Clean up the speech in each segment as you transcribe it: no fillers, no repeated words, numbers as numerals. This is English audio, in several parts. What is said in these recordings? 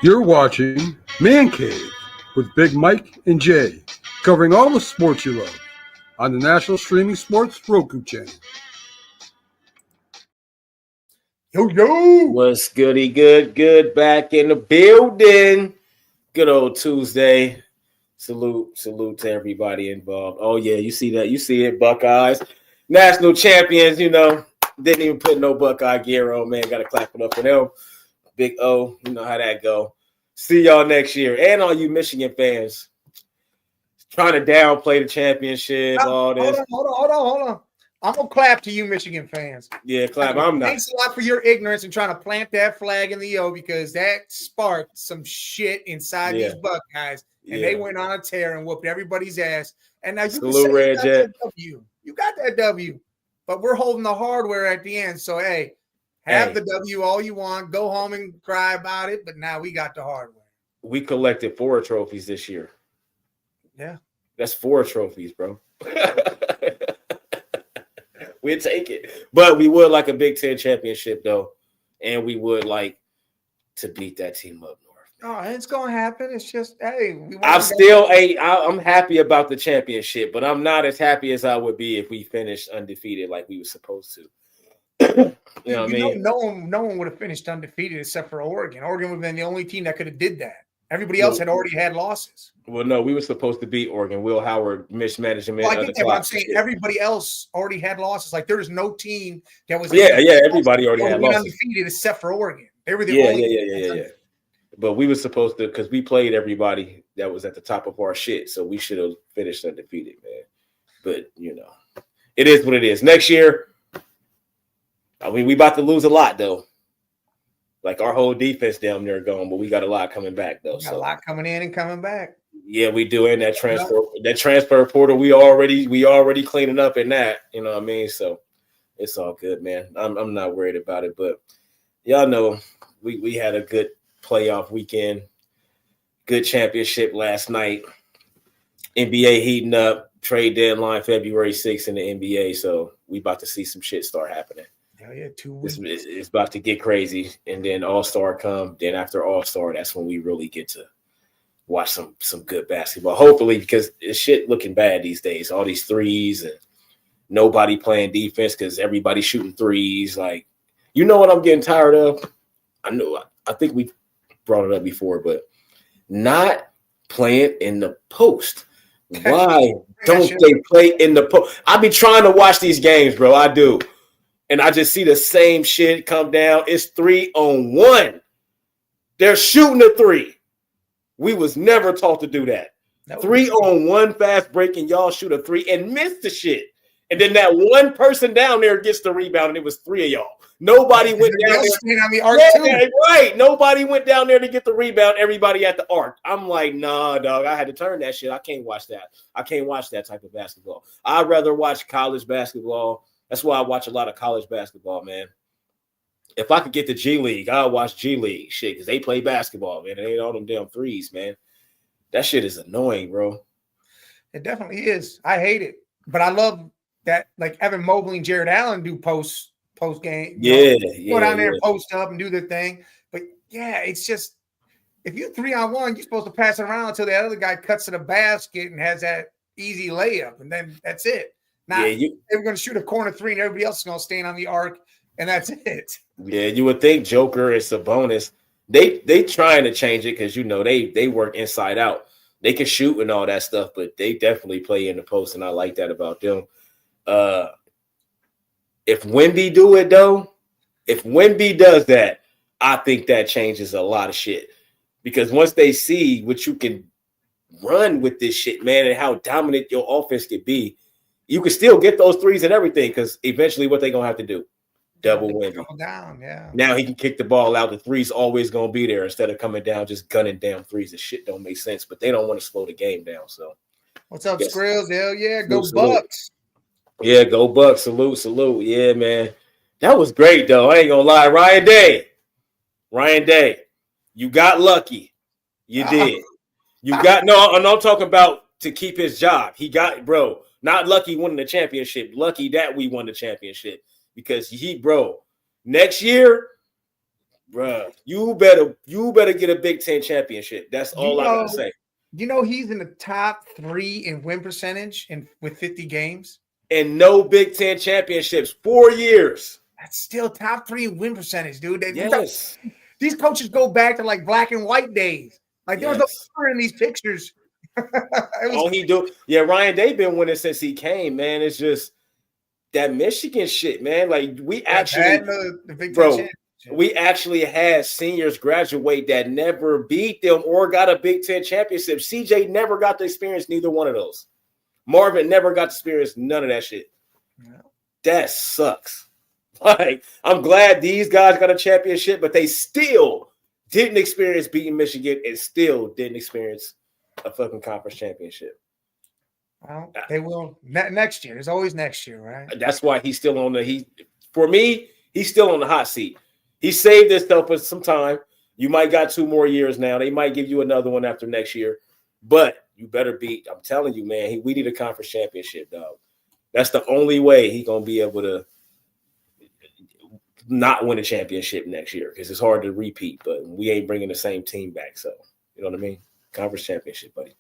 You're watching Man Cave with Big Mike and Jay, covering all the sports you love on the National Streaming Sports Roku channel. Yo! What's goody good back in the building. Good old Tuesday. Salute to everybody involved. Oh, yeah, you see that. You see it, Buckeyes. National champions, didn't even put no Buckeye gear on, man. Got to clap it up for them. Big O, you know how that go. See y'all next year. And all you Michigan fans trying to downplay the championship, all this. Hold on. I'm going to clap to you Michigan fans. Yeah, clap. I'm not. Thanks a lot for your ignorance and trying to plant that flag in the O because that sparked some shit inside these Buckeyes. And they went on a tear and whooped everybody's ass. And now you can say you got that W. You got that W. But we're holding the hardware at the end. So, hey, have the W all you want. Go home and cry about it. But now we got the hardware. We collected 4 trophies this year. Yeah. That's 4 trophies, bro. We'd take it. But we would like a Big Ten championship, though. And we would like to beat that team up north. Oh, it's going to happen. It's just, hey. I'm happy about the championship, but I'm not as happy as I would be if we finished undefeated like we were supposed to. You know what I mean? No one would have finished undefeated except for Oregon. Oregon would have been the only team that could have did that. Everybody else had already had losses. Well, no, we were supposed to beat Oregon. Will Howard mismanagement. Well, I get that, but I'm saying everybody else already had losses. Like there was no team that was everybody already had losses undefeated except for Oregon. They were the only But we were supposed to, because we played everybody that was at the top of our shit, so we should have finished undefeated, man. But it is what it is. Next year, I mean, we about to lose a lot though. Like our whole defense down there gone, but we got a lot coming back though. A lot coming in and coming back. Yeah, we do. And that transfer portal, we already cleaning up in that. You know what I mean? So it's all good, man. I'm not worried about it. But y'all know we had a good playoff weekend, good championship last night. NBA heating up, trade deadline February 6th in the NBA. So we about to see some shit start happening. Hell yeah, 2 weeks. It's about to get crazy, and then All-Star come. Then after All-Star, that's when we really get to watch some good basketball. Hopefully, because it's shit looking bad these days. All these threes and nobody playing defense because everybody's shooting threes. Like, you know what I'm getting tired of? I think we brought it up before, but not playing in the post. Why don't they play in the post? I be trying to watch these games, bro. I do. And I just see the same shit come down. It's 3-on-1. They're shooting a 3. We was never taught to do that. 3-on-1 fast break, and y'all shoot a 3 and miss the shit. And then that one person down there gets the rebound, and it was 3 of y'all. Nobody went down there. On the arc too. Right. Nobody went down there to get the rebound. Everybody at the arc. I'm like, nah, dog. I had to turn that shit. I can't watch that. I can't watch that type of basketball. I'd rather watch college basketball. That's why I watch a lot of college basketball, man. If I could get the G League, I'll watch G League shit because they play basketball, man. It ain't all them damn threes, man. That shit is annoying, bro. It definitely is. I hate it. But I love that, like Evan Mobley and Jared Allen do post game. Go down there and post up and do their thing. But, yeah, it's just if you're 3-on-1, you're supposed to pass it around until the other guy cuts to the basket and has that easy layup, and then that's it. They were going to shoot a corner 3 and everybody else is going to stand on the arc, and that's it. Yeah, you would think Joker and Sabonis, they trying to change it because, they work inside out. They can shoot and all that stuff, but they definitely play in the post, and I like that about them. If Wemby do it, though, if Wemby does that, I think that changes a lot of shit. Because once they see what you can run with this shit, man, and how dominant your offense could be, you can still get those threes and everything because eventually what they're going to have to do? Double Wemby. Down, yeah. Now he can kick the ball out. The three's always going to be there instead of coming down just gunning down threes. The shit don't make sense, but they don't want to slow the game down. So, what's up, Skrills? Hell yeah. Go Bucks. Yeah, go Bucks. Salute. Yeah, man. That was great, though. I ain't going to lie. Ryan Day, you got lucky. You did. You got – no, I'm talking about to keep his job. He got – bro, not lucky winning the championship. Lucky that we won the championship because next year, Bruh, you better get a Big Ten championship. That's all I gotta say. You know he's in the top 3 in win percentage with 50 games. And no Big Ten championships, 4 years. That's still top 3 in win percentage, dude. Yes. These coaches go back to like black and white days. Like there was no color in these pictures. All he do, Ryan Day been winning since he came, man. It's just that Michigan shit, man. Like we actually, we actually had seniors graduate that never beat them or got a Big Ten championship. CJ never got to experience neither one of those. Marvin never got to experience none of that shit. No. That sucks. Like, I'm glad these guys got a championship, but they still didn't experience beating Michigan and still didn't experience a fucking conference championship. Well, they will next year. There's always next year, right? That's why he's still on for me, he's still on the hot seat. He saved this stuff for some time. You might got 2 more years now. They might give you another one after next year, but you better beat. I'm telling you, man, we need a conference championship, dog. That's the only way he's going to be able to not win a championship next year because it's hard to repeat, but we ain't bringing the same team back. So, you know what I mean? Conference championship, buddy.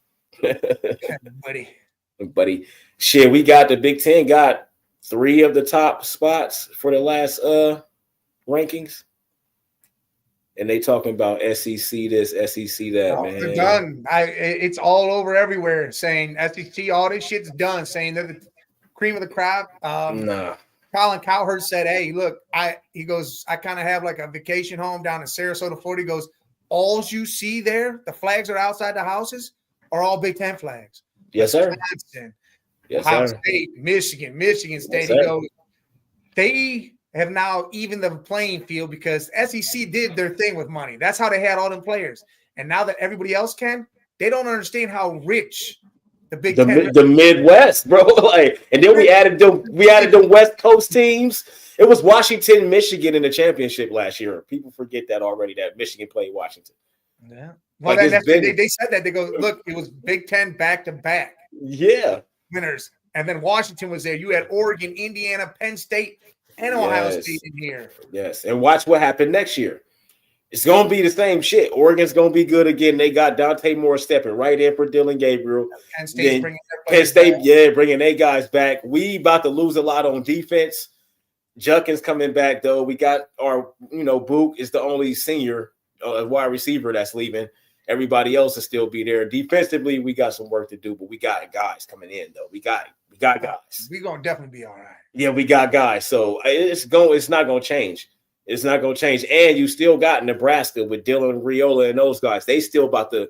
Buddy. Shit, we got the Big Ten got 3 of the top spots for the last rankings. And they talking about SEC this, SEC that, man. They're done. It's all over everywhere saying SEC, all this shit's done, saying they're the cream of the crop. Nah. Colin Cowherd said, hey, look, he goes, I kind of have like a vacation home down in Sarasota, Florida. He goes, all you see there, the flags are outside the houses, are all Big Ten flags. Yes, sir. Wisconsin, yes, Ohio sir. State, Michigan State. Yes, he goes, they have now evened the playing field because SEC did their thing with money. That's how they had all them players. And now that everybody else can, they don't understand how rich the Big Ten, the Midwest, bro. Like, and then we added the West Coast teams. It was Washington, Michigan in the championship last year. People forget that already. That Michigan played Washington. Yeah. Well, they said that. They go, look, it was Big Ten back to back. Yeah. Winners, and then Washington was there. You had Oregon, Indiana, Penn State, and Ohio State in here. Yes, and watch what happened next year. It's going to be the same shit. Oregon's going to be good again. They got Dante Moore stepping right in for Dylan Gabriel. Penn State's bringing bringing their guys back. We about to lose a lot on defense. Junkins coming back, though. We got our, Book is the only senior wide receiver that's leaving. Everybody else will still be there. Defensively, we got some work to do, but we got guys coming in, though. We got guys. We're going to definitely be all right. Yeah, we got guys. So it's not going to change. It's not going to change. And you still got Nebraska with Dylan Riola and those guys. They still about to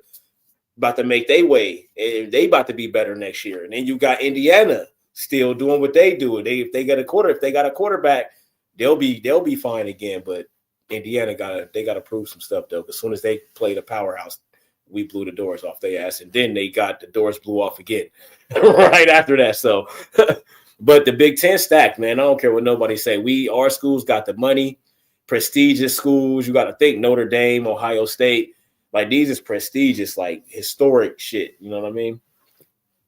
make their way, and they about to be better next year. And then you got Indiana still doing what they do. If they got a quarterback, they'll be fine again. But Indiana got to prove some stuff, though. As soon as they played a powerhouse, we blew the doors off their ass, and then the doors blew off again right after that. So, but the Big Ten stacked, man. I don't care what nobody say. Our schools got the money, prestigious schools. You got to think Notre Dame, Ohio State. Like, these is prestigious, like historic shit. You know what I mean?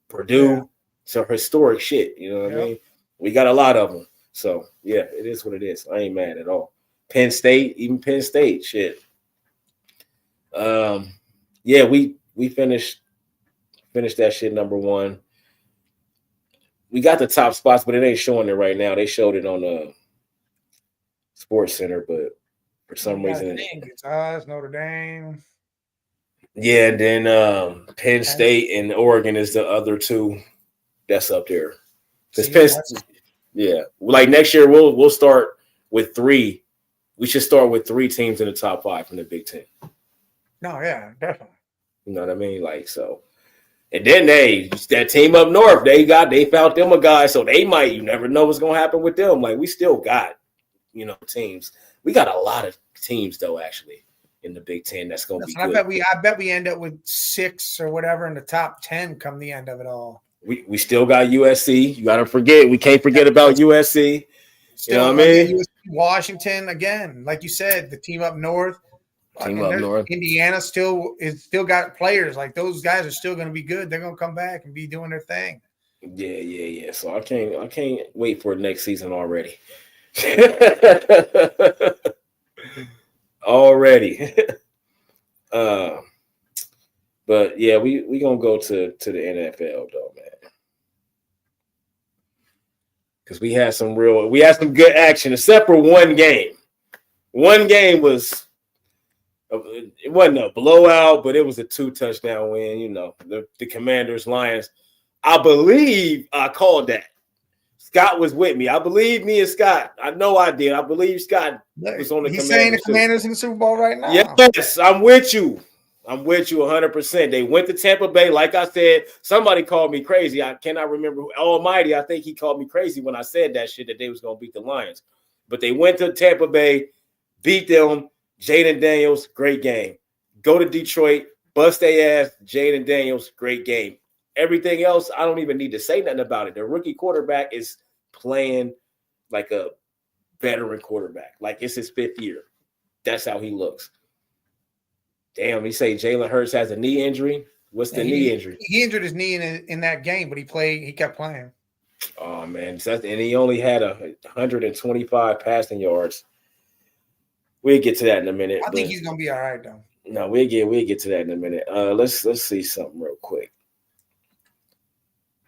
Purdue, so historic shit. You know what I mean? We got a lot of them. So yeah, it is what it is. I ain't mad at all. Penn State, shit. Yeah, we finished that shit number 1. We got the top spots, but it ain't showing it right now. They showed it on the Sports Center, but for some reason, it's us, Notre Dame. Yeah, and then Penn State and Oregon is the other 2 that's up there. Like next year we'll start with 3. We should start with 3 teams in the top 5 from the Big Ten. No, yeah, definitely. You know what I mean? Like, so. And then that team up north, they found them a guy, so you never know what's going to happen with them. Like, we still got, teams. We got a lot of teams, though, actually, in the Big Ten. That's going to be good. I bet we end up with 6 or whatever in the top 10 come the end of it all. We still got USC. You got to forget. We can't forget about USC. You know what I mean? Washington, again, like you said, the team up north. Indiana still got players. Like, those guys are still going to be good. They're going to come back and be doing their thing. Yeah. So I can't wait for next season already. already. But yeah, we gonna go to the NFL though, man. Because we had some good action, except for one game. One game was it wasn't a blowout, but it was a 2-touchdown win. You know, the Commanders Lions. I believe I called that. Scott was with me. I believe me and Scott. I know I did. I believe Scott was on the Commanders. He's saying the Commanders in the Super Bowl right now. Yes, I'm with you. I'm with you 100%. They went to Tampa Bay. Like I said, somebody called me crazy. I cannot remember. Almighty, I think he called me crazy when I said that shit, that they was going to beat the Lions. But they went to Tampa Bay, beat them. Jaden Daniels, great game. Go to Detroit, bust their ass. Jaden Daniels, great game. Everything else, I don't even need to say nothing about it. The rookie quarterback is playing like a veteran quarterback. Like it's his 5th year. That's how he looks. Damn, you say Jalen Hurts has a knee injury? What's the knee injury? He injured his knee in that game, but he kept playing. Oh, man. And he only had 125 passing yards. We'll get to that in a minute. I think he's going to be all right, though. No, we'll get to that in a minute. Let's see something real quick.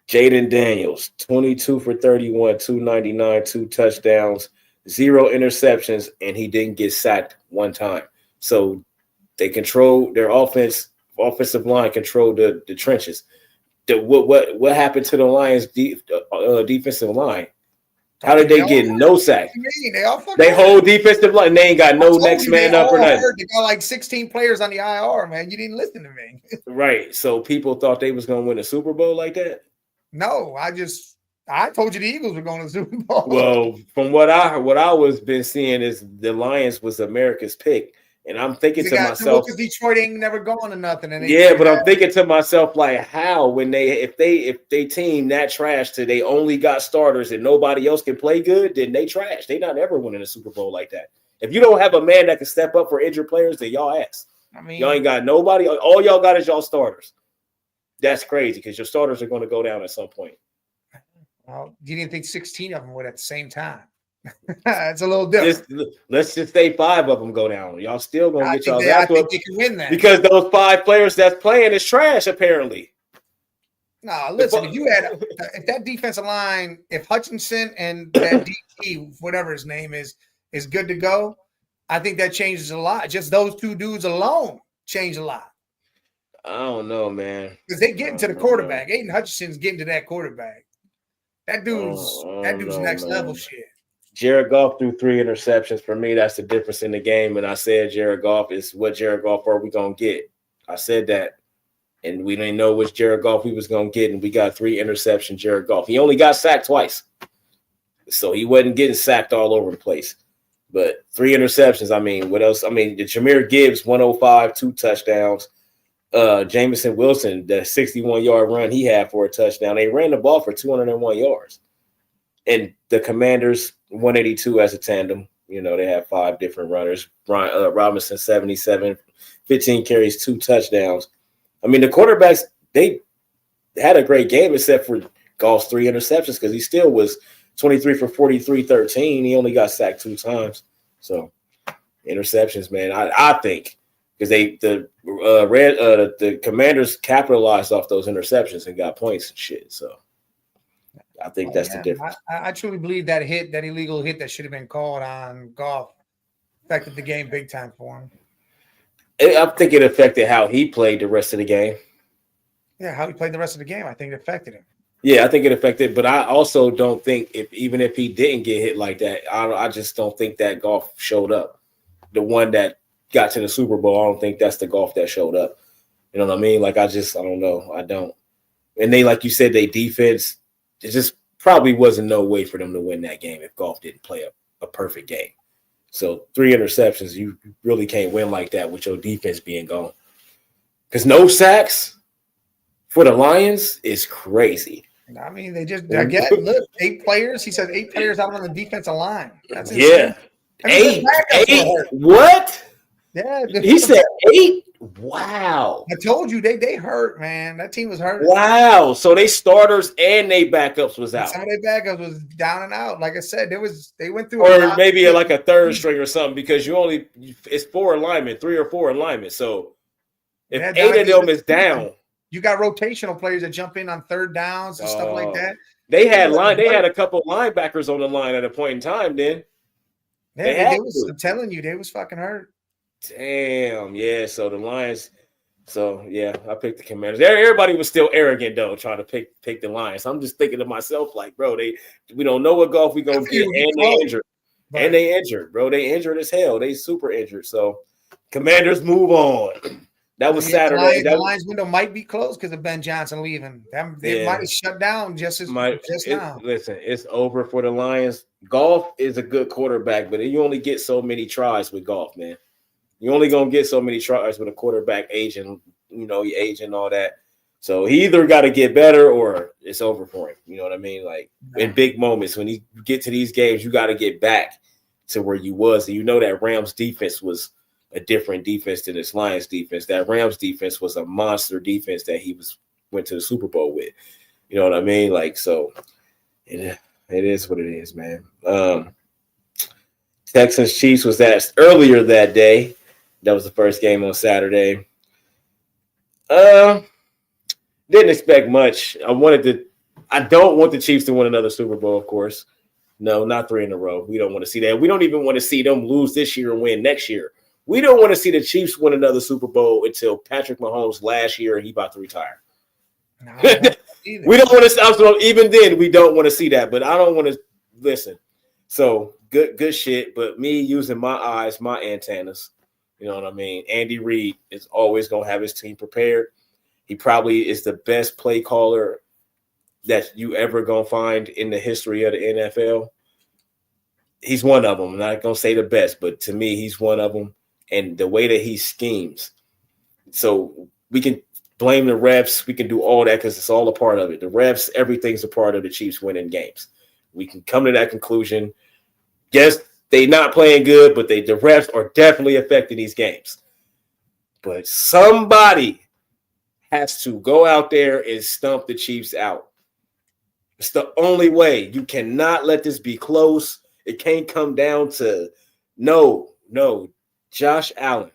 Jaden Daniels, 22 for 31, 299, 2 touchdowns, 0 interceptions, and he didn't get sacked one time. So they control their offensive line controlled the trenches. What happened to the Lions' defensive line? How did they get no sack? They whole defensive line. They ain't got no next man up or nothing. They got like 16 players on the IR, man. You didn't listen to me. Right. So people thought they was going to win a Super Bowl like that? No, I told you the Eagles were going to the Super Bowl. Well, from what I was been seeing is the Lions was America's pick. And I'm thinking to myself, because Detroit ain't never going to nothing. And but I'm thinking to myself, like, how when if they team that trash to they only got starters and nobody else can play good, then they trash. They not ever winning a Super Bowl like that. If you don't have a man that can step up for injured players, then y'all ass. I mean, y'all ain't got nobody. All y'all got is y'all starters. That's crazy because your starters are going to go down at some point. Well, you didn't think 16 of them would at the same time. It's a little different. Let's just say 5 of them go down. Y'all still gonna get y'all. I think they can win that because those 5 players that's playing is trash. Apparently. No, listen. If that defensive line, if Hutchinson and that DT, whatever his name is good to go, I think that changes a lot. Just those 2 dudes alone change a lot. I don't know, man. Because they get into the quarterback. Aiden Hutchinson's getting to that quarterback. That dude's next level shit. Jared Goff threw 3 interceptions. For me, that's the difference in the game. And I said Jared Goff is what Jared Goff are we going to get. I said that. And we didn't know which Jared Goff we was going to get. And we got 3 interceptions, Jared Goff. He only got sacked twice. So he wasn't getting sacked all over the place. But 3 interceptions, I mean, what else? I mean, the Jahmyr Gibbs, 105, 2 touchdowns. Jamison Wilson, the 61-yard run he had for a touchdown. They ran the ball for 201 yards. And the Commanders, 182 as a tandem. You know, they have 5 different runners. Robinson, 77, 15 carries, 2 touchdowns. I mean, the quarterbacks, they had a great game except for Goff's 3 interceptions because he still was 23 for 43, 13. He only got sacked 2 times. So, interceptions, man, I think because the Commanders capitalized off those interceptions and got points and shit. So, I think that's the difference. I truly believe that illegal hit that should have been called on Goff affected the game big time for him. I think it affected how he played the rest of the game. Yeah, how he played the rest of the game, I think it affected him. Yeah, I think it affected, but I also don't think even if he didn't get hit like that, I just don't think that Goff showed up. The one that got to the Super Bowl, I don't think that's the Goff that showed up. You know what I mean? Like, I don't know. I don't. And they, like you said, they defense, it just probably wasn't no way for them to win that game if Goff didn't play a perfect game. So 3 interceptions, you really can't win like that with your defense being gone. Because no sacks for the Lions is crazy. I mean, they just, again, look, 8 players. He said 8 players out on the defensive line. That's insane. Yeah. 8. What? Yeah, He said 8. Wow. I told you they hurt, man. That team was hurt. Wow. So they starters and they backups was out. Some of their backups was down and out. Like I said, they went through or maybe like a third string or something because it's 4 alignment, 3 or 4 alignment. So if 8 of them is down, you got rotational players that jump in on third downs and stuff like that. They had a couple linebackers on the line at a point in time. Then I'm telling you, they was fucking hurt. Damn, yeah. So the Lions. So yeah, I picked the Commanders. Everybody was still arrogant though, trying to pick the Lions. I'm just thinking to myself, like, bro, we don't know what golf we gonna get, and they injured, and they injured, bro. They injured as hell. They super injured. So Commanders move on. That was Saturday. The Lions window might be closed because of Ben Johnson leaving. They might have shut down just now. Listen, it's over for the Lions. Golf is a good quarterback, but you only get so many tries with golf, man. You're only gonna get so many tries with a quarterback aging, your age and all that. So he either got to get better or it's over for him. You know what I mean? Like in big moments, when you get to these games, you got to get back to where you was. And that Rams defense was a different defense than this Lions defense. That Rams defense was a monster defense that he went to the Super Bowl with. You know what I mean? Like, so it is what it is, man. Texans Chiefs was asked earlier that day. That was the first game on Saturday. Didn't expect much. I don't want the Chiefs to win another Super Bowl, of course. No, not 3 in a row. We don't want to see that. We don't even want to see them lose this year and win next year. We don't want to see the Chiefs win another Super Bowl until Patrick Mahomes last year and he about to retire. No, we don't want to. Even then, we don't want to see that. But I don't want to listen. So good shit. But me using my eyes, my antennas. You know what I mean? Andy Reid is always going to have his team prepared. He probably is the best play caller that you ever going to find in the history of the NFL. He's one of them. I'm not going to say the best, but to me, he's one of them. And the way that he schemes. So we can blame the refs. We can do all that because it's all a part of it. The refs, everything's a part of the Chiefs winning games. We can come to that conclusion. Yes, they're not playing good, but the refs are definitely affecting these games. But somebody has to go out there and stump the Chiefs out. It's the only way. You cannot let this be close. It can't come down to no. Josh Allen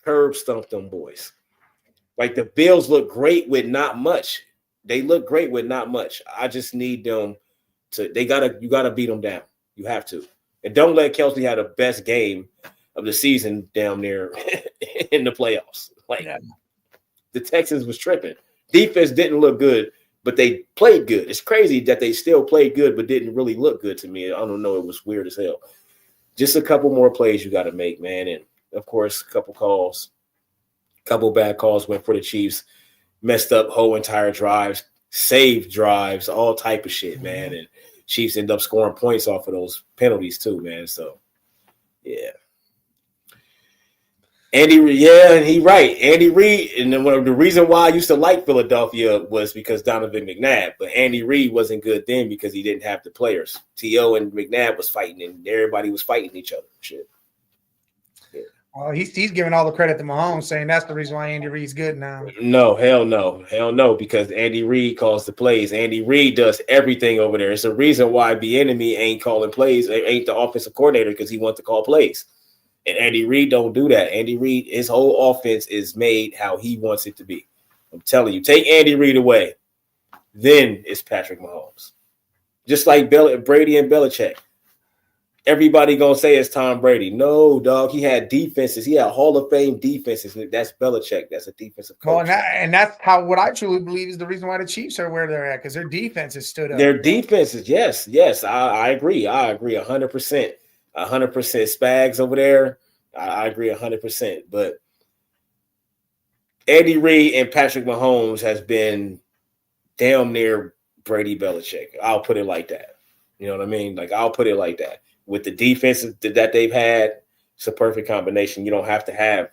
curb stumped them boys. Like the Bills look great with not much. They look great with not much. I just need them to. You gotta beat them down. You have to. And don't let Kelsey have the best game of the season down there in the playoffs. The Texans was tripping. Defense didn't look good, but they played good. It's crazy that they still played good, but didn't really look good to me. I don't know. It was weird as hell. Just a couple more plays you got to make, man. And, of course, a couple bad calls went for the Chiefs. Messed up whole entire drives, saved drives, all type of shit, man. And Chiefs end up scoring points off of those penalties too, man. So, yeah. Andy Reid, and then the reason why I used to like Philadelphia was because Donovan McNabb, but Andy Reid wasn't good then because he didn't have the players. T.O. and McNabb was fighting, and everybody was fighting each other. Shit. Yeah. Well, he's giving all the credit to Mahomes, saying that's the reason why Andy Reid's good now. No, hell no, because Andy Reid calls the plays. Andy Reid does everything over there. It's the reason why Bieniemy ain't calling plays, ain't the offensive coordinator, because he wants to call plays. And Andy Reid don't do that. Andy Reid, his whole offense is made how he wants it to be. I'm telling you, take Andy Reid away, then it's Patrick Mahomes. Just like Brady and Belichick. Everybody gonna say it's Tom Brady. No, dog. He had defenses. He had Hall of Fame defenses. That's Belichick. That's a defensive coach. Well, and that's what I truly believe is the reason why the Chiefs are where they're at, because their defenses stood up. Their defenses, yes. I agree. 100%. 100% Spags over there. I agree 100%. But Andy Reid and Patrick Mahomes has been damn near Brady Belichick. I'll put it like that. You know what I mean? Like, I'll put it like that. With the defenses that they've had, it's a perfect combination. You don't have to have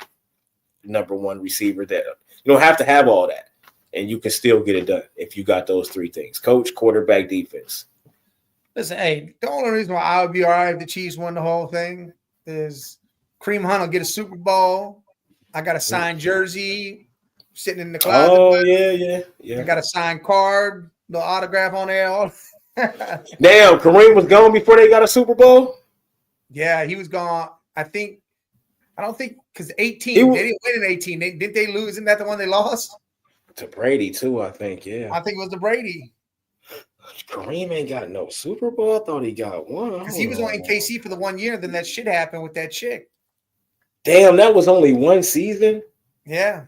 number one receiver. You don't have to have all that. And you can still get it done if you got those three things: coach, quarterback, defense. Listen, hey, the only reason why I would be all right if the Chiefs won the whole thing is Kareem Hunt will get a Super Bowl. I got a signed jersey sitting in the closet. Oh, yeah. I got a signed card, the autograph on there. Damn, Kareem was gone before they got a Super Bowl? Yeah, he was gone. I don't think because 18, they didn't win in 18. Didn't they lose? Isn't that the one they lost? To Brady, too, I think, yeah. I think it was the Brady. Kareem ain't got no Super Bowl. I thought he got one. Because he was on KC for the 1 year, then that shit happened with that chick. Damn, that was only one season? Yeah.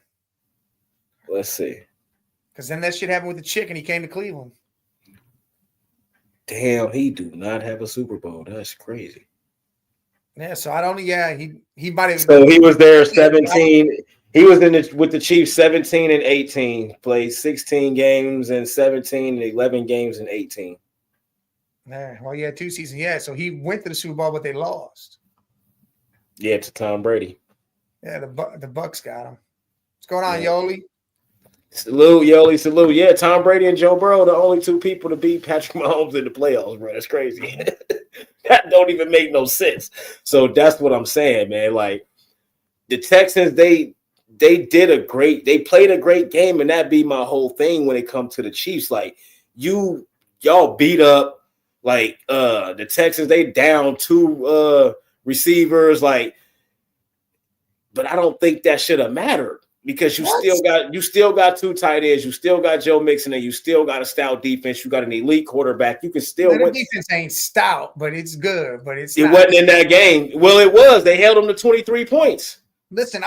Let's see. Because then that shit happened with the chick and he came to Cleveland. Damn, he do not have a Super Bowl. That's crazy. Yeah, so I don't. Yeah, he might have. So he was there 17. He was with the Chiefs 17 and 18. Played 16 games and 17 and 11 games and 18. Yeah, well, yeah, 2 seasons. Yeah, so he went to the Super Bowl, but they lost. Yeah, to Tom Brady. Yeah, the Bucks got him. What's going on, Yoli? Salute, Yoli, salute. Yeah, Tom Brady and Joe Burrow, the only 2 people to beat Patrick Mahomes in the playoffs, bro. That's crazy. That don't even make no sense. So that's what I'm saying, man. Like the Texans, they played a great game, and that be my whole thing when it comes to the Chiefs. Like y'all beat up like the Texans, they down 2 receivers, like, but I don't think that should have mattered. Because you still got 2 tight ends, you still got Joe Mixon, and you still got a stout defense. You got an elite quarterback. You can still win. The defense ain't stout, but it's good. But it wasn't in that game. Well, it was. They held them to 23 points. Listen,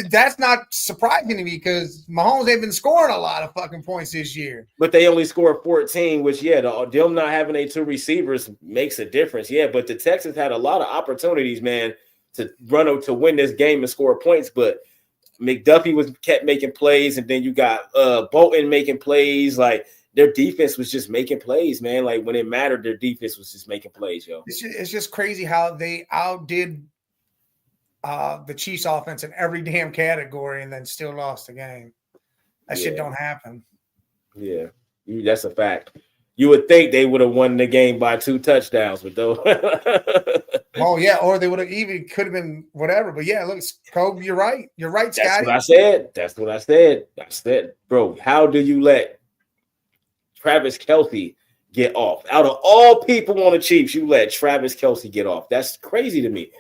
that's not surprising to me because Mahomes ain't been scoring a lot of fucking points this year. But they only scored 14, which them not having 2 receivers makes a difference. Yeah, but the Texans had a lot of opportunities, man, to win this game and score points, but McDuffie kept making plays, and then you got Bolton making plays. Like their defense was just making plays, man. Like when it mattered, their defense was just making plays, yo. It's just crazy how they outdid the Chiefs offense in every damn category and then still lost the game. That shit don't happen. Yeah, that's a fact. You would think they would have won the game by 2 touchdowns, but though. Oh yeah, or they would have could have been whatever. But yeah, look, Kobe, you're right. You're right, Scotty. That's what I said. I said, bro, how do you let Travis Kelce get off? Out of all people on the Chiefs, you let Travis Kelce get off. That's crazy to me.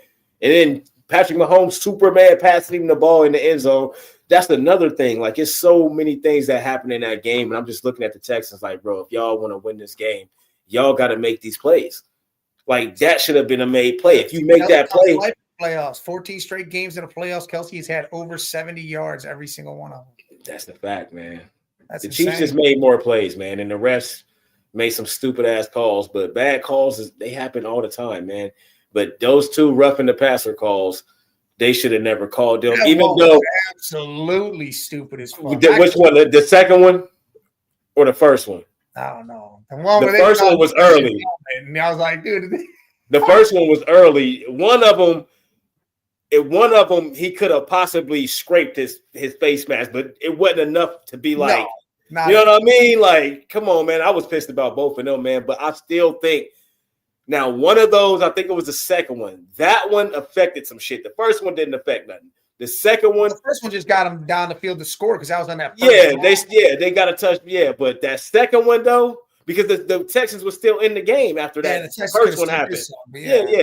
And then Patrick Mahomes, Superman, passing him the ball in the end zone. That's another thing. Like, it's so many things that happen in that game. And I'm just looking at the Texans like, bro, if y'all want to win this game, y'all got to make these plays. Like, that should have been a made play. If you make that play. Playoffs, 14 straight games in the playoffs. Kelce has had over 70 yards every single one of them. That's the fact, man. That's the insane. Chiefs just made more plays, man. And the refs made some stupid-ass calls. But bad calls, they happen all the time, man. But those 2 roughing the passer calls, they should have never called them. Even though absolutely stupid as fuck. Which one? The second one or the first one? I don't know. The first one was early. And I was like, dude. The first one was early. One of them, he could have possibly scraped his face mask, but it wasn't enough to be like, you know what I mean? Like, come on, man. I was pissed about both of them, man. But I still think now one of those, I think it was the second one. That one affected some shit. The first one didn't affect nothing. The second one, the first one just got him down the field to score because I was on that. They got a touch. Yeah, but that second one though, because the Texans were still in the game after that first one happened.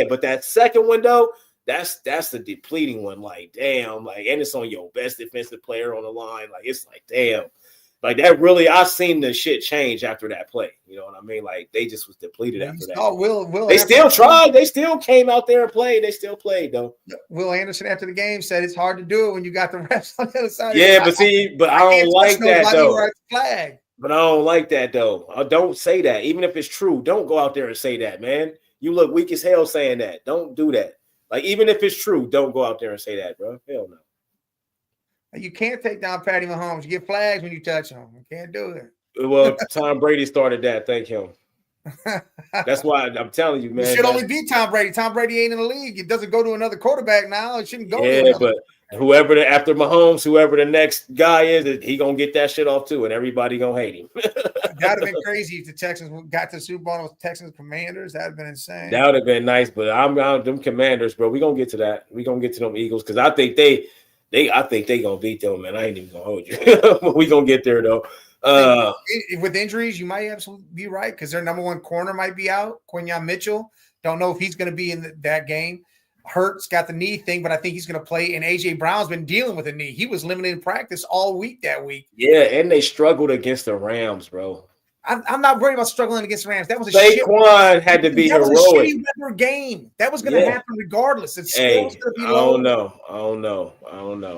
But that second one though, that's the depleting one. Like, damn, like, and it's on your best defensive player on the line. Like, it's like, damn, like that really. I seen the shit change after that play. You know what I mean? Like, they just was depleted after that. Oh, Will they still tried. They still came out there and played. They still played though. Will Anderson after the game said it's hard to do it when you got the refs on the other side. Yeah, but I don't like that though. Flag. But I don't like that though. I don't say that. Even if it's true, don't go out there and say that, man. You look weak as hell saying that. Don't do that. Like, even if it's true, don't go out there and say that, bro. Hell no. You can't take down Patty Mahomes. You get flags when you touch him. You can't do it. Well, Tom Brady started that. Thank him. That's why I'm telling you, man. It should only be Tom Brady. Tom Brady ain't in the league. It doesn't go to another quarterback now. It shouldn't go. Yeah, but after Mahomes, whoever the next guy is, he gonna get that shit off too, and everybody gonna hate him. That would have been crazy if the Texans got to the Super Bowl with Texans Commanders. That would have been insane. That would have been nice, but I'm them Commanders, bro. We're gonna get to that. We're gonna get to them Eagles because I think they gonna beat them, man. I ain't even gonna hold you. We gonna get there though. With injuries, you might absolutely be right because their number one corner might be out. Quinyon Mitchell. Don't know if he's going to be in that game. Hurts got the knee thing, but I think he's going to play. And AJ Brown's been dealing with a knee. He was limited in practice all week that week. Yeah, and they struggled against the Rams, bro. I'm not worried about struggling against the Rams. That was a Saquon had to be heroic. Was a shitty weather game. That was going to happen regardless. It's I don't know.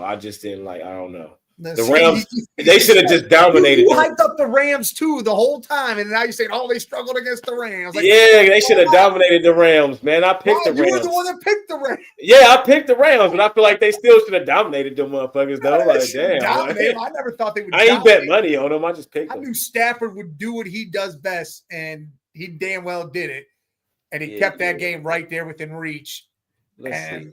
I just didn't like. I don't know. The Rams, they should have just dominated. You hyped up the Rams too the whole time, and now you're saying, "Oh, they struggled against the Rams." Like, yeah, they should have dominated the Rams, man. I picked the Rams. You were the one that picked the Rams. Yeah, I picked the Rams, but I feel like they still should have dominated them motherfuckers. Though, like, damn, I never thought they would. I ain't bet money on them. I just picked them. I knew Stafford would do what he does best, and he damn well did it. And he kept that game right there within reach. Let's see.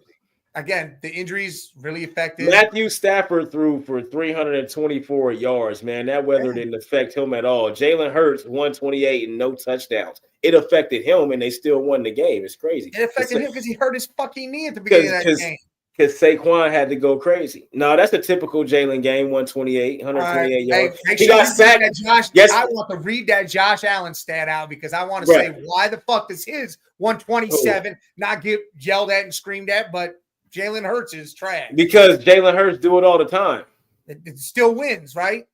Again, the injuries really affected. Matthew Stafford threw for 324 yards, man. That weather didn't affect him at all. Jalen Hurts, 128 and no touchdowns. It affected him, and they still won the game. It's crazy. It affected him because he hurt his fucking knee at the beginning of that game. Because Saquon had to go crazy. No, that's a typical Jalen game, 128 yards. Hey, he got sacked. Yes. I want to read that Josh Allen stat out because I want to say why the fuck does his 127 not get yelled at and screamed at, but Jalen Hurts is trash. Because Jalen Hurts do it all the time. It still wins, right?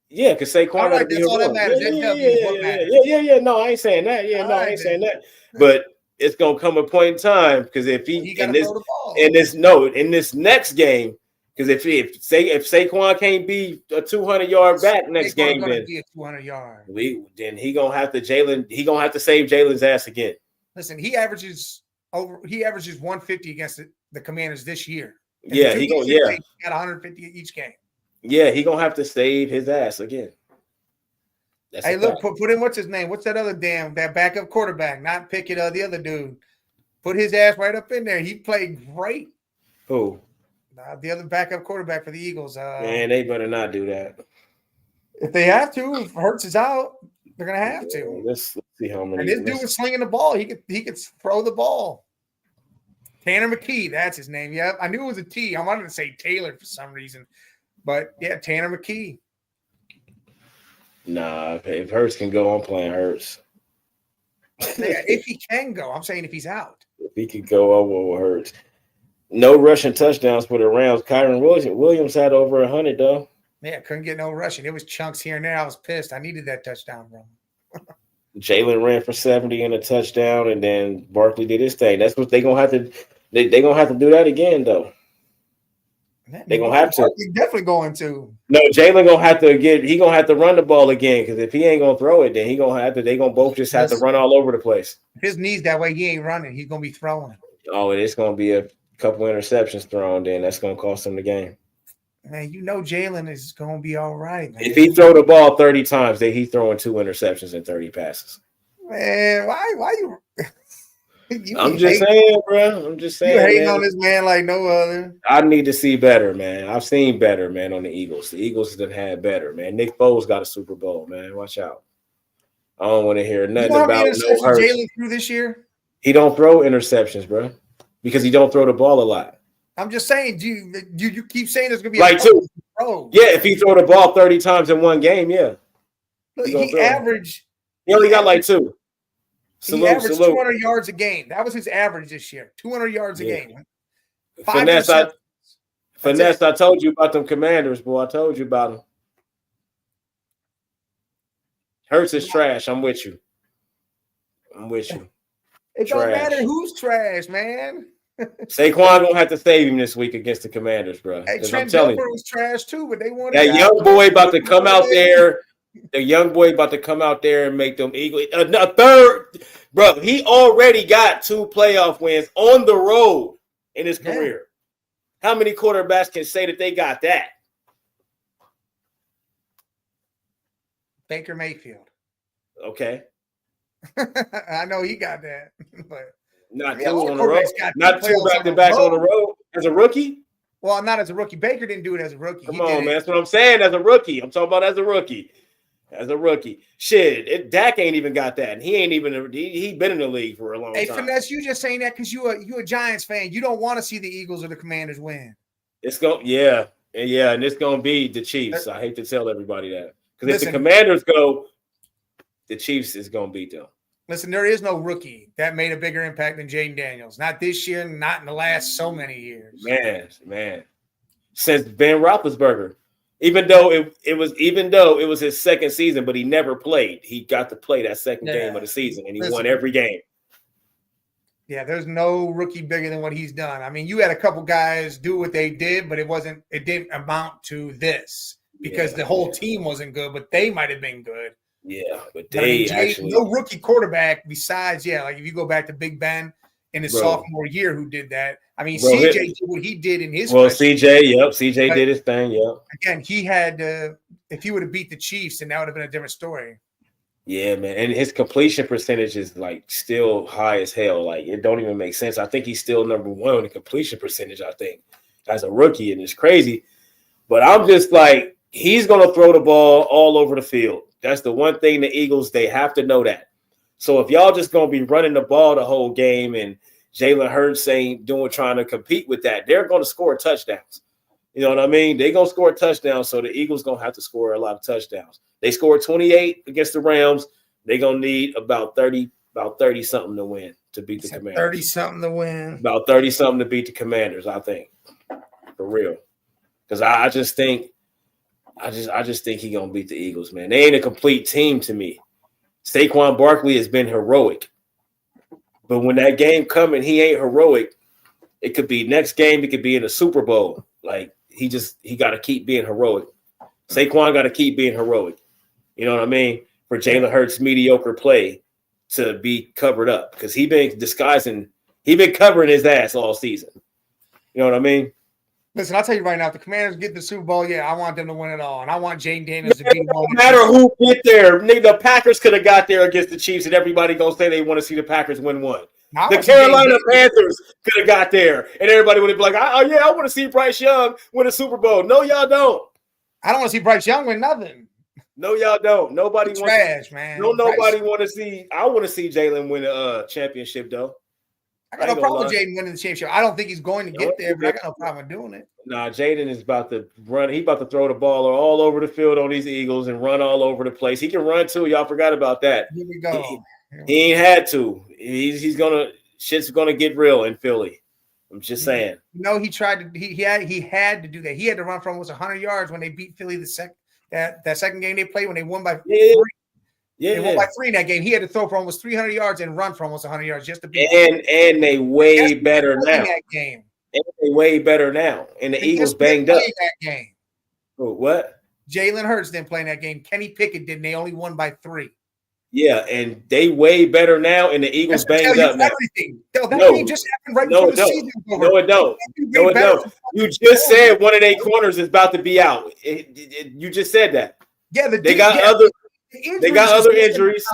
Yeah, because Saquon all right, that's all that matters. Yeah. No, I ain't saying that. Yeah, I ain't saying that. But it's gonna come a point in time because if he in this next game, because if Saquon can't be a 200-yard back next game, then be a 200-yard. Then he gonna have to save Jalen's ass again. Listen, he averages 150 against the Commanders this year. He got 150 each game. Yeah, he gonna have to save his ass again. Hey, look, put in what's his name? What's that other that backup quarterback? Not Pickett, the other dude. Put his ass right up in there. He played great. Who? The other backup quarterback for the Eagles. Man, they better not do that. If they have to, if Hurts is out, they're gonna have to. Let's see how many. And this dude was slinging the ball. He could throw the ball. Tanner McKee, that's his name. Yep, I knew it was a T. I wanted to say Taylor for some reason, but yeah, Tanner McKee. Nah, if Hurts can go, I'm playing Hurts. If he can go, I'm saying if he's out. If he could go, I will Hurts. No rushing touchdowns for the Rams. Kyron Williams had over 100 though. Yeah, couldn't get no rushing. It was chunks here and there. I was pissed. I needed that touchdown from him. Jalen ran for 70 and a touchdown, and then Barkley did his thing. That's what they're gonna have to. They're gonna have to do that again, though. They're gonna have to. Definitely going to. No, Jalen gonna have to get. He gonna have to run the ball again because if he ain't gonna throw it, then he gonna have to. They gonna both just have to run all over the place. If his knees that way, he ain't running. He's gonna be throwing. Oh, it's gonna be a couple interceptions thrown. Then that's gonna cost him the game. Man, you know Jalen is going to be all right, man. If he throw the ball 30 times, he's throwing 2 interceptions and 30 passes. Man, why you I'm just saying, bro. I'm just saying. You hating on this man like no other. I need to see better, man. I've seen better, man, on the Eagles. The Eagles have had better, man. Nick Foles got a Super Bowl, man. Watch out. I don't want to hear nothing about no Hurts. Jalen threw this year? He don't throw interceptions, bro, because he don't throw the ball a lot. I'm just saying, you keep saying there's gonna be like 2. Yeah, if he throw the ball 30 times in one game, yeah. Look, he averaged. He only got like 2. He averaged 200 yards a game. That was his average this year. 200 yards a game. Finesse, I told you about them Commanders, boy. I told you about them. Hurts is trash. I'm with you. It don't matter who's trash, man. Saquon gonna have to save him this week against the Commanders, bro. Hey, Trent Dilfer was trash too, but they wanted that young boy about to come out there. The young boy about to come out there and make them Eagles a third, bro. He already got 2 playoff wins on the road in his career. How many quarterbacks can say that they got that? Baker Mayfield. Okay. I know he got that, but. Not 2 on the road. Not 2 back-to-back on the road as a rookie. Well, not as a rookie. Baker didn't do it as a rookie. Come on, man. That's what I'm saying. As a rookie, I'm talking about as a rookie. as a rookie. Shit, Dak ain't even got that, and he ain't even he been in the league for a long time. Finesse, you just saying that because you a Giants fan. You don't want to see the Eagles or the Commanders win. And it's gonna be the Chiefs. I hate to tell everybody that because if the Commanders go, the Chiefs is gonna beat them. Listen, there is no rookie that made a bigger impact than Jaden Daniels. Not this year, not in the last so many years. Man, since Ben Roethlisberger. Even though it was his second season, but he never played. He got to play that second game of the season, and he won every game. Yeah, there's no rookie bigger than what he's done. I mean, you had a couple guys do what they did, but it didn't amount to this because the whole team wasn't good, but they might have been good. Yeah, but actually no rookie quarterback besides, like if you go back to Big Ben in his sophomore year who did that. I mean, CJ did what he did in his CJ did his thing, Again, he had if he would have beat the Chiefs, then that would have been a different story. Yeah, man. And his completion percentage is like still high as hell. Like it don't even make sense. I think he's still number one in completion percentage, I think, as a rookie, and it's crazy. But I'm just like, he's gonna throw the ball all over the field. That's the one thing the Eagles, they have to know that. So if y'all just gonna be running the ball the whole game and Jalen Hurts ain't trying to compete with that, they're gonna score touchdowns. You know what I mean? They're gonna score touchdowns, so the Eagles gonna have to score a lot of touchdowns. They scored 28 against the Rams. They're gonna need about 30 something to win to beat the Commanders. 30 something to win. About 30 something to beat the Commanders, I think. For real. Because I just think he's gonna beat the Eagles, man. They ain't a complete team to me. Saquon Barkley has been heroic. But when that game coming, he ain't heroic. It could be next game, it could be in the Super Bowl. Like he got to keep being heroic. Saquon got to keep being heroic. You know what I mean? For Jalen Hurts' mediocre play to be covered up because he been covering his ass all season. You know what I mean? Listen, I'll tell you right now, if the Commanders get the Super Bowl, I want them to win it all. And I want Jaden Daniels to be no matter who get there. The Packers could have got there against the Chiefs, and everybody going to say they want to see the Packers win one. The Carolina Panthers could have got there, and everybody would have been like, I want to see Bryce Young win a Super Bowl. No, y'all don't. I don't want to see Bryce Young win nothing. No, y'all don't. Nobody wants man. Nobody want to see. I want to see Jalen win a championship, though. I got no problem with Jaden winning the championship. I don't think he's going to get there, but I got no problem with doing it. Nah, Jaden is about to run. He's about to throw the ball all over the field on these Eagles and run all over the place. He can run too. Y'all forgot about that. Here we go. He ain't had to. He's gonna. Shit's gonna get real in Philly. I'm just saying. No, he tried to. He had to do that. He had to run for almost 100 yards when they beat Philly that second game they played when they won by 3. Yeah, they won by 3 in that game. He had to throw for almost 300 yards and run for almost 100 yards just to beat. And they way better now. That game. And they way better now. And the Eagles banged up. That game. Oh, what? Jalen Hurts didn't play in that game. Kenny Pickett did, and they only won by 3. Yeah, and they way better now, and the Eagles banged up. Everything. That game just happened right before the season was over. No, it don't. No, it don't. You just said one of their corners is about to be out. You just said that. Yeah, they got other injuries.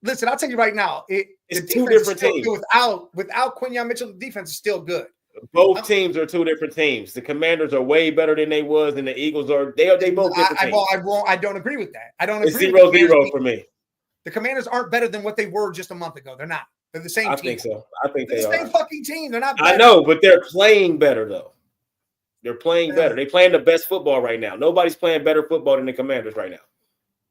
Listen, I'll tell you right now, it's 2 different teams. Without Quinyon Mitchell, the defense is still good. Both teams are 2 different teams. The Commanders are way better than they was, and the Eagles are. They both different teams. I don't agree with that. I don't agree. It's 0-0 for me. The Commanders aren't better than what they were just a month ago. They're not. They're the same team. I think so. I think they're the same fucking team. They're not better. I know, but they're playing better, though. They're playing better. They're playing the best football right now. Nobody's playing better football than the Commanders right now.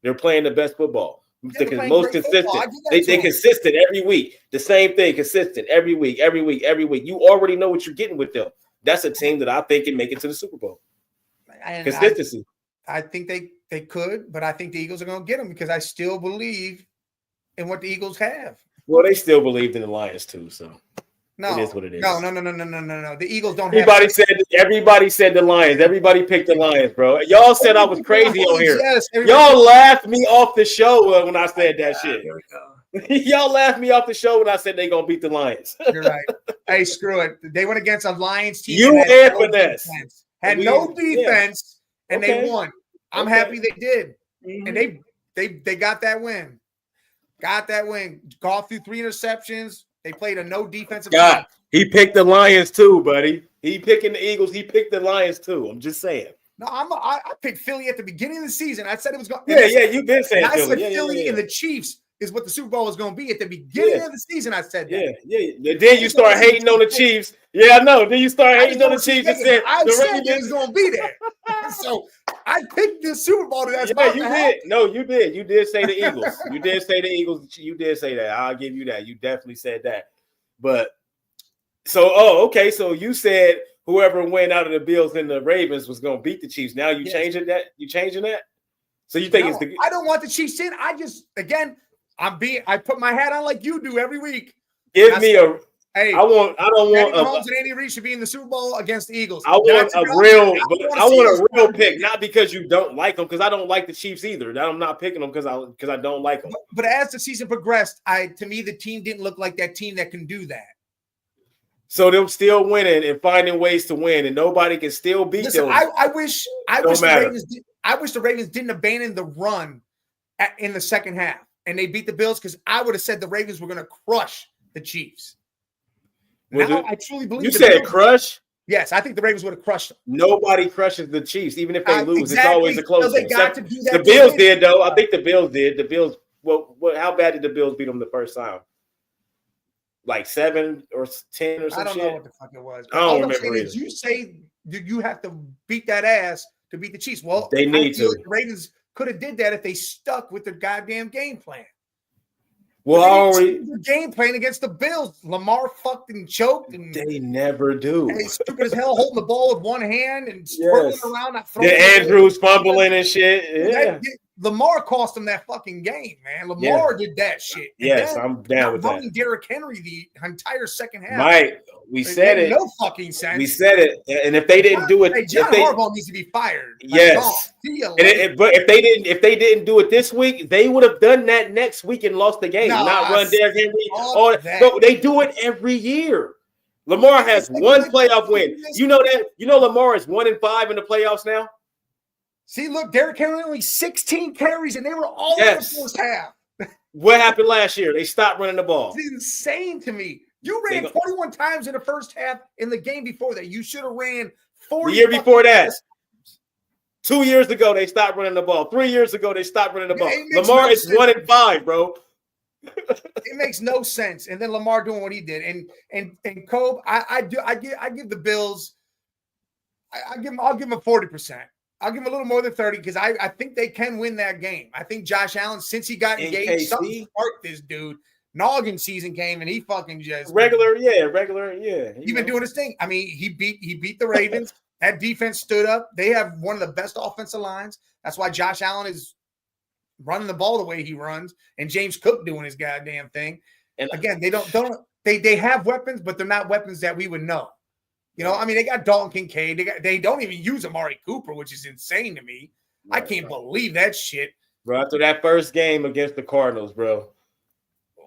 They're playing the best football. The most consistent. They consistent every week. The same thing, consistent every week. You already know what you're getting with them. That's a team that I think can make it to the Super Bowl. Consistency. I think they could, but I think the Eagles are going to get them because I still believe in what the Eagles have. Well, they still believed in the Lions too, so no, it is what it is. No. The Eagles don't. Everybody said the Lions. Everybody picked the Lions, bro. Y'all said I was crazy on here. Yes, y'all laughed me off the show when I said that shit. Y'all laughed me off the show when I said they gonna beat the Lions. You're right. Hey, screw it. They went against a Lions team. You and Finesse had no defense, and they won. I'm happy they did, and they got that win. Golf threw 3 interceptions. They played a no defensive. He picked the Lions too, buddy. He picking the Eagles. He picked the Lions too. I'm just saying. No, I picked Philly at the beginning of the season. I said it was going. Yeah, you've been saying I Philly. said Philly and the Chiefs is what the Super Bowl was going to be at the beginning of the season. I said that. Yeah. Then you start hating on the Chiefs. Yeah, I know. Then you start hating on the Chiefs and said I said it was going to be there. So I picked the Super Bowl that's about to happen. No, you did. You did say the Eagles. You did say the Eagles. You did say that. I'll give you that. You definitely said that. But okay. So you said whoever went out of the Bills and the Ravens was going to beat the Chiefs. Now you changing that? You changing that? So you think it's the? I don't want the Chiefs in. I just I put my hat on like you do every week. Give me a. Hey, I don't want Mahomes and Andy Reid should be in the Super Bowl against the Eagles. I want a real pick, not because you don't like them, because I don't like the Chiefs either. I'm not picking them because I don't like them. But as the season progressed, to me the team didn't look like that team that can do that. So they're still winning and finding ways to win, and nobody can still beat them. I wish the Ravens didn't abandon the run in the second half and they beat the Bills, because I would have said the Ravens were going to crush the Chiefs. Now I truly believe you said crush. Yes, I think the Ravens would have crushed them. Nobody crushes the Chiefs, even if they lose. Exactly. It's always a close one. The Bills did, though. I think the Bills did. The Bills. How bad did the Bills beat them the first time? Like 7 or 10 or something. I don't know what the fuck it was. I don't remember either. You say you have to beat that ass to beat the Chiefs. Well, they need to. The Ravens could have did that if they stuck with their goddamn game plan. Well, the game plan against the Bills. Lamar fucked and choked, and they never do. He's stupid as hell, holding the ball with one hand and swirling around. Not throwing Andrews fumbling and shit. Yeah. Lamar cost him that fucking game, man. Lamar did that shit. Yes, I'm down with that. Running Derrick Henry the entire second half. Mike, we said it. No fucking sense. We said it, and if they didn't do it, John Harbaugh needs to be fired. Yes, but if they didn't do it this week, they would have done that next week and lost the game. Not run Derrick Henry. But they do it every year. Lamar has one playoff win. You know that. You know Lamar is 1-5 in the playoffs now. See, look, Derrick Henry only 16 carries, and they were all in the first half. What happened last year? They stopped running the ball. It's insane to me. You ran 41 times in the first half in the game before that. You should have ran 40. The year before that. 2 years ago, they stopped running the ball. 3 years ago, they stopped running the ball. Lamar is 1-5, bro. It makes no sense. And then Lamar doing what he did. And Kobe, I give the Bills. I'll give them a 40%. I'll give him a little more than 30 because I think they can win that game. I think Josh Allen, since he got engaged, something sparked this dude. Noggin season came and he fucking just regular. He's been doing his thing. I mean, he beat the Ravens. That defense stood up. They have one of the best offensive lines. That's why Josh Allen is running the ball the way he runs, and James Cook doing his goddamn thing. And again, they have weapons, but they're not weapons that we would know. You know, I mean, they got Dalton Kincaid. They don't even use Amari Cooper, which is insane to me. Right, I can't believe that shit. Bro, after that first game against the Cardinals, bro,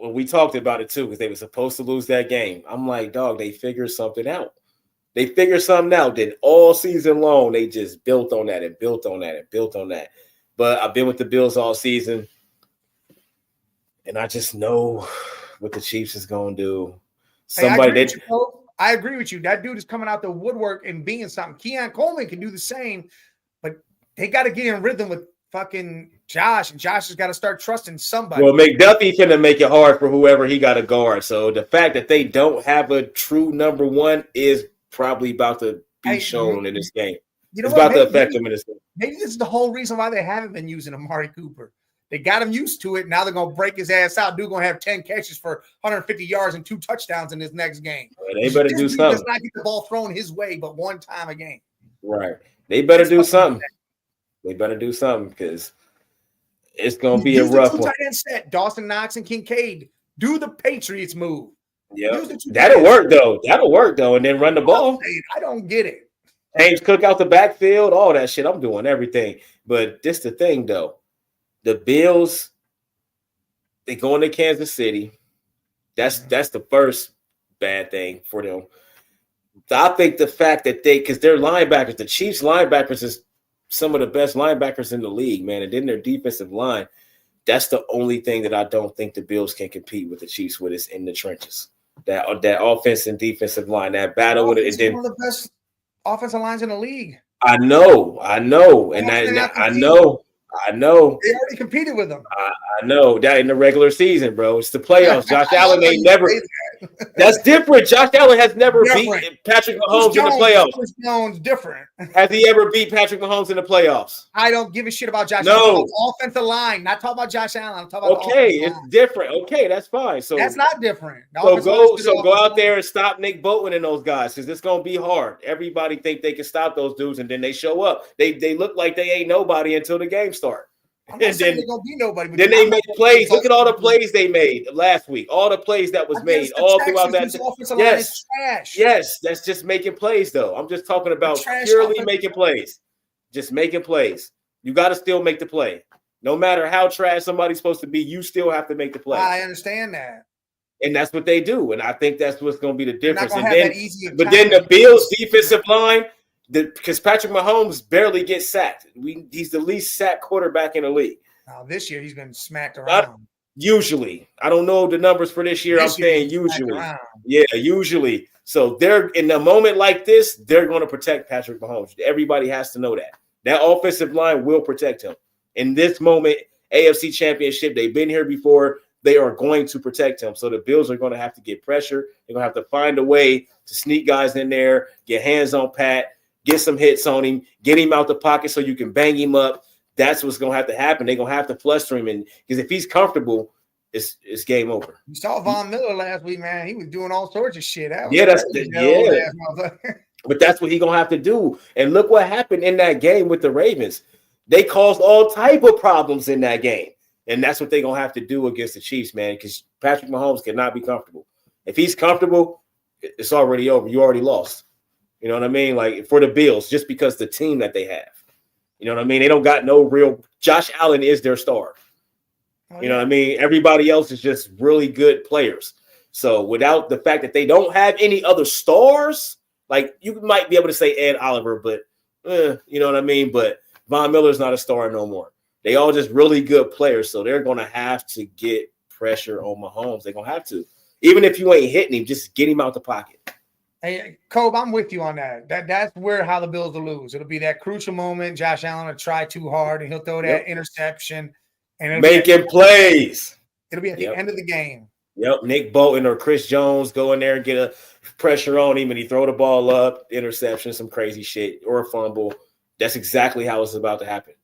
well, we talked about it too because they were supposed to lose that game. I'm like, dog, they figured something out. Then all season long, they just built on that and built on that and built on that. But I've been with the Bills all season, and I just know what the Chiefs is going to do. I agree with you. That dude is coming out the woodwork and being something. Keon Coleman can do the same, but they got to get in rhythm with fucking Josh, and Josh has got to start trusting somebody. Well, McDuffie's going to make it hard for whoever he got to guard. So the fact that they don't have a true number one is probably about to be shown in this game. It's about to affect them in this game. Maybe this is the whole reason why they haven't been using Amari Cooper. They got him used to it. Now they're going to break his ass out. Dude going to have 10 catches for 150 yards and 2 touchdowns in this next game. Well, they better do something. Does not get the ball thrown his way but one time a game. Right. They better do something. They better do something because it's going to be a rough one. Set, Dawson Knox and Kincaid. Do the Patriots move. Yeah. That'll work, though. And then run the ball. I don't get it. James Cook out the backfield, all that shit. I'm doing everything. But this the thing, though. The Bills, they go into Kansas City. That's the first bad thing for them. I think the fact that because their linebackers, the Chiefs linebackers is some of the best linebackers in the league, man. And then their defensive line, that's the only thing that I don't think the Bills can compete with the Chiefs with is in the trenches. That offense and defensive line, that battle with it. And then one of the best offensive lines in the league. I know, and I know. They already competed with them. I know that in the regular season, bro. It's the playoffs. Josh Allen ain't never. That's different. Josh Allen has never beat Patrick Mahomes in the playoffs. Chris Jones different. Has he ever beat Patrick Mahomes in the playoffs? I don't give a shit about Josh Allen. No. Offensive line. Not talking about Josh Allen. I'm talking about it's different. Okay, that's fine. So that's not different. Go out there and stop Nick Bolton and those guys, because it's gonna be hard. Everybody think they can stop those dudes, and then they show up. They look like they ain't nobody until the game starts. I'm not saying they're gonna be nobody. But then they make plays. Look at all the plays they made last week. All the plays that was made all throughout that. Yes, that's just making plays, though. I'm just talking about purely making plays. Just making plays. You got to still make the play. No matter how trash somebody's supposed to be, you still have to make the play. I understand that. And that's what they do. And I think that's what's going to be the difference. And then, but then the Bills' defensive line. Because Patrick Mahomes barely gets sacked. He's the least sacked quarterback in the league. Now, this year, he's been smacked around. Usually. I don't know the numbers for this year. I'm saying usually. Yeah, usually. So they're in a moment like this, they're going to protect Patrick Mahomes. Everybody has to know that. That offensive line will protect him. In this moment, AFC Championship, they've been here before. They are going to protect him. So the Bills are going to have to get pressure. They're going to have to find a way to sneak guys in there, get hands on Pat, get some hits on him, get him out the pocket so you can bang him up. That's what's going to have to happen. They're going to have to fluster him. And because if he's comfortable, it's game over. You saw Von Miller last week, man. He was doing all sorts of shit. But that's what he's going to have to do. And look what happened in that game with the Ravens. They caused all type of problems in that game. And that's what they're going to have to do against the Chiefs, man, because Patrick Mahomes cannot be comfortable. If he's comfortable, it's already over. You already lost. You know what I mean? Like for the Bills, just because the team that they have. You know what I mean? They don't got no real – Josh Allen is their star. You know what I mean? Everybody else is just really good players. So without the fact that they don't have any other stars, like you might be able to say Ed Oliver, but you know what I mean? But Von Miller's not a star no more. They all just really good players, so they're going to have to get pressure on Mahomes. They're going to have to. Even if you ain't hitting him, just get him out the pocket. Hey, Kobe, I'm with you on that. That's how the Bills will lose. It'll be that crucial moment. Josh Allen will try too hard, and he'll throw that interception. And making plays. It'll be at the end of the game. Yep, Nick Bolton or Chris Jones go in there and get a pressure on him, and he throw the ball up, interception, some crazy shit, or a fumble. That's exactly how it's about to happen.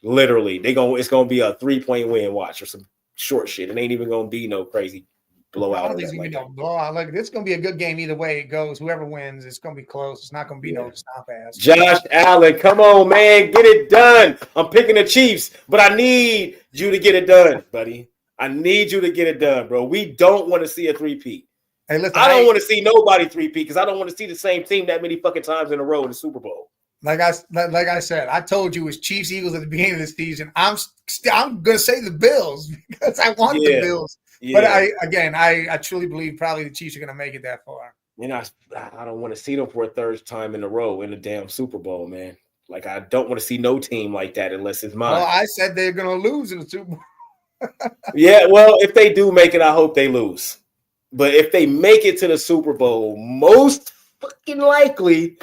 Literally, it's gonna be a 3-point win. Watch or some short shit. It ain't even gonna be no crazy blowout. I don't think it's gonna be no blowout. Like this is gonna be a good game either way it goes. Whoever wins, it's gonna be close. It's not gonna be no stop ass. Josh Allen, come on, man, get it done. I'm picking the Chiefs, but I need you to get it done, buddy. I need you to get it done, bro. We don't want to see a three-peat. Hey, listen, I don't want to see nobody three-peat because I don't want to see the same team that many fucking times in a row in the Super Bowl. Like I said, I told you it was Chiefs Eagles at the beginning of the season. I'm gonna say the Bills because I want the Bills. Yeah. But I truly believe probably the Chiefs are gonna make it that far. You know, I don't want to see them for a third time in a row in the damn Super Bowl, man. Like I don't want to see no team like that unless it's mine. Well, I said they're gonna lose in the Super Bowl. Yeah, well, if they do make it, I hope they lose. But if they make it to the Super Bowl, most fucking likely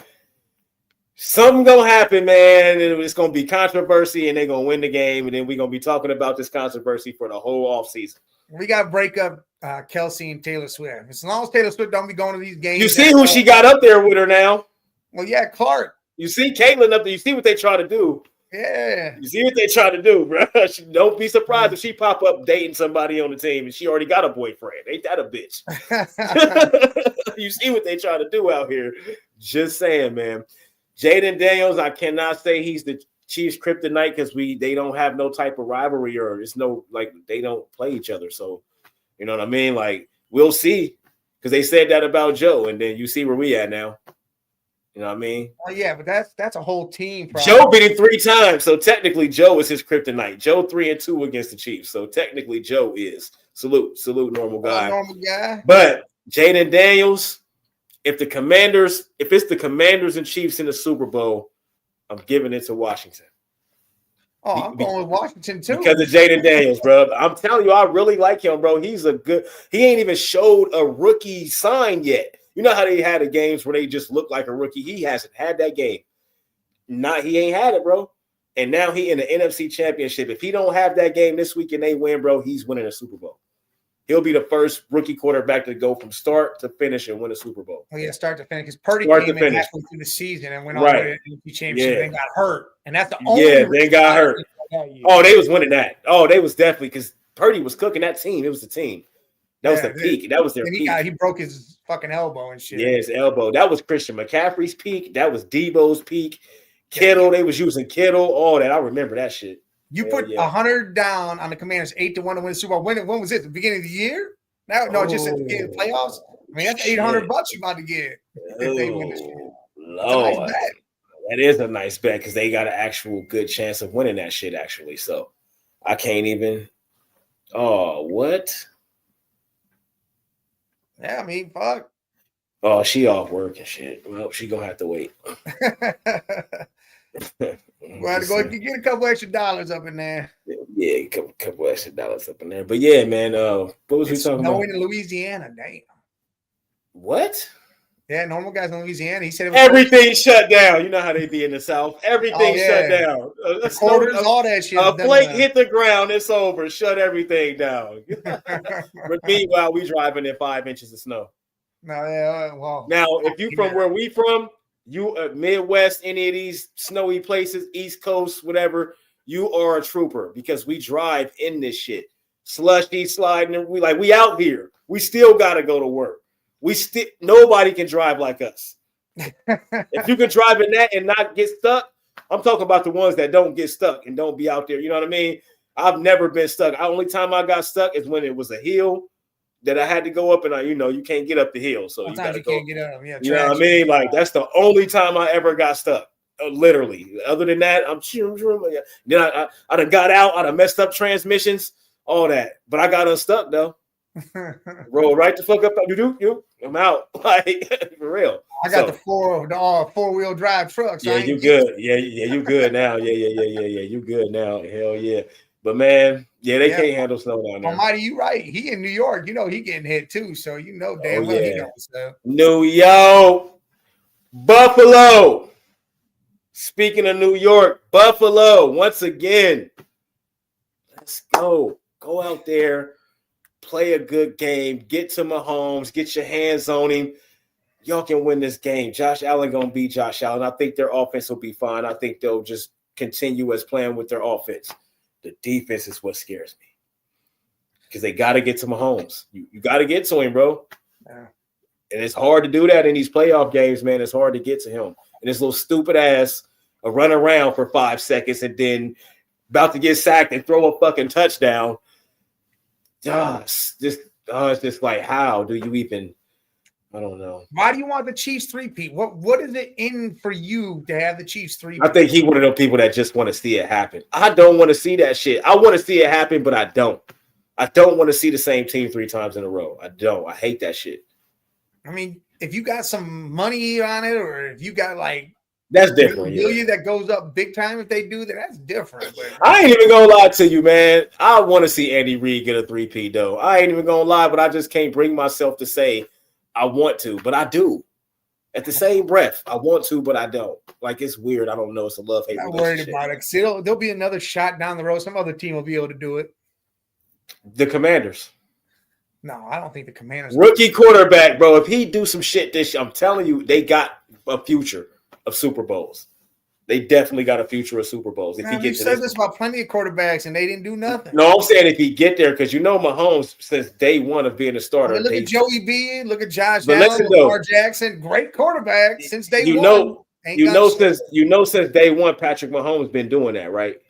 something gonna happen, man. It's gonna be controversy, and they're gonna win the game, and then we're gonna be talking about this controversy for the whole offseason. We got to break up Kelsey and Taylor Swift. As long as Taylor Swift don't be going to these games. You see who she got up there with her now? Well, yeah, Clark. You see Caitlin up there. You see what they try to do. Yeah. You see what they try to do, bro. Don't be surprised if she pop up dating somebody on the team and she already got a boyfriend. Ain't that a bitch? You see what they try to do out here. Just saying, man. Jaden Daniels, I cannot say he's the Chiefs kryptonite because they don't have no type of rivalry or it's no like they don't play each other. So you know what I mean? Like we'll see because they said that about Joe, and then you see where we at now. You know what I mean? Oh yeah, but that's a whole team problem. Joe beat him 3 times, so technically Joe is his kryptonite. Joe 3-2 against the Chiefs, so technically Joe is salute, normal guy. Normal guy. But Jaden Daniels, if it's the Commanders and Chiefs in the Super Bowl, I'm giving it to Washington. Oh, I'm going with Washington too. Because of Jaden Daniels, bro. I'm telling you, I really like him, bro. He ain't even showed a rookie sign yet. You know how they had the games where they just look like a rookie? He hasn't had that game. he ain't had it, bro. And now he in the NFC Championship. If he don't have that game this week and they win, bro, he's winning a Super Bowl. He'll be the first rookie quarterback to go from start to finish and win a Super Bowl. Oh, yeah, start to finish. Because Purdy came in halfway through the season and went on to the NFC Championship and then got hurt. And that's the only they got hurt. Oh, they was winning that. Oh, they was definitely because Purdy was cooking that team. It was the team. That was the peak. That was their peak. He broke his fucking elbow and shit. Yeah, his elbow. That was Christian McCaffrey's peak. That was Debo's peak. Kittle, they was using Kittle. All that. I remember that shit. You put 100 down on the Commanders, 8-1 to win the Super Bowl. When was it? The beginning of the year? Just at the beginning of the playoffs. I mean, that's $800 you about to get if they win this year. Lord, that is a nice bet because they got an actual good chance of winning that shit. Actually, so I can't even. Oh, what? Yeah, I mean, fuck. Oh, she off work and shit. Well, she gonna have to wait. Well, go get a couple extra dollars up in there. Yeah, a couple extra dollars up in there. But yeah, man, what was we talking about? Snowing in Louisiana, damn. What? Yeah, normal guys in Louisiana. He said it was everything shut down. You know how they be in the South. Everything shut down. All that shit. A plate hit the ground. It's over. Shut everything down. But meanwhile, we driving in 5 inches of snow. No, yeah, well. Now, if you from where we from, you Midwest, any of these snowy places, East Coast, whatever, you are a trooper because we drive in this shit. Slushy sliding, and we out here. We still gotta go to work. Nobody can drive like us. If you can drive in that and not get stuck, I'm talking about the ones that don't get stuck and don't be out there. You know what I mean? I've never been stuck. The only time I got stuck is when it was a hill that I had to go up, and you can't get up the hill, so sometimes you can't get up. Yeah, you know what I mean? Like that's the only time I ever got stuck. Literally. Other than that, then I done got out. I done messed up transmissions, all that. But I got unstuck though. Roll right the fuck up. I'm out. Like for real. I got the four-wheel drive trucks. Yeah, you good. Yeah, you good now. Yeah. You good now. Hell yeah. But man, they can't handle snow down there. Almighty, you right. He in New York. You know he getting hit too. So damn well he knows. So. New York, Buffalo. Speaking of New York, Buffalo once again. Let's go. Go out there, play a good game. Get to Mahomes. Get your hands on him. Y'all can win this game. Josh Allen gonna beat Josh Allen. I think their offense will be fine. I think they'll just continue as playing with their offense. The defense is what scares me because they got to get to Mahomes. You got to get to him, bro. Yeah. And it's hard to do that in these playoff games, man. It's hard to get to him. And this little stupid ass a run around for 5 seconds and then about to get sacked and throw a fucking touchdown. It's just like, how do you even? I don't know. Why do you want the Chiefs three-peat? What is it in for you to have the Chiefs three-peat? I think he one of those people that just want to see it happen. I don't want to see that shit. I want to see it happen, but I don't. I don't want to see the same team 3 times in a row. I don't. I hate that shit. I mean, if you got some money on it, or if you got that's different. Million that goes up big time if they do that, that's different. But I ain't even gonna lie to you, man. I want to see Andy Reid get a 3-peat though. I ain't even gonna lie, but I just can't bring myself to say I want to, but I do. At the same breath, I want to, but I don't. Like, it's weird. I don't know. It's a love-hate relationship. Not worried about it. See, there'll be another shot down the road. Some other team will be able to do it. The Commanders. No, I don't think the Commanders. Rookie quarterback, bro. If he do some shit this year, I'm telling you, they got a future of Super Bowls. They definitely got a future of Super Bowls. If he gets said this about plenty of quarterbacks, and they didn't do nothing. No, I'm saying if he get there, because Mahomes since day one of being a starter. Look at Joey B. Look at Josh Allen, Lamar Jackson, great quarterback since day one. Since day one, Patrick Mahomes been doing that, right?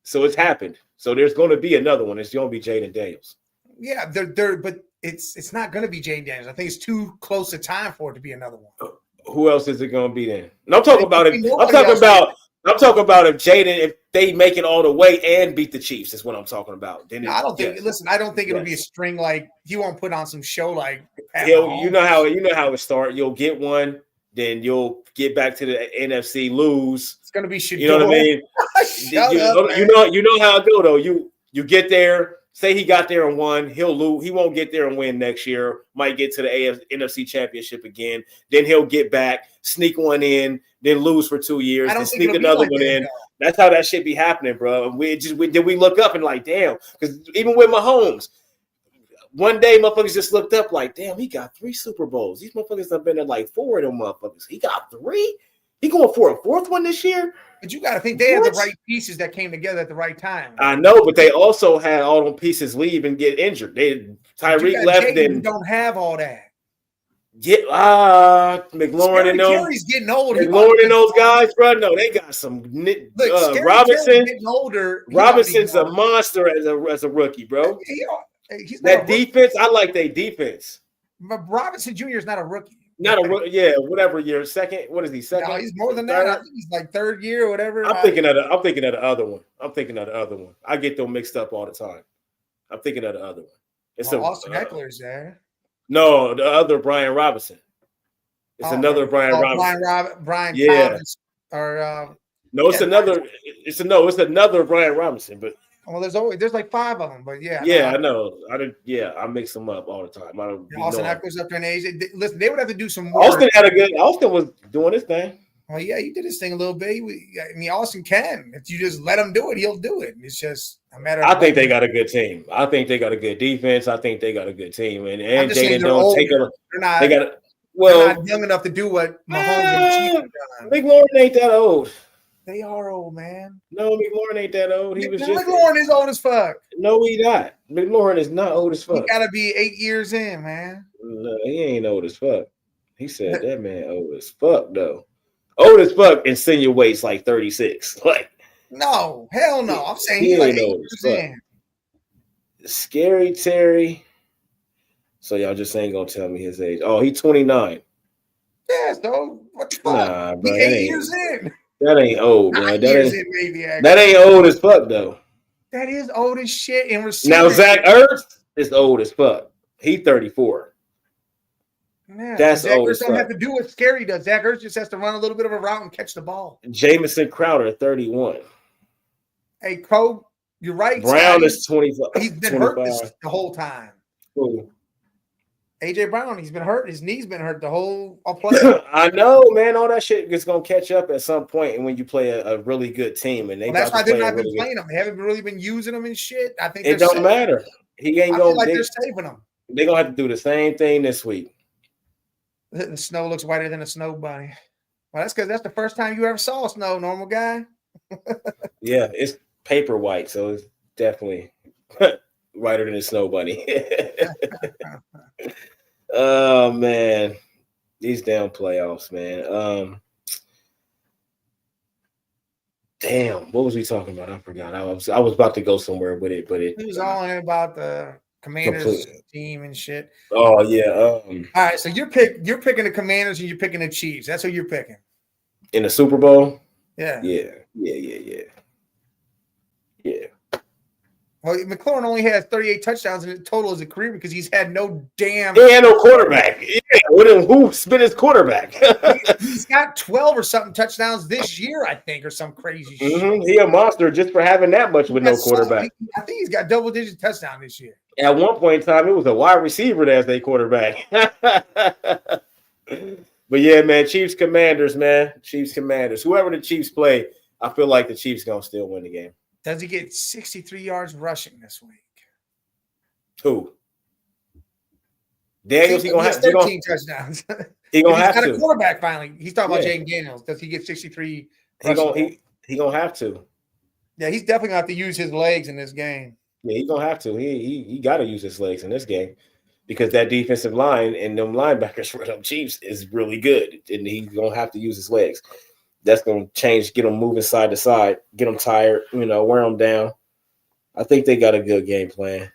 So it's happened. So there's going to be another one. It's going to be Jaden Daniels. Yeah, but it's not going to be Jaden Daniels. I think it's too close a time for it to be another one. Who else is it going to be then? And I'm talking about it. I'm talking about if they make it all the way and beat the Chiefs. Is what I'm talking about. Then I don't think. Yes. Listen, I don't think it'll be a string like he won't put on some show like. You know how it starts. You'll get one, then you'll get back to the NFC, lose. It's going to be shit. You know what I mean? You know how it go though. You get there, say he got there and won, he'll lose. He won't get there and win next year. Might get to the NFC Championship again. Then he'll get back, sneak one in, then lose for 2 years, then sneak another one in. That's how that shit be happening, bro. We look up and like, damn, because even with Mahomes, one day motherfuckers just looked up like, damn, he got 3 Super Bowls. These motherfuckers have been in like 4 of them motherfuckers. He got 3? He going for a 4th one this year? But you got to think they had the right pieces that came together at the right time. I know, but they also had all them pieces leave and get injured. Tyreek left. Then don't have all that. McLaurin and those. Terry's getting old. McLaurin and those guys, bro. No, they got some. Look, Robinson getting older. Robinson's a monster as a rookie, bro. That defense, I like their defense. But Robinson Jr. is not a rookie. Not a rookie, yeah, whatever year. Second, what is he? Second? No, he's more than that. I think he's like 3rd year or whatever. I'm thinking of the other one. I get them mixed up all the time. I'm thinking of the other one. It's Austin Eckler's there. No, the other Brian Robinson. It's another Brian Robinson. Brian Thomas, or no, it's another. It's another Brian Robinson, but. Well, there's like 5 of them, but yeah. Yeah, I know. I mix them up all the time. Austin Eckler's up there in age. Listen, they would have to do some more. Austin was doing his thing. Well, yeah, he did his thing a little bit. Austin can. If you just let him do it, he'll do it. It's just a matter of. I think they got a good team. I think they got a good defense. I think they got a good team. And Jaden don't take them. They're not young enough to do what Mahomes and Chiefs have done. McLaurin ain't that old. They are old, man. No, McLaurin ain't that old. McLaurin is old as fuck. No, he not. McLaurin is not old as fuck. He gotta be 8 years in, man. No, he ain't old as fuck. He said that man old as fuck, though. Old as fuck insinuates like 36. Like, no, hell no. I'm saying he's like 8 years in. Scary Terry. So y'all just ain't gonna tell me his age. Oh, he's 29. Yeah, so what the fuck? Nah, bro. He's 8 years in. That ain't old, man. That ain't old as fuck, though. That is old as shit in receiver. Now, Zach Ertz is old as fuck. He 34. Yeah, that's Zach old Ertz as fuck. Don't have to do what Scary does. Zach Ertz just has to run a little bit of a route and catch the ball. Jamison Crowder, 31. Hey, Cole, you're right. Brown is 25. He's been 25. hurt the whole time. Ooh. AJ Brown, he's been hurt. His knee's been hurt the whole play. I know, man. All that shit is gonna catch up at some point, and when you play a really good team, and that's why they've not been playing him. They haven't really been using him and shit. I think it don't matter. He ain't gonna. They're saving him. They're gonna have to do the same thing this week. The snow looks whiter than a snow bunny. Well, that's because that's the first time you ever saw snow, normal guy. Yeah, it's paper white, so it's definitely whiter than a snow bunny. Oh man, these damn playoffs, man. Damn, what was we talking about? I forgot. I was about to go somewhere with it, but it was all about the Commanders team and shit. Oh yeah. All right, so you're picking the Commanders and you're picking the Chiefs. That's who you're picking in the Super Bowl. Yeah. Well, McLaurin only has 38 touchdowns in total as a career because he's had no damn. He had no quarterback. Yeah, who's been his quarterback? He's got 12 or something touchdowns this year, I think, or some crazy shit. He a monster just for having that much with no quarterback. I think he's got double-digit touchdown this year. At one point in time, it was a wide receiver that's their quarterback. But yeah, man, Chiefs Commanders, man. Chiefs Commanders. Whoever the Chiefs play, I feel like the Chiefs gonna still win the game. Does he get 63 yards rushing this week? Who? Daniels, he gonna have 13 touchdowns. He gonna have to. He's got a quarterback finally. He's talking about Jaden Daniels. Does he get 63? He gonna have to. Yeah, he's definitely gonna have to use his legs in this game. Yeah, he's gonna have to. He got to use his legs in this game because that defensive line and them linebackers for them Chiefs is really good, and he's gonna have to use his legs. That's going to change, get them moving side to side, get them tired, wear them down. I think they got a good game plan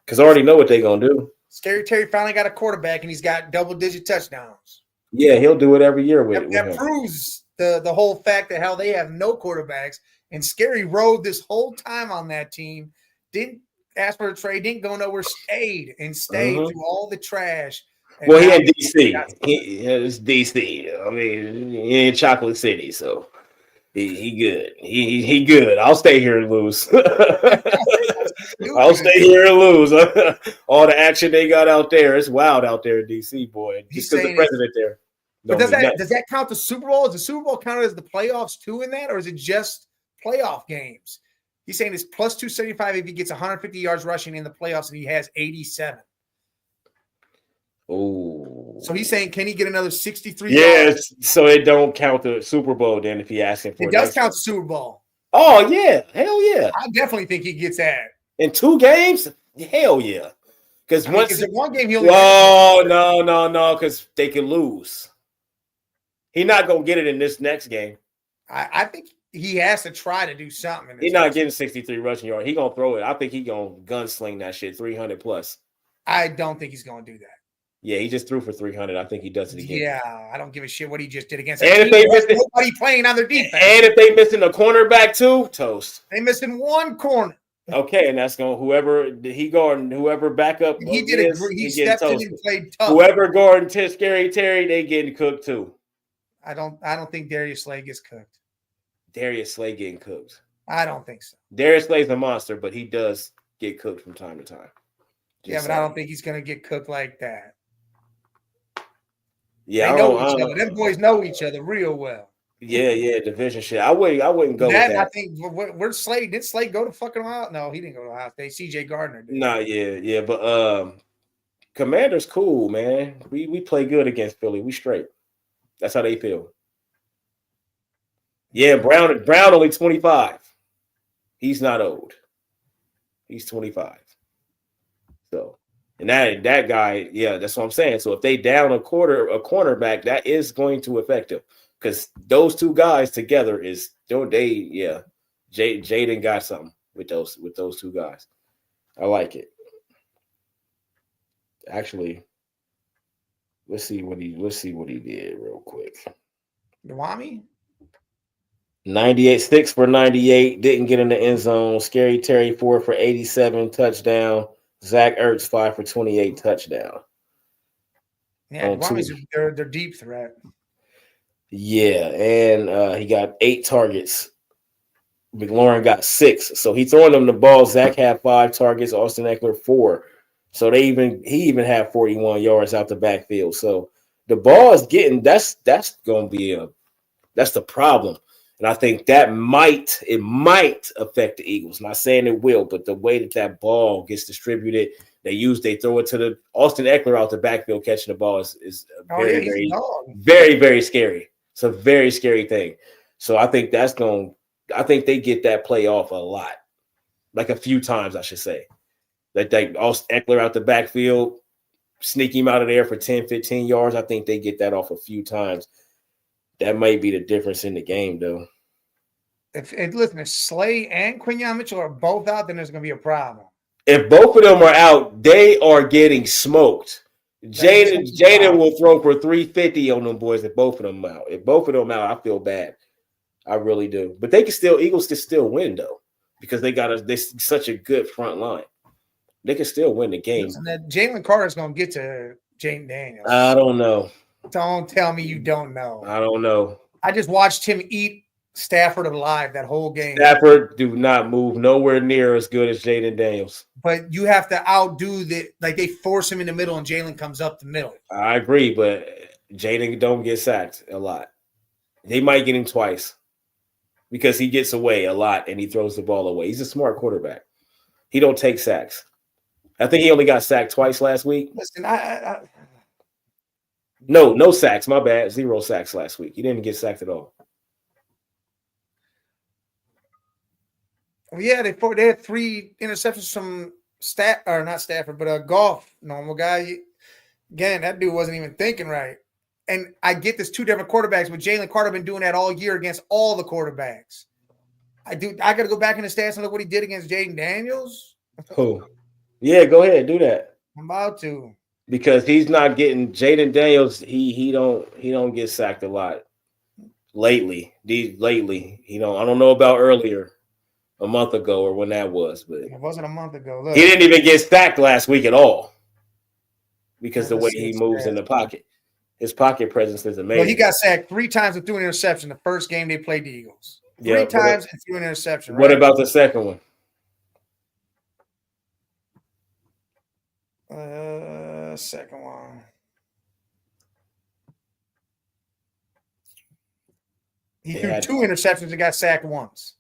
because I already know what they're going to do. Scary Terry finally got a quarterback, and he's got double-digit touchdowns. Yeah, he'll do it every year with That proves the whole fact that how they have no quarterbacks, and Scary rode this whole time on that team, didn't ask for a trade, didn't go nowhere, stayed through all the trash. Well, he in D.C. It's D.C. I mean, he in Chocolate City, so he good. He good. I'll stay here and lose. Do I'll stay here and lose. All the action they got out there, it's wild out there in DC, boy. Just because the president there. But does that count the Super Bowl? Is the Super Bowl counted as the playoffs too in that, or is it just playoff games? He's saying it's plus 275 if he gets 150 yards rushing in the playoffs and he has 87. Oh, so he's saying, can he get another 63? Yes, so it don't count the Super Bowl then if he asking for it. It does count the Super Bowl. Oh yeah, hell yeah! I definitely think he gets that in 2 games. Hell yeah, because once in one game he'll. Oh no, because they can lose. He's not gonna get it in this next game. I think he has to try to do something. He's not getting 63 rushing yards. He gonna throw it. I think he gonna gunsling that shit 300 plus. I don't think he's gonna do that. Yeah, he just threw for 300. I think he does it again. Yeah, I don't give a shit what he just did against. And if they missing nobody playing on their defense, and if they missing a cornerback too, toast. They missing one corner. Okay, and that's going whoever he guarding, whoever backup. He did it. He stepped in and played tough. Whoever guarding Scary Terry, they getting cooked too. I don't think Darius Slay gets cooked. Darius Slay getting cooked. I don't think so. Darius Slay's a monster, but he does get cooked from time to time. But I don't think he's gonna get cooked like that. Yeah, they know each other. Them boys know each other real well. Yeah, division shit. I wouldn't go with that. I think where's Slade? Did Slade go to fucking Ohio? No, he didn't go to Ohio State. CJ Gardner did. Nah, yeah, but Commander's cool, man. We play good against Philly. We straight. That's how they feel. Yeah, Brown only 25. He's not old. He's 25. So, and that guy, yeah, that's what I'm saying. So if they down a cornerback, that is going to affect him because those 2 guys together Jaden got something with those 2 guys. I like it. Actually, let's see what he did real quick. Dwami? 98, 6 for 98, didn't get in the end zone. Scary Terry 4 for 87, touchdown. Zach Ertz 5 for 28, touchdown. Yeah, Dwami's they're deep threat. Yeah, and he got 8 targets. McLaurin got 6, so he throwing them the ball. Zach had 5 targets. Austin Eckler 4. So he even had 41 yards out the backfield. So the ball is getting that's gonna be that's the problem. And I think it might affect the Eagles. Not saying it will, but the way that ball gets distributed, they throw it to the Austin Eckler out the backfield catching the ball is very, very scary. It's a very scary thing. So I think I think they get that play off a lot, like a few times, I should say. That they Austin Eckler out the backfield, sneak him out of there for 10, 15 yards. I think they get that off a few times. That might be the difference in the game, though. If Slay and Quinyon Mitchell are both out, then there's going to be a problem. If both of them are out, they are getting smoked. Jaden will throw for 350 on them boys if both of them out. If both of them out, I feel bad. I really do. But Eagles can still win, though, because they such a good front line. They can still win the game. Jalen Carter's going to get to Jaden Daniels. I don't know. Don't tell me you don't know. I don't know. I just watched him eat Stafford alive that whole game. Stafford do not move nowhere near as good as Jaden Daniels. But you have to outdo they force him in the middle and Jalen comes up the middle. I agree, but Jaden don't get sacked a lot. They might get him twice because he gets away a lot and he throws the ball away. He's a smart quarterback. He don't take sacks. I think he only got sacked twice last week. Listen, No sacks. My bad. 0 sacks last week. He didn't get sacked at all. Yeah, they had 3 interceptions from not Stafford, but Goff, normal guy. Again, that dude wasn't even thinking right. And I get this 2 different quarterbacks, but Jalen Carter been doing that all year against all the quarterbacks. I got to go back in the stats and look what he did against Jaden Daniels. Oh, yeah, go ahead, do that. I'm about to. Because he's not getting Jaden Daniels. He don't get sacked a lot lately. I don't know about earlier, a month ago or when that was, but it wasn't a month ago. Look. He didn't even get sacked last week at all because the way he moves in the pocket. His pocket presence is amazing. Well, he got sacked 3 times and threw an interception the first game they played the Eagles. 3 times and threw an interception. What about the second one? Second one. He threw 2 interceptions and got sacked once.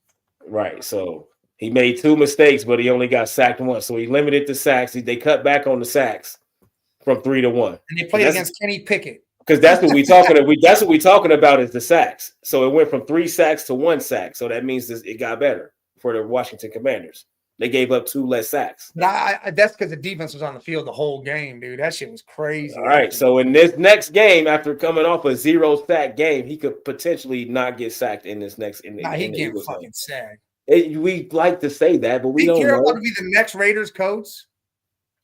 Right. So he made 2 mistakes, but he only got sacked once. So he limited the sacks. They cut back on the sacks from 3 to 1. And they played against Kenny Pickett. Because that's what we talking about. That's what we talking about is the sacks. So it went from 3 sacks to 1 sack. So that means it got better for the Washington Commanders. They gave up 2 less sacks. But that's because the defense was on the field the whole game, dude. That shit was crazy. All right. So in this next game, after coming off a 0-sack game, he could potentially not get sacked in this next. He get fucking sacked. We like to say that, but we don't know. Want to be the next Raiders coach?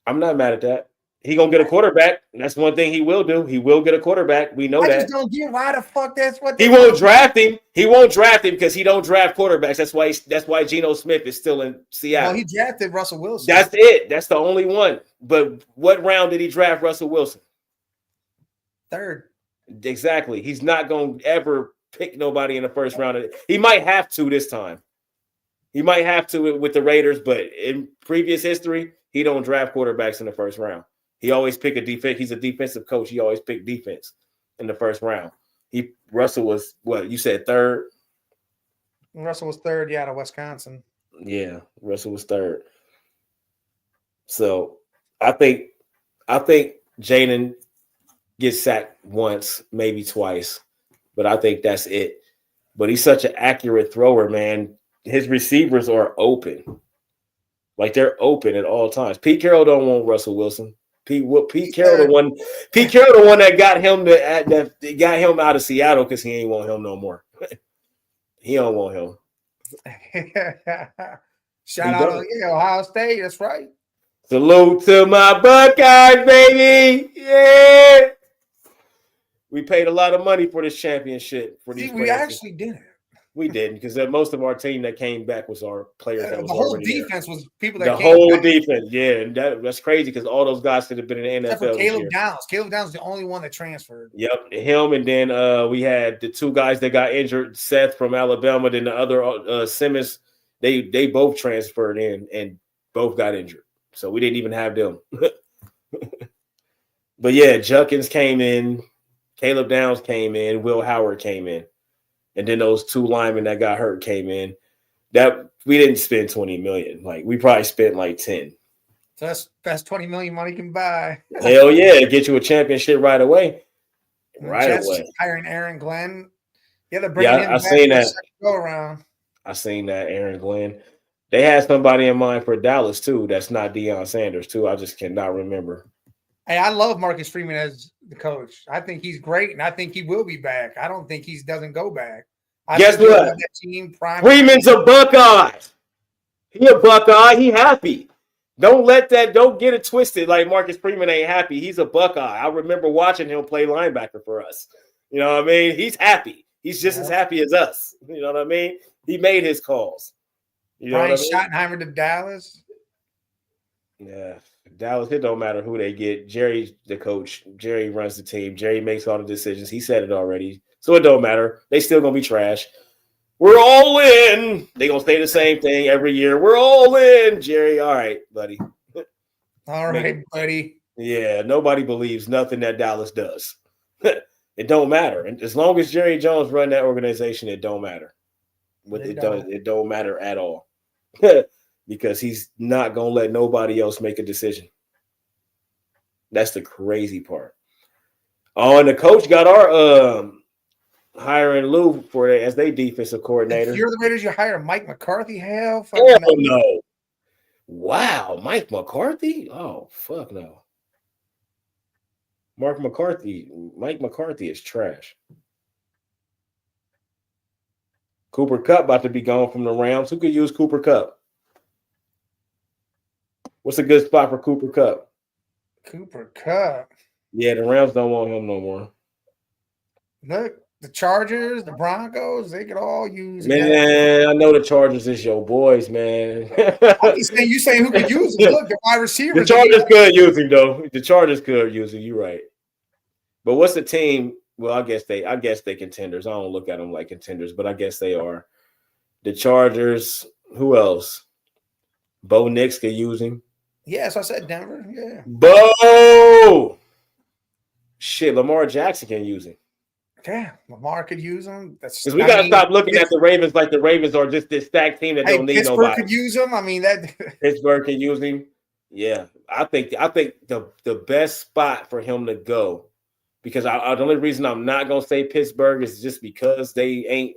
I'm not mad at that. He gonna get a quarterback. That's one thing he will do. He will get a quarterback. We know that. I just don't get why the fuck that's what he won't draft him. He won't draft him because he don't draft quarterbacks. That's why Geno Smith is still in Seattle. Well, he drafted Russell Wilson. That's it. That's the only one. But what round did he draft Russell Wilson? 3rd. Exactly. He's not gonna ever pick nobody in the first round. He might have to this time. He might have to with the Raiders, but in previous history, he don't draft quarterbacks in the first round. He always pick a defense. He's a defensive coach. He always pick defense in the first round. Russell was what you said 3rd. Russell was 3rd, out of Wisconsin. Yeah, Russell was 3rd. So I think Jaden gets sacked once, maybe twice, but I think that's it. But he's such an accurate thrower, man. His receivers are open, like they're open at all times. Pete Carroll don't want Russell Wilson. Pete Carroll the one that got him out of Seattle because he ain't want him no more. He don't want him. Shout out to Ohio State. That's right. Salute to my Buckeyes, baby. Yeah. We paid a lot of money for this championship. We actually didn't. We didn't because most of our team that came back was our players. That was the whole defense was people that the came whole back. Defense, yeah, and that's crazy because all those guys could have been in the NFL. Except for Caleb Downs. Caleb Downs is the only one that transferred. Yep, him, and then we had the 2 guys that got injured, Seth from Alabama, then the other Simmons. They both transferred in and both got injured, so we didn't even have them. But yeah, Junkins came in, Caleb Downs came in, Will Howard came in. And then those 2 linemen that got hurt came in. That we didn't spend $20 million. Like we probably spent like 10. So that's best $20 million money can buy. Hell yeah, get you a championship right away. Right away. Hiring Aaron Glenn. Yeah, they're bringing him I seen that. Go around. I seen that Aaron Glenn. They had somebody in mind for Dallas too. That's not Deion Sanders too. I just cannot remember. Hey, I love Marcus Freeman as the coach. I think he's great, and I think he will be back. I don't think he doesn't go back. Guess what? Freeman's a Buckeye. He a Buckeye. He happy. Don't get it twisted like Marcus Freeman ain't happy. He's a Buckeye. I remember watching him play linebacker for us. You know what I mean? He's happy. He's just as happy as us. You know what I mean? He made his calls. You know Brian what I mean? Schottenheimer to Dallas. Yeah. Dallas, it don't matter who they get. Jerry's the coach. Jerry runs the team. Jerry makes all the decisions. He said it already. So it don't matter. They still going to be trash. We're all in. They going to say the same thing every year. We're all in, Jerry. All right, buddy. All right, buddy. Yeah, nobody believes nothing that Dallas does. It don't matter. And as long as Jerry Jones run that organization, it don't matter. It don't matter at all. Because he's not going to let nobody else make a decision. That's the crazy part. Oh, and the coach got our hiring Lou as their defensive coordinator. If you're the Raiders, you hire Mike McCarthy. Hell no. Wow, Mike McCarthy? Oh, fuck no. Mike McCarthy is trash. Cooper Kupp about to be gone from the Rams. Who could use Cooper Kupp? What's a good spot for Cooper Kupp? Cooper Kupp. Yeah, the Rams don't want him no more. Look, the Chargers, the Broncos, they could all use him. Man, I know the Chargers is your boys, man. You saying who could use him? Look, the wide receivers. The Chargers could use him, though. The Chargers could use him. You're right. But what's the team? Well, I guess they contenders. I don't look at them like contenders, but I guess they are. The Chargers. Who else? Bo Nix could use him. Yes, I said Denver. Yeah. Bo! Shit, Lamar Jackson can use him. Yeah, Lamar could use him. Because we got to stop looking at the Ravens like the Ravens are just this stacked team that don't need Pittsburgh nobody. could use him. I mean, that Pittsburgh can use him. Yeah, I think the best spot for him to go, because the only reason I'm not gonna say Pittsburgh is just because they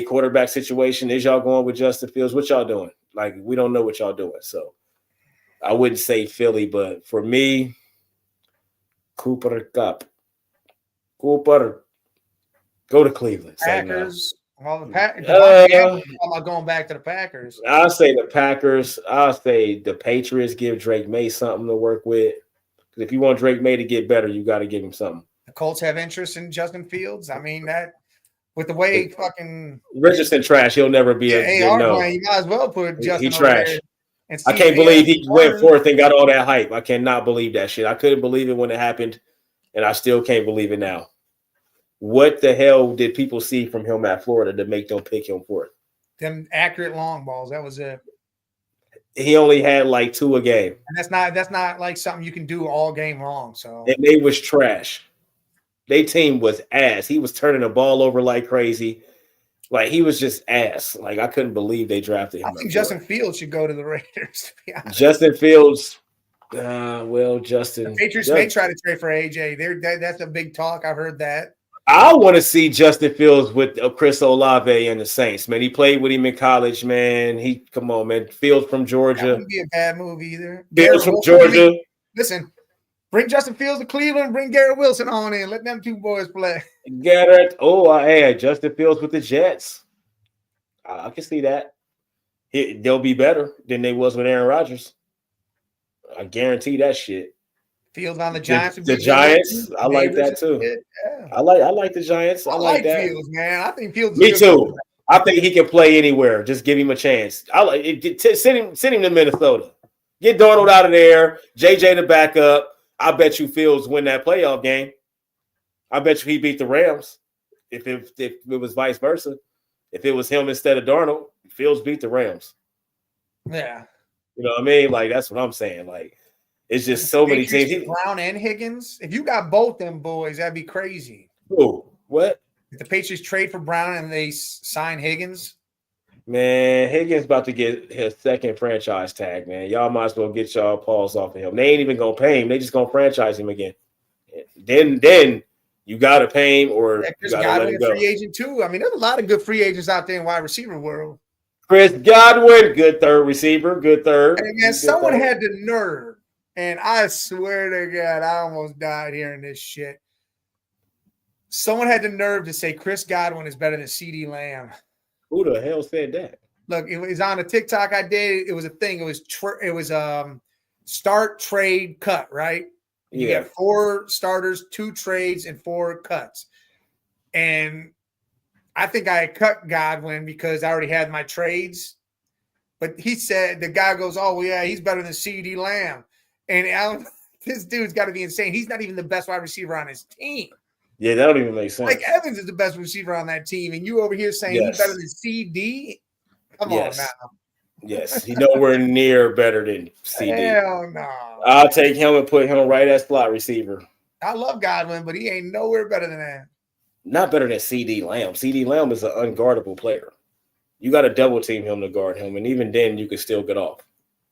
quarterback situation. Is y'all going with Justin Fields? What y'all doing? Like, we don't know what y'all doing. So I wouldn't say Philly, but for me, Cooper Kupp. Cooper, go to Cleveland. Packers. Well, the Packers. I'm going back to the Packers. I'll say the Packers. I'll say the Patriots. Give Drake May something to work with. Because if you want Drake May to get better, you got to give him something. The Colts have interest in Justin Fields. I mean, that with the way fucking Richardson trash, he'll never be a no. You might as well put Justin. He trash. I can't believe he went forth and got all that hype. I cannot believe that shit. I couldn't believe it when it happened, and I still can't believe it now. What the hell did people see from him at Florida to make them pick him for it? Them accurate long balls. That was it. He only had like 2 a game. And that's not like something you can do all game long. So and they was trash. Their team was ass. He was turning the ball over like crazy. Like, he was just ass. Like, I couldn't believe they drafted him. I think Justin Fields should go to the Raiders, to be honest. Justin Fields. Justin. The Patriots may try to trade for AJ. That's a big talk. I've heard that. I want to see Justin Fields with Chris Olave and the Saints, man. He played with him in college, man. Come on, man. Fields from Georgia. That wouldn't be a bad move either. Fields from Georgia. Listen, bring Justin Fields to Cleveland. Bring Garrett Wilson on in. Let them 2 boys play. Garrett. Oh, I had Justin Fields with the Jets. I can see that. They'll be better than they was with Aaron Rodgers. I guarantee that shit. Fields on the Giants. The Giants, I like that too. Yeah. I like the Giants. I like that. Fields, man. I think Fields. Me too. I think he can play anywhere. Just give him a chance. I like it. Send him to Minnesota. Get Darnold out of there. JJ to back up. I bet you Fields win that playoff game. I bet you he beat the Rams. If it was vice versa, if it was him instead of Darnold, Fields beat the Rams. Yeah. You know what I mean? Like, that's what I'm saying. Like, it's just so many teams. Brown and Higgins. If you got both them boys, that'd be crazy. Oh, what? If the Patriots trade for Brown and they sign Higgins. Man, Higgins about to get his 2nd franchise tag, man. Y'all might as well get y'all paws off of him. They ain't even going to pay him. They just going to franchise him again. Then you got to pay him or you got to let him go. Free agent too. I mean, there's a lot of good free agents out there in wide receiver world. Chris Godwin, good third receiver, good third. And man, someone had the nerve. And I swear to God, I almost died hearing this shit. Someone had the nerve to say Chris Godwin is better than CeeDee Lamb. Who the hell said that? Look, it was on a TikTok I did. It was a thing. It was start, trade, cut, right? You get 4 starters, 2 trades, and 4 cuts. And I think I cut Godwin because I already had my trades. But he said, the guy goes, oh, yeah, he's better than CeeDee Lamb. And this dude's got to be insane. He's not even the best wide receiver on his team. Yeah, that don't even make sense. Like, Evans is the best receiver on that team, and you over here saying he's better than CD? Come on now. Yes, he's nowhere near better than CD. Hell no. I'll take him and put him right at slot receiver. I love Godwin, but he ain't nowhere better than that. Not better than CeeDee Lamb. CeeDee Lamb is an unguardable player. You got to double team him to guard him, and even then you can still get off.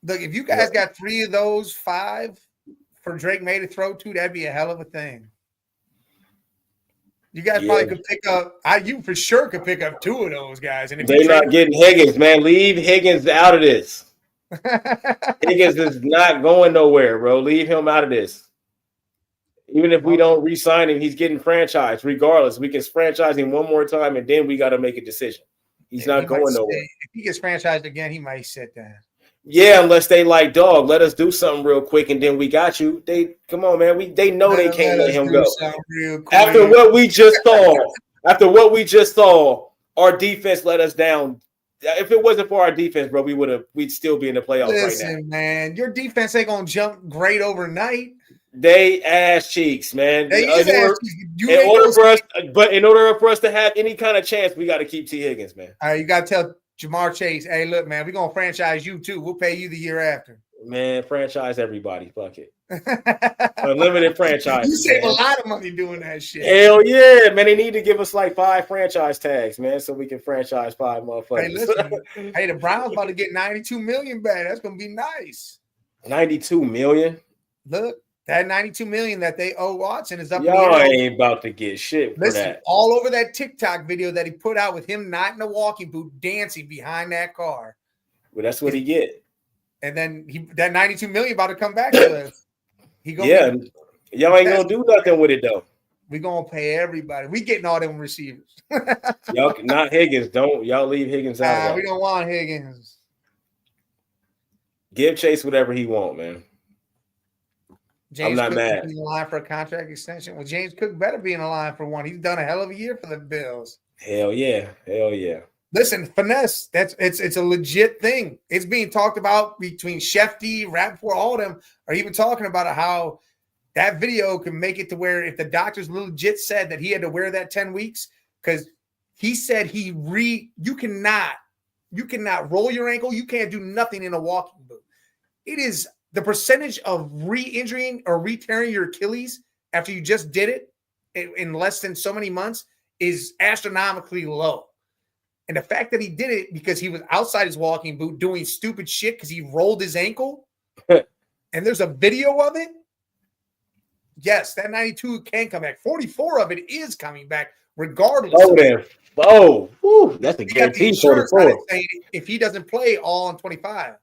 Look, if you guys got 3 of those 5 for Drake May to throw to, that'd be a hell of a thing. You guys probably could pick up. You for sure could pick up 2 of those guys. And if they're not getting Higgins, man. Leave Higgins out of this. Higgins is not going nowhere, bro. Leave him out of this. Even if we don't re-sign him, he's getting franchised. Regardless, we can franchise him one more time, and then we got to make a decision. He's not going nowhere. If he gets franchised again, he might sit down. Yeah, unless they like, dog, let us do something real quick, and then we got you. Come on, man. They know they can't let him go. After what we just saw, our defense let us down. If it wasn't for our defense, bro, we'd still be in the playoffs right now. Listen, man, your defense ain't gonna jump great overnight. They ass cheeks, man. In order for us to have any kind of chance, we got to keep T. Higgins, man. All right, you got to tell Jamar Chase, hey, look, man, we're going to franchise you too. We'll pay you the year after. Man, franchise everybody. Fuck it. Unlimited franchise. You save a lot of money doing that shit. Hell yeah, man. They need to give us like 5 franchise tags, man, so we can franchise 5 motherfuckers. Hey, listen. Hey, the Browns about to get $92 million back. That's gonna be nice. 92 million. Look, that $92 million that they owe Watson is up. Y'all ain't about to get shit for that. All over that TikTok video that he put out with him not in a walking boot dancing behind that car. Well, that's what he get. And then that $92 million about to come back to us. Y'all ain't gonna do nothing with it though. We're gonna pay everybody. We getting all them receivers. Y'all not Higgins. Y'all leave Higgins out. We don't want Higgins. Give Chase whatever he want, man. James I'm not Cook mad. in the line for a contract extension. Well, James Cook better be in the line for one. He's done a hell of a year for the Bills. Hell yeah. Listen, finesse. It's a legit thing. It's being talked about between Shefty, Rappaport, all of them are even talking about how that video can make it to where if the doctors legit said that he had to wear that 10 weeks, because he said you cannot roll your ankle. You can't do nothing in a walking boot. It is the percentage of re-injuring or re-tearing your Achilles after you just did it in less than so many months is astronomically low. And the fact that he did it because he was outside his walking boot doing stupid shit because he rolled his ankle, and there's a video of it. Yes, that 92 can come back. 44 of it is coming back regardless. That's a guarantee. 44. If he doesn't play all in 25.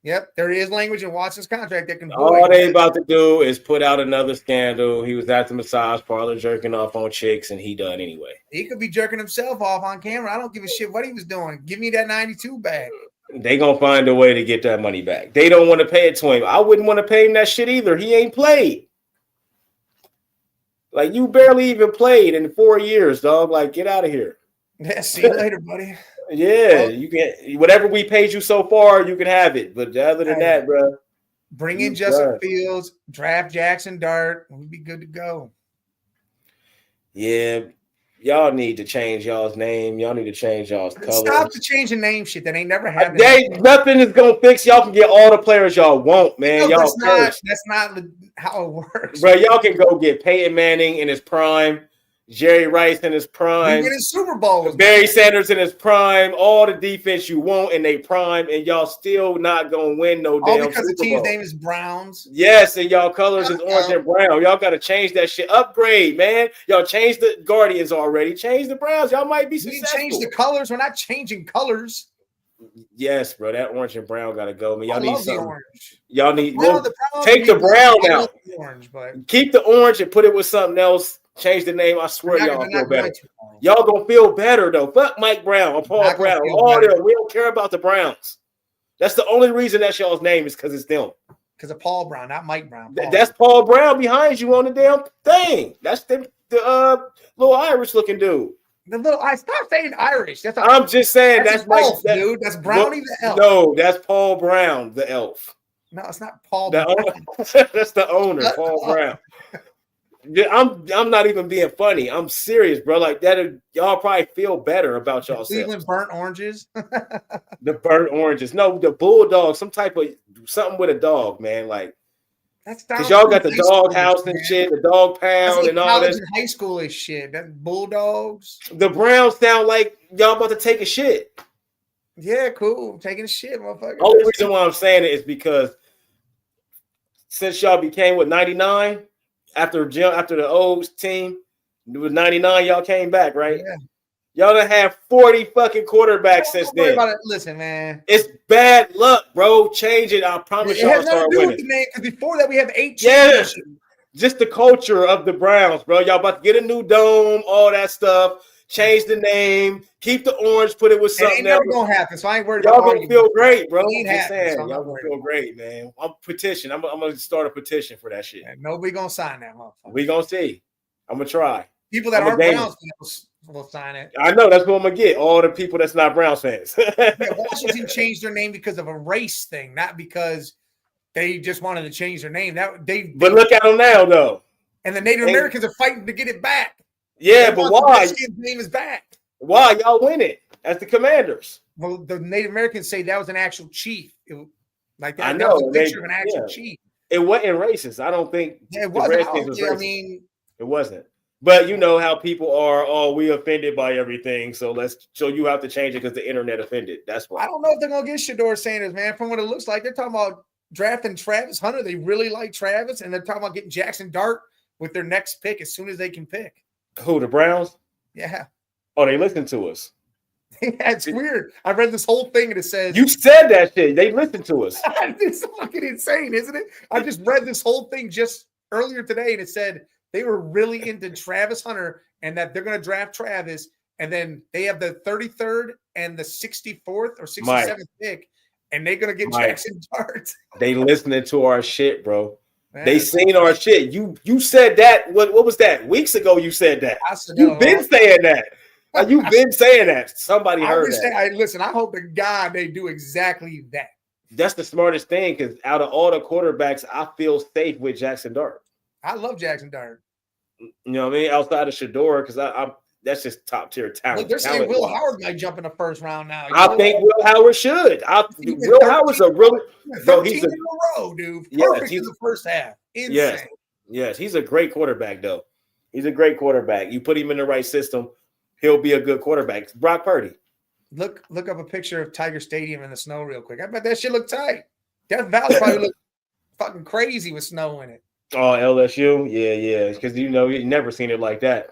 Yep, there is language in Watson's contract that can. All they about to do is put out another scandal. He was at the massage parlor jerking off on chicks, and he done anyway. He could be jerking himself off on camera. I don't give a shit what he was doing. Give me that 92 back. They gonna find a way to get that money back. They don't want to pay it to him. I wouldn't want to pay him that shit either. He ain't played. Like, you barely even played in 4 years, dog. Like, get out of here. Yeah, see you later, buddy. Yeah, you can. Whatever we paid you so far, you can have it. But other than that, bro, bring in Justin Fields, draft Jackson Dart, and we'd be good to go. Yeah, y'all need to change y'all's name. Y'all need to change y'all's colors. Stop the change of name shit. That ain't never happened. Nothing is gonna fix. Y'all can get all the players y'all want, man. No, that's not how it works, bro. Y'all can go get Peyton Manning in his prime. Jerry Rice in his prime, winning Super Bowls, Barry Sanders in his prime, all the defense you want in their prime, and y'all still not gonna win no damn because Super the team's Bowl. name is Browns. Yes, and y'all colors is orange and brown. Y'all got to change that shit. Upgrade, man. Y'all changed the Guardians already. Change the Browns. Y'all might be successful. We change the colors. We're not changing colors. Yes, bro. That orange and brown got to go. Man, y'all need something. Orange. Y'all need take the brown out. Orange, but keep the orange and put it with something else. Change the name. I swear y'all feel better. Y'all gonna feel better though. Fuck Mike Brown or Paul Brown. All them. We don't care about the Browns. That's the only reason that y'all's name is because it's them. Because of Paul Brown, not Mike Brown. That's Paul Brown behind you on the damn thing. That's the little Irish looking dude. I stop saying Irish. I'm just saying that's Mike, elf, dude. That's Brownie the elf. No, that's Paul Brown, the elf. No, it's not Paul Brown. That's the owner, Paul Brown. I'm not even being funny. I'm serious, bro. Like that, y'all probably feel better about yourself. Cleveland burnt oranges. The burnt oranges. No, the bulldog. Some type of something with a dog, man. Like that's because y'all got the dog house and shit, the dog pound and all that. High schoolish shit. That bulldogs. The Browns sound like y'all about to take a shit. Yeah, cool. Taking a shit, motherfucker. Only reason why I'm saying it is because since y'all became what 99. After the old team, it was 99, y'all came back, right? Yeah. Y'all done have 40 fucking quarterbacks since then. Listen, man. It's bad luck, bro. Change it. I promise y'all start winning. With the name, because before that, we have 8 championships. Just the culture of the Browns, bro. Y'all about to get a new dome, all that stuff. Change the name. Keep the orange. Put it with something else. It ain't never gonna happen. So I ain't worried y'all about gonna arguing. feel great, bro. Y'all gonna feel great, man. I'm gonna start a petition for that shit. And nobody gonna sign that, motherfucker. We gonna see. I'm gonna try. People that aren't Browns fans will sign it. I know that's what I'm gonna get. All the people that's not Browns fans. Washington changed their name because of a race thing, not because they just wanted to change their name. But look at them now, though. And the Native Americans are fighting to get it back. Yeah, but why? His name is back. Why y'all win it as the Commanders? Well, the Native Americans say that was an actual chief. Like that. I That was know a picture of an actual chief. It wasn't racist. I don't think it the Redskins was racist. I mean, it wasn't. But you know how people are, oh, we offended by everything. So you have to change it because the internet offended. That's why. I don't know if they're gonna get Shedeur Sanders, man. From what it looks like, they're talking about drafting Travis Hunter. They really like Travis, and they're talking about getting Jackson Dart with their next pick as soon as they can pick. Who, the Browns? Yeah. Oh, they listen to us. Yeah, it's weird. I read this whole thing and it says you said that shit. They listen to us. It's fucking insane, isn't it? I just read this whole thing just earlier today, and it said they were really into Travis Hunter and that they're going to draft Travis, and then they have the 33rd and the 64th or 67th pick, and they're going to get Jackson Dart. They listening to our shit, bro. Man, they seen our shit. You said that. What was that? Weeks ago, you said that. You've been saying that. You've been saying that. Somebody heard that. Listen, I hope to God they do exactly that. That's the smartest thing because out of all the quarterbacks, I feel safe with Jackson Dart. I love Jackson Dart. You know what I mean? Outside of Shedeur, because I'm that's just top tier talent. Look, they're saying Will Howard might jump in the first round now. I think Will Howard should. Will Howard's a really he's in a row, dude. Perfect in the first half. Insane. Yes, he's a great quarterback, though. He's a great quarterback. You put him in the right system, he'll be a good quarterback. Brock Purdy. Look up a picture of Tiger Stadium in the snow real quick. I bet that shit look tight. Death Valley probably look fucking crazy with snow in it. Oh, LSU? Yeah. Because you never seen it like that.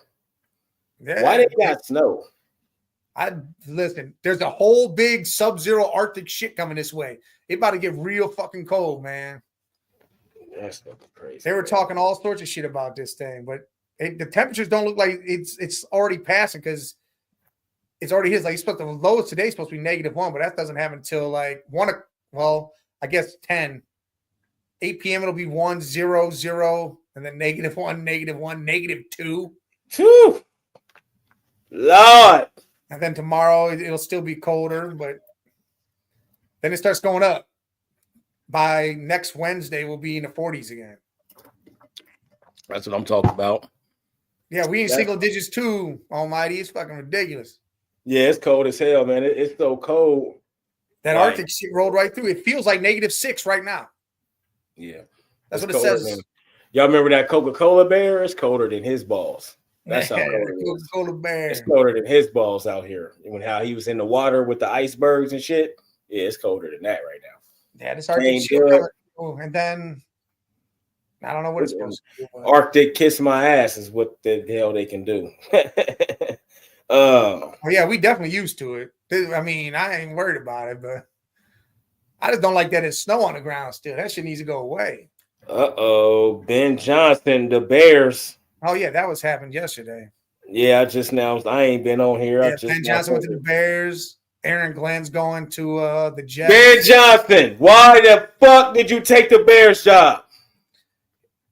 Yeah. Why they got snow? Listen, there's a whole big sub-zero Arctic shit coming this way. It about to get real fucking cold, man. That's crazy. They were talking all sorts of shit about this thing, but the temperatures don't look like it's already passing because it's already his. Like it's supposed to, the lowest today is supposed to be -1, but that doesn't happen until like 1. Well, I guess 10. 8 p.m. it'll be 1, 0, 0, and then -1, -1, -2. Whew. Lord. And then tomorrow it'll still be colder, but then it starts going up. By next Wednesday, we'll be in the 40s again. That's what I'm talking about. Yeah, we in single digits too, Almighty. It's fucking ridiculous. Yeah, it's cold as hell, man. It's so cold. That Arctic shit rolled right through. It feels like -6 right now. Yeah. That's what it says. Man. Y'all remember that Coca-Cola bear? It's colder than his balls. That's how cold it is. Coca-Cola bear. It's colder than his balls out here. When how he was in the water with the icebergs and shit. Yeah, it's colder than that right now. Yeah, this Arctic shit coming through. And then I don't know what it's supposed to do. But... Arctic kiss my ass is what the hell they can do. Yeah, we definitely used to it. I mean, I ain't worried about it, but I just don't like that it's snow on the ground still. That shit needs to go away. Ben Johnson, the Bears. Oh, yeah, that was happened yesterday. Yeah, I ain't been on here. Yeah, Ben Johnson went to the Bears. Aaron Glenn's going to the Jets. Ben Johnson, why the fuck did you take the Bears job?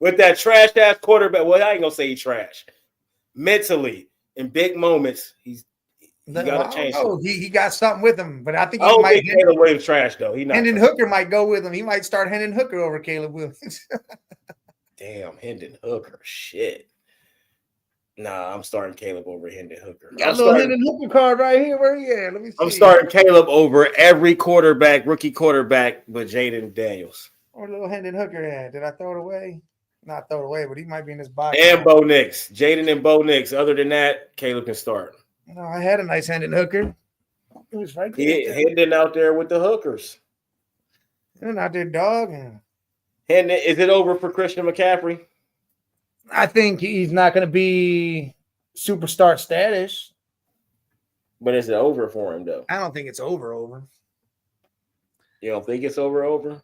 With that trash-ass quarterback. Well, I ain't going to say he's trash. Mentally, in big moments, he got to change. Oh, he got something with him, but I think he might. Caleb Williams trash though. Hendon Hooker might go with him. He might start Hendon Hooker over Caleb Williams. Damn, Hendon Hooker, shit. Nah, I'm starting Caleb over Hendon Hooker. Got a little Hendon Hooker card right here. Where he at? Let me see. I'm starting Caleb over every rookie quarterback, but Jaden Daniels. Where little Hendon Hooker at? Did I throw it away? Not throw it away, but he might be in his box. And Bo Nix, Jaden and Bo Nix. Other than that, Caleb can start. No, I had a nice Hendon Hooker. It was right there. Hendon out there with the hookers. And out there dogging. Hendon, is it over for Christian McCaffrey? I think he's not going to be superstar status. But is it over for him, though? I don't think it's over. You don't think it's over?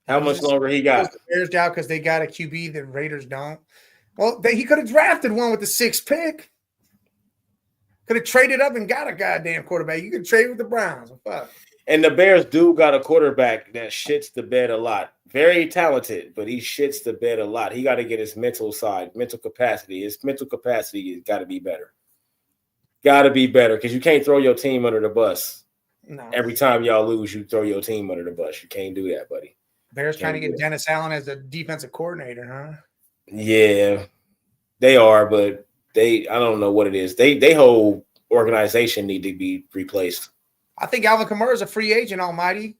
How much longer he got? The Bears down because they got a QB the Raiders don't. Well, he could have drafted one with the 6th pick. Could have traded up and got a goddamn quarterback. You could trade with the Browns. Fuck. And the Bears do got a quarterback that shits the bed a lot. Very talented, but he shits the bed a lot. He got to get his mental capacity. His mental capacity has got to be better. Got to be better because you can't throw your team under the bus. No. Every time y'all lose, you throw your team under the bus. You can't do that, buddy. Bears trying to get Dennis Allen as a defensive coordinator, huh? Yeah, they are, but I don't know what it is. They whole organization need to be replaced. I think Alvin Kamara is a free agent, almighty.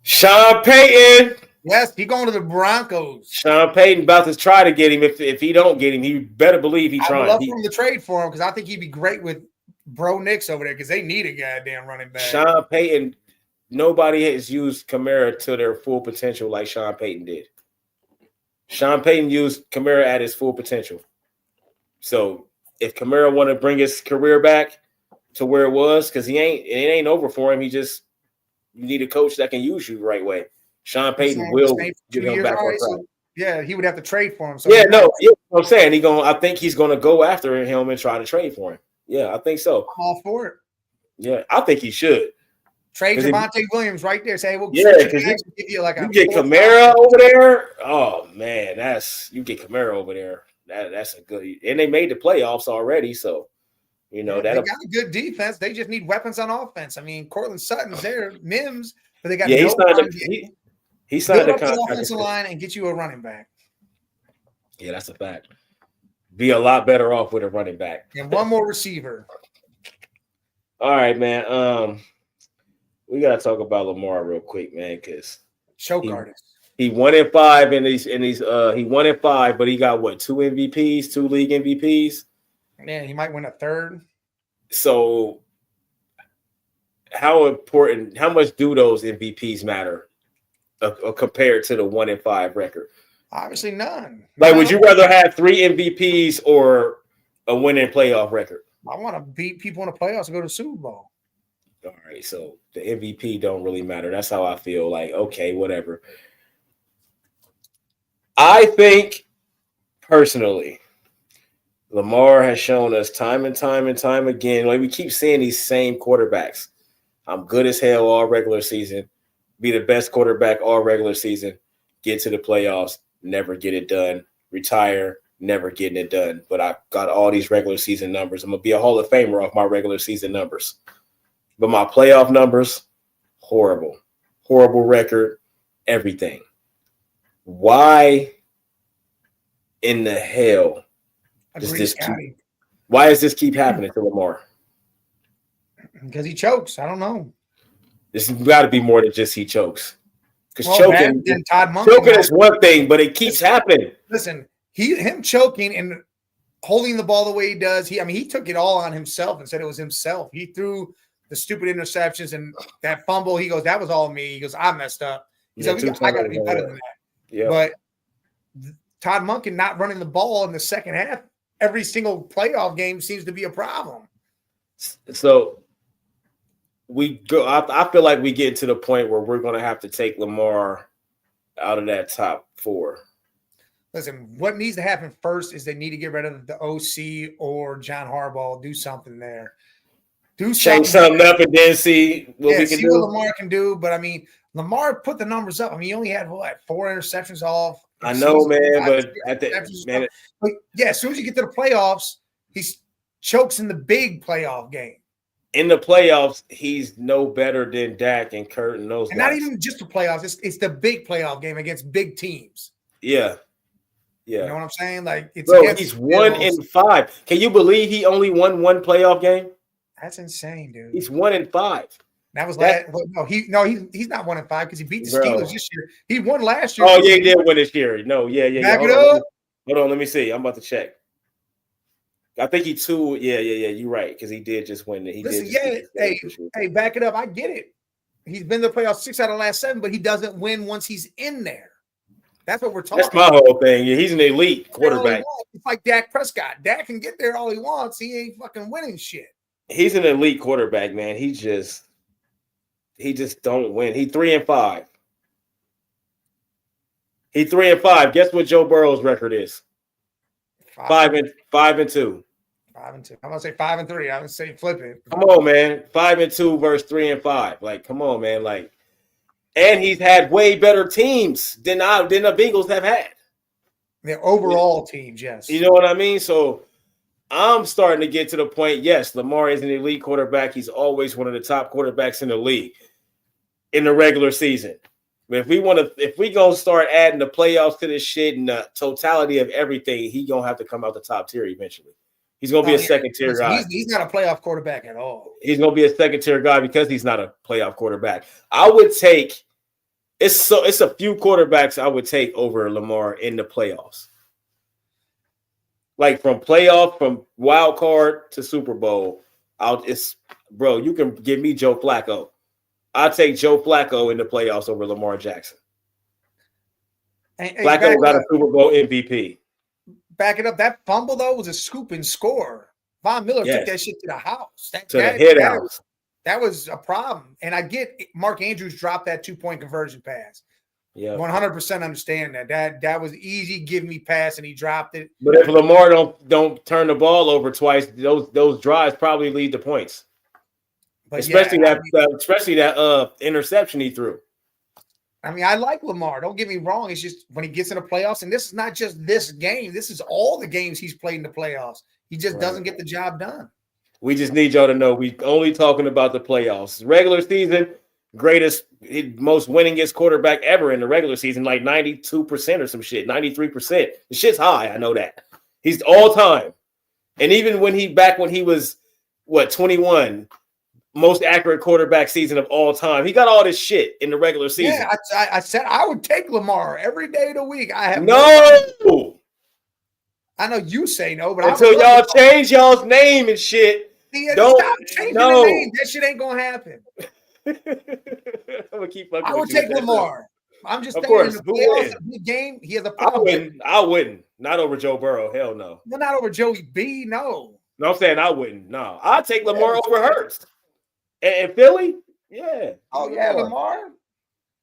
Sean Payton. Yes, he going to the Broncos. Sean Payton about to try to get him. If he don't get him, he better believe he's trying. I would love for him to trade for him because I think he'd be great with Bro Nix over there because they need a goddamn running back. Sean Payton, nobody has used Kamara to their full potential like Sean Payton did. Sean Payton used Kamara at his full potential. So if Kamara want to bring his career back to where it was, because it ain't over for him. You need a coach that can use you the right way. Sean Payton will get him back on track. Yeah, he would have to trade for him. So I'm saying I think he's going to go after him and try to trade for him. Yeah, I think so. I'm all for it. Yeah, I think he should. Trade Javonte Williams right there. Say, well, because give you like you get Kamara over there. Oh man, you get Kamara over there. That's a good. And they made the playoffs already, so that they got a good defense. They just need weapons on offense. I mean, Cortland Sutton's there, Mims, but they got he signed the offensive line and get you a running back. Yeah, that's a fact. Be a lot better off with a running back and one more receiver. All right, man. We gotta talk about Lamar real quick, man, because choke artist. He 1-5 in these. He 1-5, but he got what? 2 MVPs, 2 league MVPs. Man, he might win a third. So, how much do those MVPs matter compared to the 1-5 record? Obviously, none. Like, would you rather have 3 MVPs or a winning playoff record? I want to beat people in the playoffs and go to the Super Bowl. All right, so the MVP don't really matter. That's how I feel. Like, okay, whatever. I think, personally, Lamar has shown us time and time and time again, like we keep seeing these same quarterbacks. I'm good as hell all regular season, be the best quarterback all regular season, get to the playoffs, never get it done, retire, never getting it done. But I got all these regular season numbers. I'm going to be a Hall of Famer off my regular season numbers. But my playoff numbers, horrible. Horrible record, everything. Why in the hell does this keep happening to Lamar? Because he chokes. I don't know. This has got to be more than just he chokes. Because choking is one thing, but it keeps happening. Listen, him choking and holding the ball the way he does, he took it all on himself and said it was himself. He threw the stupid interceptions and that fumble. He goes, that was all me. He goes, I messed up. He's like, I got to be better than that. Yeah. But Todd Monken not running the ball in the second half, every single playoff game seems to be a problem. So we go. I feel like we get to the point where we're going to have to take Lamar out of that top 4. Listen, what needs to happen first is they need to get rid of the OC or John Harbaugh. Do something there. Change something up and then see what we can do. What Lamar can do. But Lamar put the numbers up. He only had 4 interceptions off. I know, man, but as soon as you get to the playoffs, he chokes in the big playoff game. In the playoffs, he's no better than Dak and Kurt and those guys. Not even just the playoffs. It's the big playoff game against big teams. Yeah. You know what I'm saying? Like, it's he's 1-5. Can you believe he only won 1 playoff game? That's insane, dude. He's 1-5. That was last. He's not 1-5 because he beat the Steelers this year. He won last year. Oh yeah, he did win this year. No, yeah. Back it up. Hold on, let me see. I'm about to check. I think he 2. Yeah. You're right because he did just win it. Hey, back it up. I get it. He's been to the playoffs 6 out of the last 7, but he doesn't win once he's in there. That's what we're talking. That's my whole thing. Yeah, he's an elite quarterback. It's like Dak Prescott. Dak can get there all he wants. He ain't fucking winning shit. He's an elite quarterback, man. He just don't win. He 3-5. He 3-5. Guess what Joe Burrow's record is? 5-2. 5-2. I'm gonna say 5-3. I would say flip it. Come on, man. 5-2 versus 3-5. Like, come on, man. Like, and he's had way better teams than the Bengals have had. The overall teams, yes. You know what I mean? So I'm starting to get to the point. Yes, Lamar is an elite quarterback. He's always one of the top quarterbacks in the league in the regular season. But if we gonna start adding the playoffs to this shit and the totality of everything, he gonna have to come out the top tier eventually. He's going to be a second-tier guy. He's not a playoff quarterback at all. He's going to be a second-tier guy because he's not a playoff quarterback. I would take it's a few quarterbacks I would take over Lamar in the playoffs. Like from wild card to Super Bowl, you can give me Joe Flacco. I'll take Joe Flacco in the playoffs over Lamar Jackson. Flacco got a Super Bowl MVP. Back it up. That fumble, though, was a scoop and score. Von Miller took that shit to the house. That was a problem. And I get Mark Andrews dropped that 2-point conversion pass. Yeah, 100% understand that. That was easy. Give me pass, and he dropped it. But if Lamar don't turn the ball over twice, those drives probably lead to points. But especially that interception he threw. I mean, I like Lamar. Don't get me wrong. It's just when he gets in the playoffs, and this is not just this game. This is all the games he's played in the playoffs. He just doesn't get the job done. We just need y'all to know we only talking about the playoffs. Regular season, most winningest quarterback ever in the regular season, like 92% or some shit, 93%. The shit's high. I know that. He's all time. And even when he was 21, most accurate quarterback season of all time. He got all this shit in the regular season. Yeah, I said I would take Lamar every day of the week. I know you say no, but until y'all change y'all's name and shit. Stop changing the name. That shit ain't gonna happen. I'm gonna keep fucking. I would take Lamar. I'm just saying in the playoffs, a big game. He has a problem. I wouldn't. Not over Joe Burrow. Hell no. Well, not over Joey B. No. No, I'm saying I wouldn't. No, I'd take Lamar over Hurts. And Philly, yeah. Oh yeah, Lamar.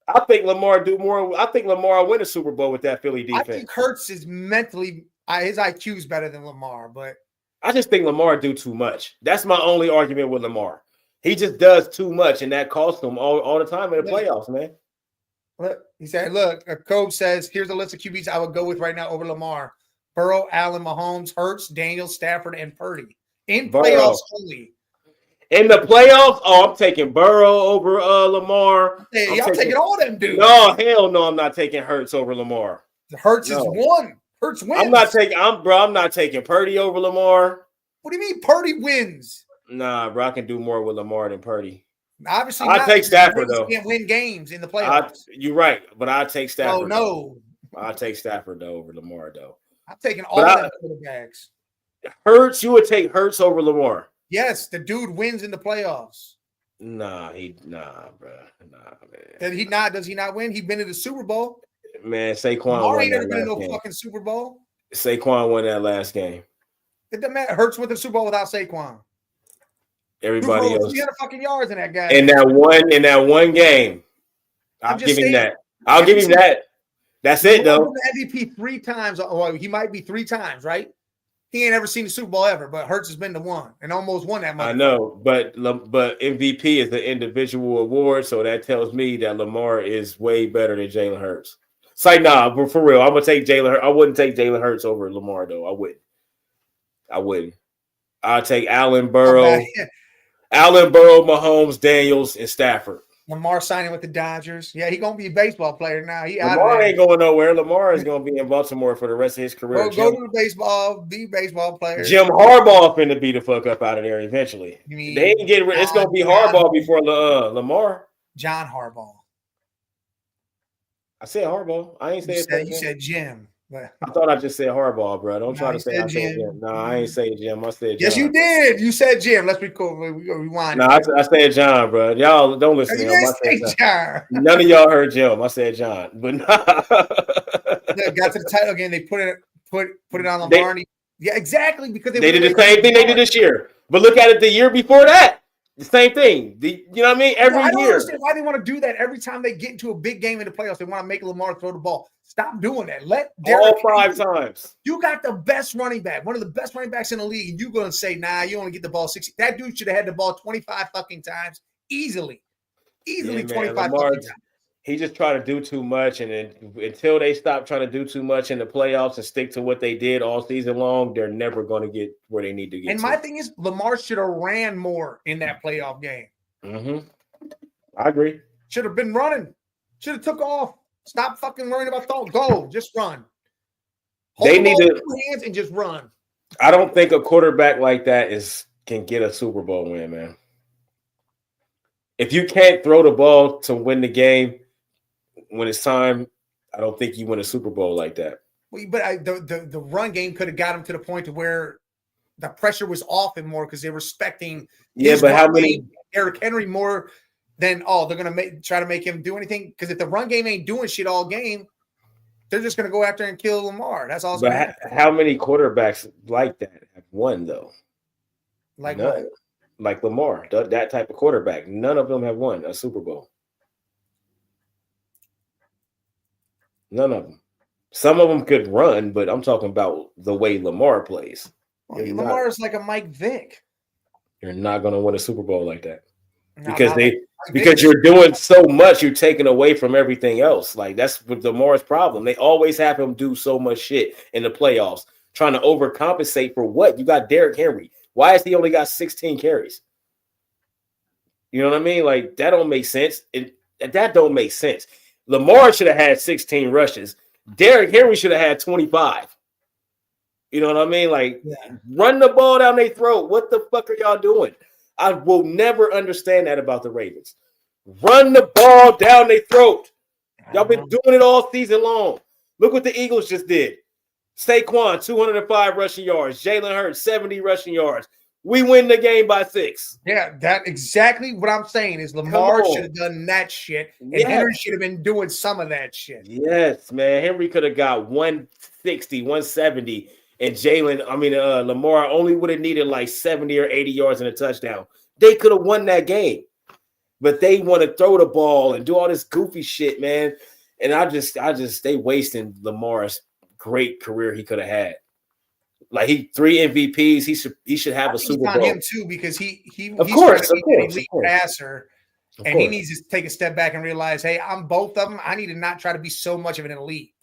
I think Lamar do more. I think Lamar will win a Super Bowl with that Philly defense. I think Hurts is mentally, his IQ is better than Lamar, but I just think Lamar do too much. That's my only argument with Lamar. He just does too much, and that costs him all the time in the playoffs, man. Look, he said, "Look, Kobe says here's a list of QBs I would go with right now over Lamar: Burrow, Allen, Mahomes, Hurts, Daniels, Stafford, and Purdy in playoffs only." In the playoffs, I'm taking Burrow over Lamar. Hey, y'all taking all them dudes. No, hell no, I'm not taking Hurts over Lamar. Hurts is one. Hurts wins. I'm not taking Purdy over Lamar. What do you mean Purdy wins? Nah, bro, I can do more with Lamar than Purdy. Obviously, I take Stafford though. Can't win games in the playoffs. You're right, but I take Stafford. Oh no, I take Stafford though over Lamar though. I'm taking all the quarterbacks. Hurts, you would take Hurts over Lamar. Yes, the dude wins in the playoffs. Nah, bro. Nah, man. Does he not win? He's been to the Super Bowl. Man, Saquon won ain't never been in no fucking Super Bowl. Saquon won that last game. It doesn't matter. Hurts went to the Super Bowl without Saquon. Everybody else. 300 fucking yards in that guy. In that one game. I'll give him that. I'll give him that. That's it, though. The MVP 3 times. Well, he might be 3 times, right? He ain't ever seen the Super Bowl ever, but Hurts has been the one and almost won that much. I know, but MVP is the individual award, so that tells me that Lamar is way better than Jalen Hurts. It's like, nah, but for real, I'm gonna take Jalen Hurts. I wouldn't take Jalen Hurts over Lamar, though. I wouldn't. I'll take Allen Burrow, Mahomes, Daniels, and Stafford. Lamar signing with the Dodgers. Yeah, he gonna be a baseball player now. Lamar ain't going nowhere. Lamar is gonna be in Baltimore for the rest of his career. Go to the baseball, be a baseball player. Jim Harbaugh finna be the fuck up out of there eventually. They ain't getting rid. It's gonna be Harbaugh before Lamar. John Harbaugh. I said Harbaugh. I ain't saying you said Jim. But I thought I just said Harbaugh, bro. Don't try to say I said Jim. No, I ain't saying Jim. I said John. Yes, you did. You said Jim. Let's be cool. We go rewind. No, I said John, bro. Y'all don't listen to him. I said John. None of y'all heard Jim. I said John, but no. Got to the title again. They put it on Lamar. Yeah, exactly. Because they did the same thing they did this year. But look at it the year before that. The same thing. You know what I mean? Every year. I don't understand why they want to do that every time they get into a big game in the playoffs. They want to make Lamar throw the ball. Stop doing that. Let Derrick all 5 times. You got the best running back, one of the best running backs in the league, and you're going to say, nah, you only get the ball 60. That dude should have had the ball 25 fucking times easily. Easily 25 fucking times. He just tried to do too much, and until they stop trying to do too much in the playoffs and stick to what they did all season long, they're never going to get where they need to get. And my thing is, Lamar should have ran more in that playoff game. Mm-hmm. I agree. Should have been running. Should have took off. Stop fucking worrying about throwing. Go, just run. Hold they need to hands and just run. I don't think a quarterback like that can get a Super Bowl win, man. If you can't throw the ball to win the game when it's time, I don't think you win a Super Bowl like that. Well, but the run game could have got him to the point to where the pressure was off him more because they're respecting. Yeah, but how many Eric Henry more than they're gonna try to make him do anything? Because if the run game ain't doing shit all game, they're just gonna go after and kill Lamar. That's all. But how many quarterbacks like that have won though? Like what? Like Lamar, that type of quarterback. None of them have won a Super Bowl. None of them. Some of them could run, but I'm talking about the way Lamar plays. Well, Lamar is like a Mike Vick. You're not going to win a Super Bowl like that no, because you're doing so much. You're taking away from everything else. Like that's with Lamar's problem. They always have him do so much shit in the playoffs, trying to overcompensate for what? You got Derrick Henry. Why has he only got 16 carries? You know what I mean? Like that don't make sense. That don't make sense. Lamar should have had 16 rushes. Derrick Henry should have had 25. You know what I mean? Like, run the ball down their throat. What the fuck are y'all doing? I will never understand that about the Ravens. Run the ball down their throat. Y'all been doing it all season long. Look what the Eagles just did. Saquon, 205 rushing yards. Jalen Hurts, 70 rushing yards. We win the game by 6. Yeah, that exactly what I'm saying is Lamar should have done that shit, and Henry should have been doing some of that shit. Yes, man. Henry could have got 160, 170, and Lamar only would have needed like 70 or 80 yards and a touchdown. They could have won that game, but they want to throw the ball and do all this goofy shit, man. And they wasting Lamar's great career he could have had. Like 3 MVPs, he should have a Super Bowl. Him too because he's of course, an elite passer, and he needs to take a step back and realize, hey, I'm both of them. I need to not try to be so much of an elite.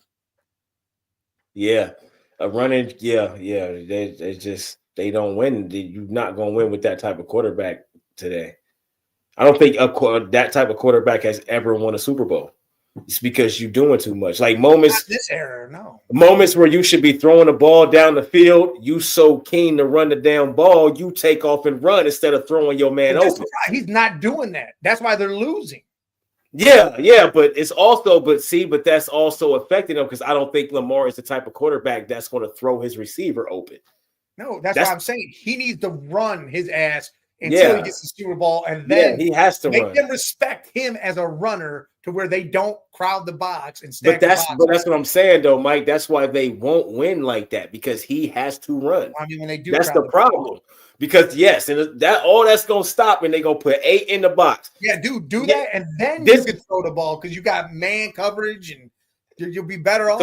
Yeah, running. Yeah. They don't win. You're not going to win with that type of quarterback today. I don't think that type of quarterback has ever won a Super Bowl. It's because you're doing too much. Like moments, not this era, no. Moments where you should be throwing the ball down the field, you so keen to run the damn ball, you take off and run instead of throwing your man open. He's not doing that. That's why they're losing. Yeah, but that's also affecting him because I don't think Lamar is the type of quarterback that's going to throw his receiver open. No, that's what I'm saying. He needs to run his ass until he gets the Super Bowl, and then he has to make them respect him as a runner to where they don't crowd the box and stack but that's what I'm saying though, Mike. That's why they won't win like that because he has to run. I mean, when they do, that's the problem. Because and that's gonna stop when they gonna put 8 in the box. Yeah, dude, do that, and then you can throw the ball because you got man coverage and you'll be better off.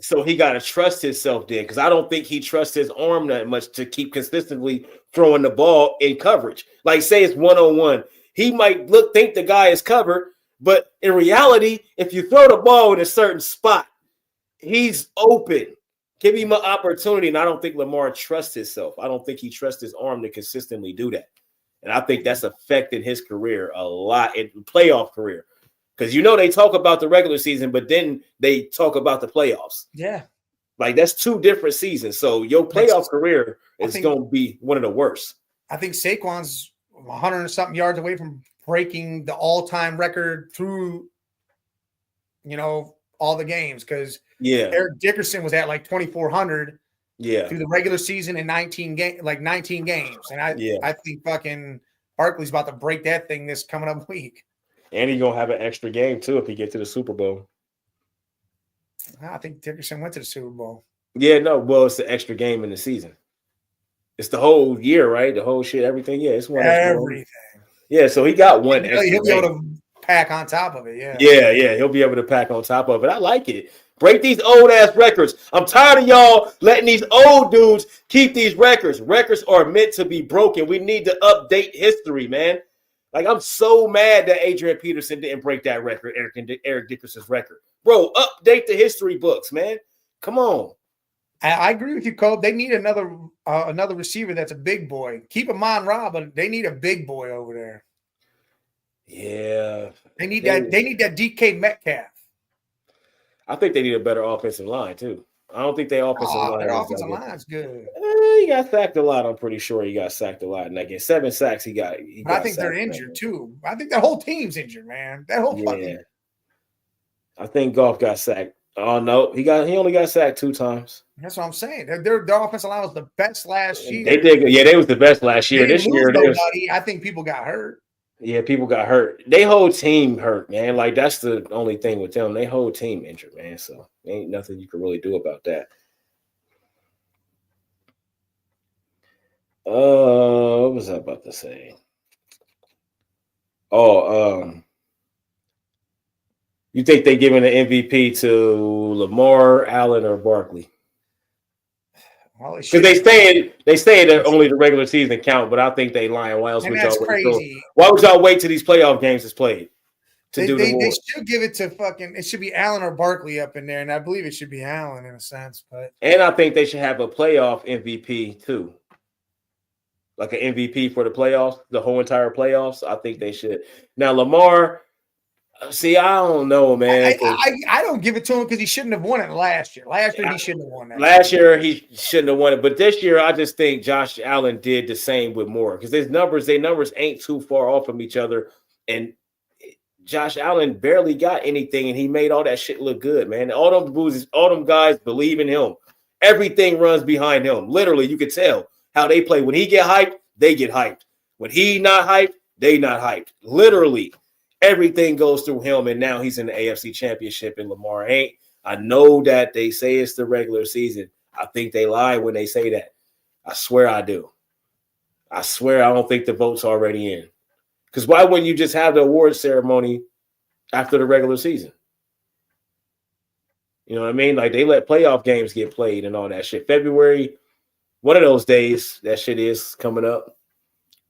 So he gotta trust himself then, because I don't think he trusts his arm that much to keep consistently throwing the ball in coverage. Like say it's 1-on-1, he might think the guy is covered. But in reality, if you throw the ball in a certain spot, he's open. Give him an opportunity. And I don't think Lamar trusts himself. I don't think he trusts his arm to consistently do that. And I think that's affected his career a lot, in playoff career. Because they talk about the regular season, but then they talk about the playoffs. Yeah. Like that's 2 different seasons. So your playoff career is going to be one of the worst. I think Saquon's 100 and something yards away from breaking the all-time record through, all the games because Eric Dickerson was at like 2,400 through the regular season in 19 games, and I think fucking Barkley's about to break that thing this coming up week. And he's gonna have an extra game too if he gets to the Super Bowl. I think Dickerson went to the Super Bowl. Yeah, no, well, it's the extra game in the season. It's the whole year, right? The whole shit, everything. Yeah, it's one. Everything. Yeah, so he got one. He'll be able to pack on top of it. Yeah, he'll be able to pack on top of it. I like it. Break these old ass records. I'm tired of y'all letting these old dudes keep these records. Records are meant to be broken. We need to update history, man. Like I'm so mad that Adrian Peterson didn't break that record, Eric Dickerson's record. Bro, update the history books, man. Come on. I agree with you, Cole. They need another receiver that's a big boy. Keep Amon-Ra, but they need a big boy over there. Yeah. They need that DK Metcalf. I think they need a better offensive line, too. I don't think their offensive line. Their offensive line's good. He got sacked a lot. I'm pretty sure he got sacked a lot. And again, 7 sacks he got. But I think they're injured too. I think that whole team's injured, man. That whole fucking. I think Goff got sacked. Oh no, he only got sacked 2 times. That's what I'm saying. Their offensive line was the best last year. They did. Yeah, they was the best last year. This year, I think people got hurt. Yeah, people got hurt. They whole team hurt, man. Like that's the only thing with them. They whole team injured, man. So ain't nothing you can really do about that. What was I about to say? You think they giving the MVP to Lamar, Allen, or Barkley? Because they say that only the regular season count, but I think they lying. Why else would y'all crazy? Why would y'all wait till these playoff games is played to do the award? They should give it to fucking. It should be Allen or Barkley up in there, and I believe it should be Allen in a sense. And I think they should have a playoff MVP too, like an MVP for the playoffs, the whole entire playoffs. I think they should. Now Lamar. See, I don't know, man. I don't give it to him because he shouldn't have won it last year. Last year, he shouldn't have won that. Last year, he shouldn't have won it. But this year, I just think Josh Allen did the same with Moore because their numbers ain't too far off from each other. And Josh Allen barely got anything, and he made all that shit look good, man. All them guys believe in him. Everything runs behind him. Literally, you can tell how they play. When he get hyped, they get hyped. When he not hyped, they not hyped. Literally. Everything goes through him, and now he's in the AFC Championship, and Lamar ain't. I know that they say it's the regular season. I think they lie when they say that. I swear I do. I swear I don't think the vote's already in. Because why wouldn't you just have the award ceremony after the regular season? You know what I mean? Like, they let playoff games get played and all that shit. February, one of those days, that shit is coming up.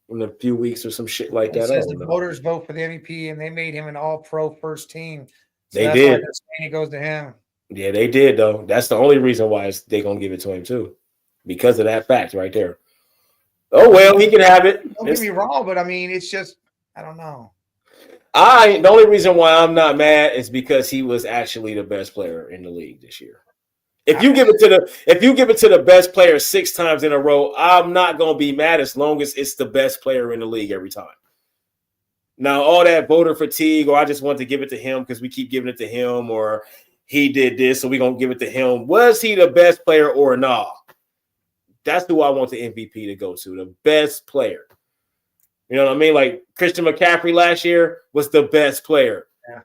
In a few weeks or some shit like that. It says the voters vote for the MVP, and they made him an all-pro first team. So they did. It goes to him. Yeah, they did, though. That's the only reason why they're going to give it to him, too. Because of that fact right there. Oh, well, he can have it. Don't get me wrong, but, I mean, it's just, I don't know. The only reason why I'm not mad is because he was actually the best player in the league this year. If you give it to the best player 6 times in a row, I'm not gonna be mad as long as it's the best player in the league every time. Now, all that voter fatigue, or I just want to give it to him because we keep giving it to him, or he did this, so we're gonna give it to him. Was he the best player or nah? That's who I want the MVP to go to, the best player. You know what I mean? Like Christian McCaffrey last year was the best player. Yeah.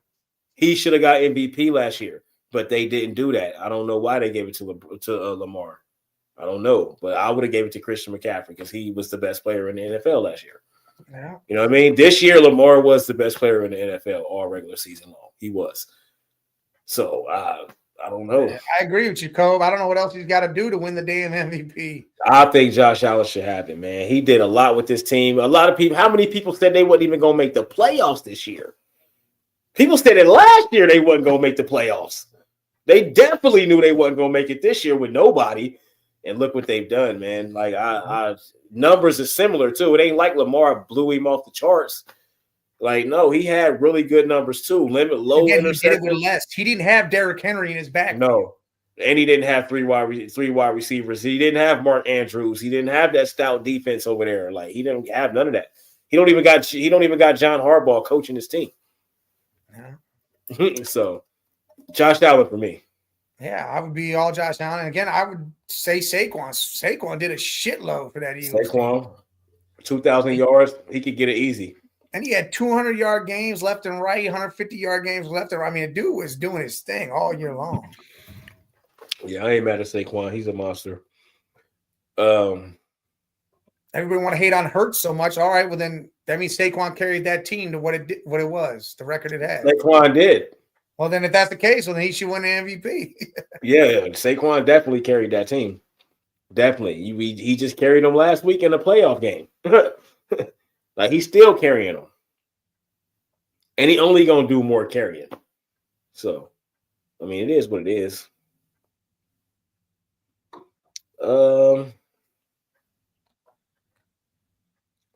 He should have got MVP last year. But they didn't do that. I don't know why they gave it to Lamar. I don't know. But I would have gave it to Christian McCaffrey because he was the best player in the NFL last year. Yeah. You know what I mean? This year, Lamar was the best player in the NFL all regular season long. He was. So, I don't know. I agree with you, Cove. I don't know what else he's got to do to win the damn MVP. I think Josh Allen should have it, man. He did a lot with this team. A lot of people – how many people said they wasn't even going to make the playoffs this year? People said that last year they wasn't going to make the playoffs. They definitely knew they wasn't going to make it this year with nobody. And look what they've done, man. Like, numbers are similar, too. It ain't like Lamar blew him off the charts. Like, no, he had really good numbers, too. Low interceptions. He did it with less. He didn't have Derrick Henry in his back. No. And he didn't have three wide receivers. He didn't have Mark Andrews. He didn't have that stout defense over there. Like, he didn't have none of that. He don't even got John Harbaugh coaching his team. Yeah. So, Josh Allen for me. Yeah, I would be all Josh Allen. And again, I would say Saquon. Saquon did a shitload for that Eagles. Saquon, 2,000 yards, he could get it easy. And he had 200-yard games left and right, 150-yard games left and right. I mean, the dude was doing his thing all year long. Yeah, I ain't mad at Saquon. He's a monster. Everybody want to hate on Hurts so much. All right, well then that means Saquon carried that team to what it was, the record it had. Saquon did. Well, then if that's the case, well, then he should win the MVP. Yeah, Saquon definitely carried that team. Definitely. He just carried them last week in a playoff game. Like, he's still carrying them. And he only going to do more carrying. So, I mean, it is what it is.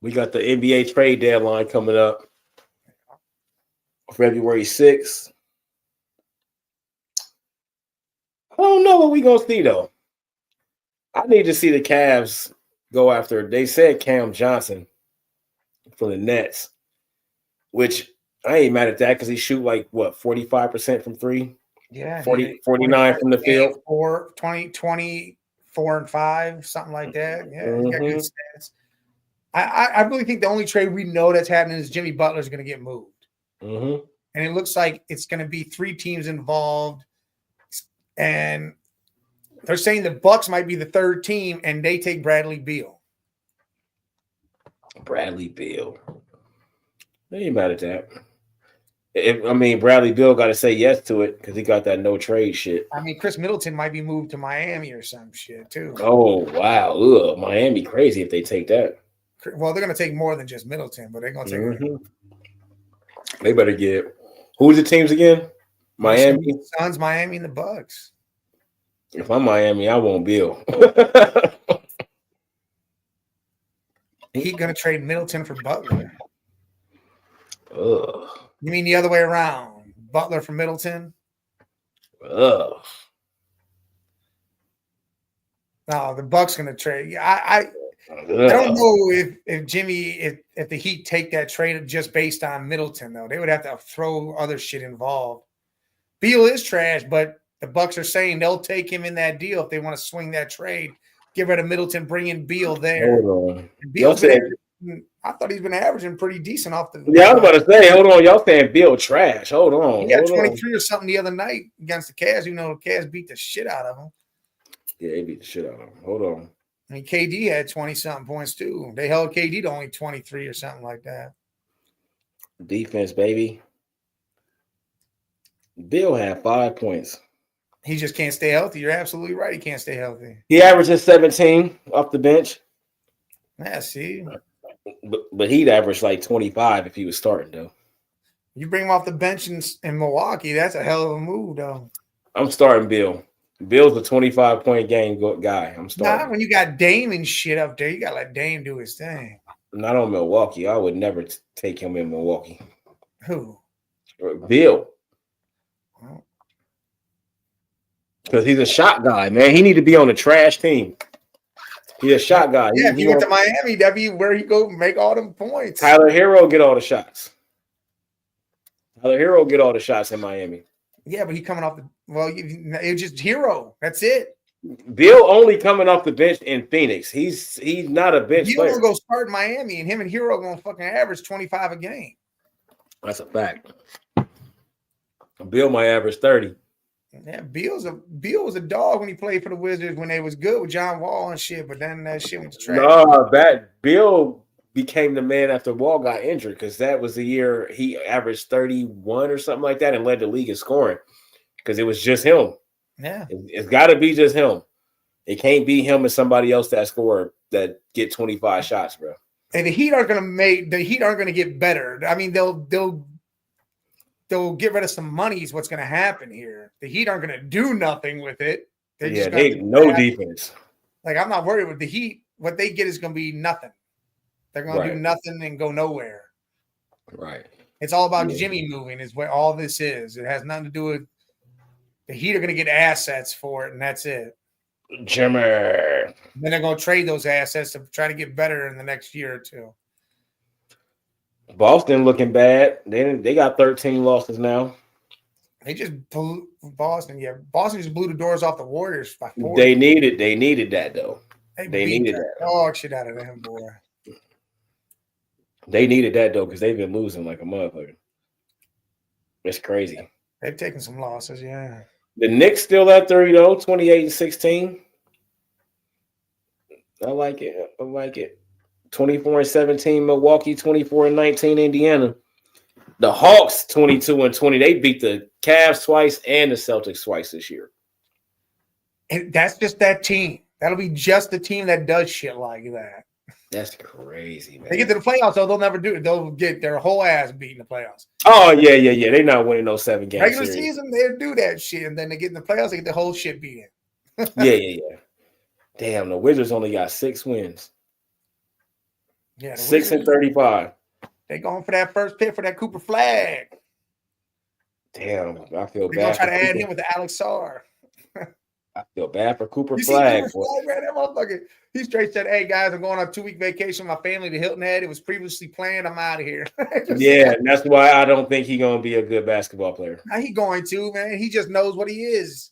We got the NBA trade deadline coming up. February 6th. don't know what we gonna see though. I need to see the Cavs go after. They said Cam Johnson from the Nets, which I ain't mad at that because he shoot like what 45% from three. Yeah, 49 from the field. 24 and 5, something like that. Yeah, he's got good Mm-hmm. stats. I really think the only trade we know that's happening is Jimmy Butler's going to get moved. Mm-hmm. And it looks like it's going to be 3 teams involved. And they're saying the Bucks might be the 3rd team, and they take Bradley Beal. Bradley Beal. I ain't mad at that. Bradley Beal got to say yes to it because he got that no trade shit. I mean, Chris Middleton might be moved to Miami or some shit too. Oh, wow. Ugh, Miami crazy if they take that. Well, they're going to take more than just Middleton, but they're going to take They better get – who's the teams again? Miami? Suns, Miami, and the Bucks. If I'm Miami, I want Beal. He's going to trade Middleton for Butler. Ugh. You mean the other way around? Butler for Middleton? Ugh. No, the Bucks going to trade. I don't know if Jimmy, if the Heat take that trade just based on Middleton, though. They would have to throw other shit involved. Beal is trash, but the Bucks are saying they'll take him in that deal if they want to swing that trade. Get rid of Middleton, bring in Beal there. Hold on. I thought he's been averaging pretty decent off the. Yeah, I was about to say, hold on. Y'all saying Beal trash. Hold on. He got 23 or something the other night against the Cavs. You know, the Cavs beat the shit out of him. Yeah, they beat the shit out of him. Hold on. I mean, KD had 20-something points, too. They held KD to only 23 or something like that. Defense, baby. Beal had 5 points. He just can't stay healthy. You're absolutely right. He can't stay healthy. He averages 17 off the bench. Yeah, see. But he'd average like 25 if he was starting, though. You bring him off the bench in Milwaukee, that's a hell of a move, though. I'm starting Beal. Bill's a 25-point game guy. I'm starting. Not when you got Dame and shit up there. You got to let Dame do his thing. Not on Milwaukee. I would never take him in Milwaukee. Who? Beal. Because he's a shot guy, man. He need to be on a trash team. He's a shot guy. Yeah, if he went to Miami, that'd be where he go make all them points. Tyler Hero get all the shots. Tyler Hero get all the shots in Miami. Yeah, but he coming off the it's just Hero. That's it. Beal only coming off the bench in Phoenix. He's not a bench player. He's gonna go start in Miami, and him and Hero gonna fucking average 25 a game. That's a fact. Beal might average 30. Yeah, Beal was a dog when he played for the Wizards when they was good with John Wall and shit, but then that shit went to trash. No, Beal became the man after Wall got injured because that was the year he averaged 31 or something like that and led the league in scoring because it was just him. Yeah, it's got to be just him. It can't be him and somebody else that get 25 shots, bro. And the Heat aren't gonna get better. I mean, they'll get rid of some money is what's going to happen here. The Heat aren't going to do nothing with it. They no defense. Like, I'm not worried with the Heat. What they get is going to be nothing. They're going to do nothing and go nowhere. Right. It's all about Jimmy moving is what all this is. It has nothing to do with the Heat are going to get assets for it, and that's it. Jimmy. Then they're going to trade those assets to try to get better in the next year or two. Boston looking bad. They got 13 losses now. They just blew Boston. Yeah, Boston just blew the doors off the Warriors by 4. They needed that though. They needed that. Dog shit out of them, boy. They needed that though because they've been losing like a motherfucker. It's crazy. They've taken some losses, yeah. The Knicks still at 30 though, 28-16. I like it. 24-17 Milwaukee, 24-19 Indiana. The Hawks 22-20. They beat the Cavs twice and the Celtics twice this year. And that's just that team. That'll be just the team that does shit like that. That's crazy, man. They get to the playoffs, though, they'll never do it. They'll get their whole ass beat in the playoffs. Oh, yeah. They're not winning those 7 games. Regular season, they'll do that shit. And then they get in the playoffs, they get the whole shit beat in. Yeah. Damn, the Wizards only got 6 wins. Yeah, 6-35. They going for that first pick for that Cooper Flag. Damn, I feel bad. They're going to try to add him with the Alex Sarr. I feel bad for Cooper You Flag. see Cooper Flag, man, that motherfucker. He straight said, "Hey guys, I'm going on a 2-week vacation with my family to Hilton Head. It was previously planned. I'm out of here." Yeah, and that's why I don't think he's gonna be a good basketball player. Now he going to, man. He just knows what he is.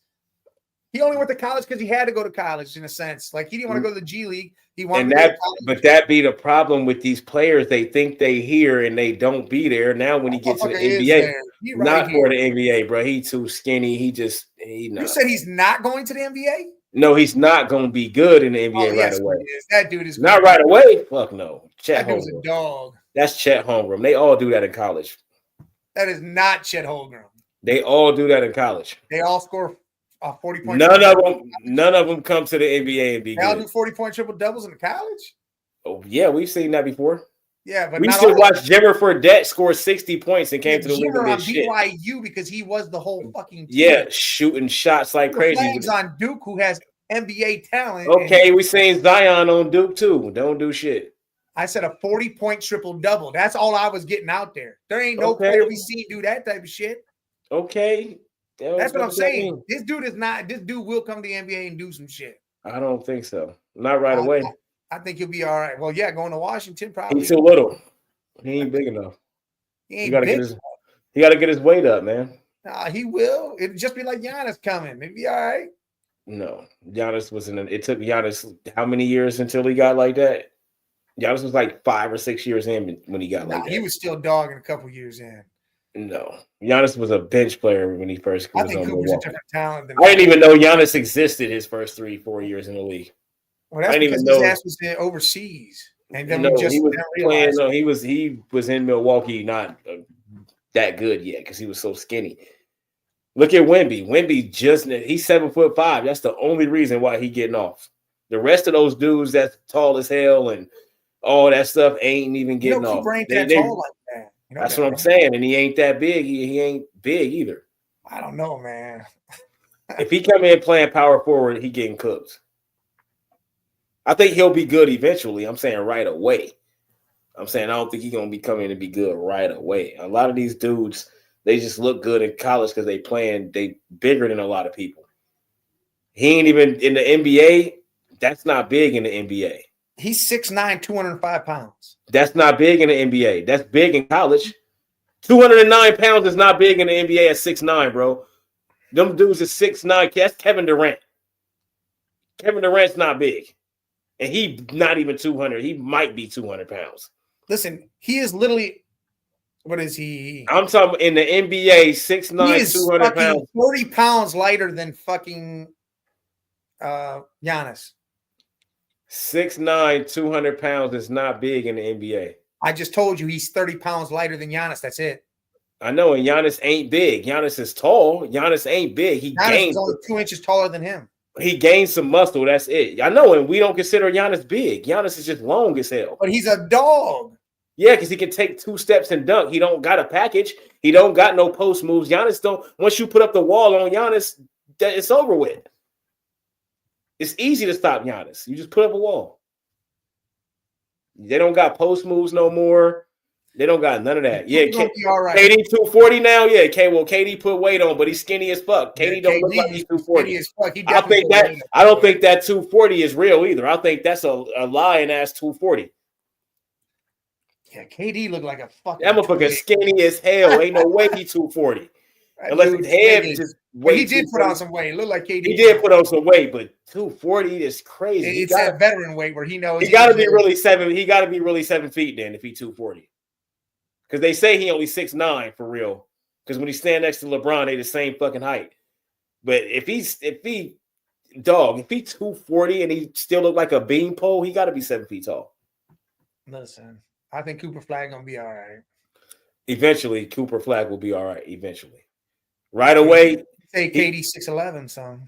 He only went to college because he had to go to college, in a sense. Like he didn't want to go to the G League. He wanted to go to college. But that be the problem with these players. They think they here and they don't be there. Now when he gets to the NBA, not for the NBA, bro. He too skinny. You said he's not going to the NBA? No, he's not going to be good in the NBA right away. That dude is not right away. Fuck no. That dude's a dog. That's Chet Holmgren. They all do that in college. That is not Chet Holmgren. They all do that in college. They all score 40 points. None of them come to the NBA and be good. They all do 40-point triple doubles in college. Oh yeah, we've seen that before. Yeah, but we used to watch Jimmer Fredette score 60 points and came to the league on shit. BYU because he was the whole fucking team. Yeah, shooting shots like crazy. Flags on Duke, who has NBA talent. Okay, we seen Zion on Duke too. Don't do shit. I said a 40-point triple double. That's all I was getting out there. There ain't no player we seen do that type of shit. Okay. That's what I'm saying. This dude will come to the NBA and do some shit. I don't think so. Not right away. I think he'll be all right. Well, yeah, going to Washington probably. He's too little. He ain't big enough. He got to get his weight up, man. Nah, he will. It'll just be like Giannis coming. It'll be all right. No, Giannis it took Giannis how many years until he got like that? Giannis was like 5 or 6 years in when he got like that. He was still dogging a couple years in. No, Giannis was a bench player when he first was on Cooper's a different talent. I didn't even know Giannis existed his first 3-4 years in the league. Well, that's because his ass was overseas, and then he was playing. No, he was in Milwaukee, not that good yet because he was so skinny. Look at Wemby. Wemby he's 7'5". That's the only reason why he getting off. The rest of those dudes that's tall as hell and all that stuff ain't even getting off. Cooper ain't that tall like that. That's what I'm saying, and he ain't that big. He ain't big either. I don't know, man. If he come in playing power forward, he getting cooked. I think he'll be good eventually. I'm saying right away. I'm saying I don't think he's gonna be coming to be good right away. A lot of these dudes, they just look good in college because they bigger than a lot of people. He ain't even in the NBA. That's not big in the NBA. He's 6'9", 205 pounds. That's not big in the NBA. That's big in college. 209 pounds is not big in the NBA at 6'9", bro. Them dudes is 6'9". That's Kevin Durant. Kevin Durant's not big. And he not even 200. He might be 200 pounds. Listen, he is literally, what is he? I'm talking in the NBA, 6'9", 200 pounds. 40 pounds lighter than fucking Giannis. 6'9", 200 pounds is not big in the NBA. I just told you he's 30 pounds lighter than Giannis. That's it. I know, and Giannis ain't big. Giannis is tall. Giannis ain't big. Giannis is only 2 inches taller than him. He gained some muscle. That's it. I know, and we don't consider Giannis big. Giannis is just long as hell. But he's a dog. Yeah, because he can take 2 steps and dunk. He don't got a package. He don't got no post moves. Giannis don't. Once you put up the wall on Giannis, it's over with. It's easy to stop Giannis. You just put up a wall. They don't got post moves no more. They don't got none of that. Yeah, right. KD 240 now. Yeah, KD put weight on, but he's skinny as fuck. KD don't look like he's 240. As fuck. I don't think that 240 is real either. I think that's a lying ass 240. Yeah, KD looked like a fucking. That motherfucker skinny as hell. Ain't no way he 240. Unless his head just weight. He did put on some weight. It looked like KD. He did put on some weight, but 240 is crazy. It's that veteran weight where he knows. He got to be really 7. He got to be really 7 feet then if he 240. Because they say he only 6'9" for real. Because when he stand next to LeBron, they the same fucking height. But if he 240 and he still look like a beanpole, he got to be 7 feet tall. Listen, I think Cooper Flag gonna be all right. Eventually, Cooper Flag will be all right. Eventually, right away. Say KD 6'11", son.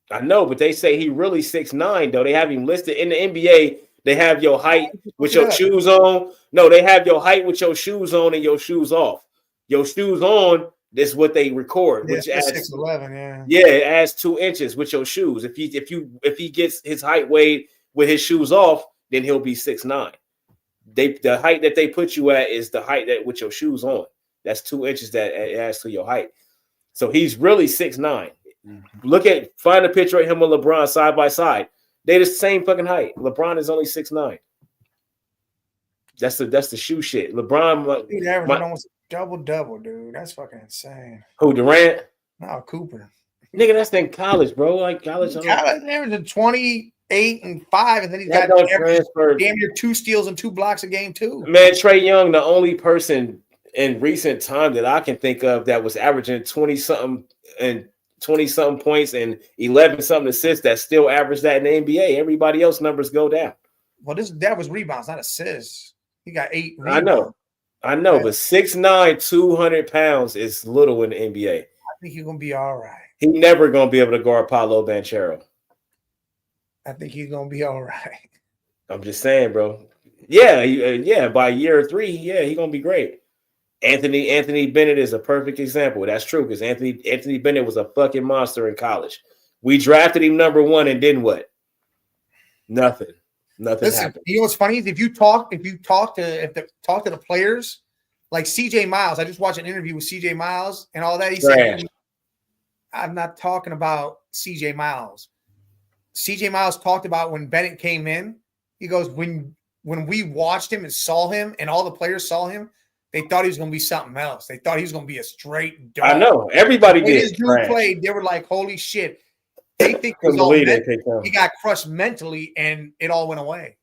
I know, but they say he really 6'9", though. They have him listed in the NBA. They have your height with your shoes on. No, they have your height with your shoes on and your shoes off. Your shoes on, this is what they record, which adds 6'11", yeah, it adds 2 inches with your shoes. If he gets his height weighed with his shoes off, then he'll be 6'9". The height that they put you at is the height that with your shoes on. That's 2 inches that adds to your height. So he's really 6'9". Find a picture of him and LeBron side by side. They the same fucking height. LeBron is only 6'9". That's the shoe shit. LeBron, dude, averaging almost double, dude. That's fucking insane. Who, Durant? No, Cooper. Nigga, that's in college, bro. Like college averaging 28 and 5, and then he's got damn near 2 steals and 2 blocks a game too. Man, Trae Young, the only person in recent time that I can think of that was averaging 20-something points and 11-something assists that still averaged that in the NBA. Everybody else numbers go down. Well, that was rebounds, not assists. He got 8 rebounds. I know, but 6'9", 200 pounds is little in the NBA. I think he's gonna be all right. He's never gonna be able to guard Paolo Banchero. I think he's gonna be all right. I'm just saying, bro. Yeah, by year 3, he's gonna be great. Anthony Bennett is a perfect example. That's true, because Anthony Bennett was a fucking monster in college. We drafted him number 1, and then what? Nothing. Listen, happened. You know what's funny is if you talk to the players, like CJ Miles. I just watched an interview with CJ Miles and all that. He said, I'm not talking about CJ Miles. CJ Miles talked about when Bennett came in. He goes, when we watched him and saw him and all the players saw him, they thought he was going to be something else. They thought he was going to be a straight dog. I know. Everybody when did. His dude played. They were like, holy shit. They think he got crushed mentally and it all went away.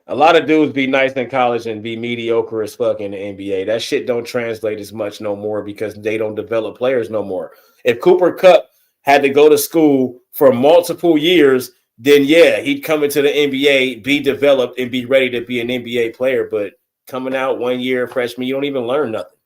A lot of dudes be nice in college and be mediocre as fuck in the NBA. That shit don't translate as much no more because they don't develop players no more. If Cooper Kupp had to go to school for multiple years, then he'd come into the NBA, be developed, and be ready to be an NBA player. But coming out 1 year freshman, you don't even learn nothing.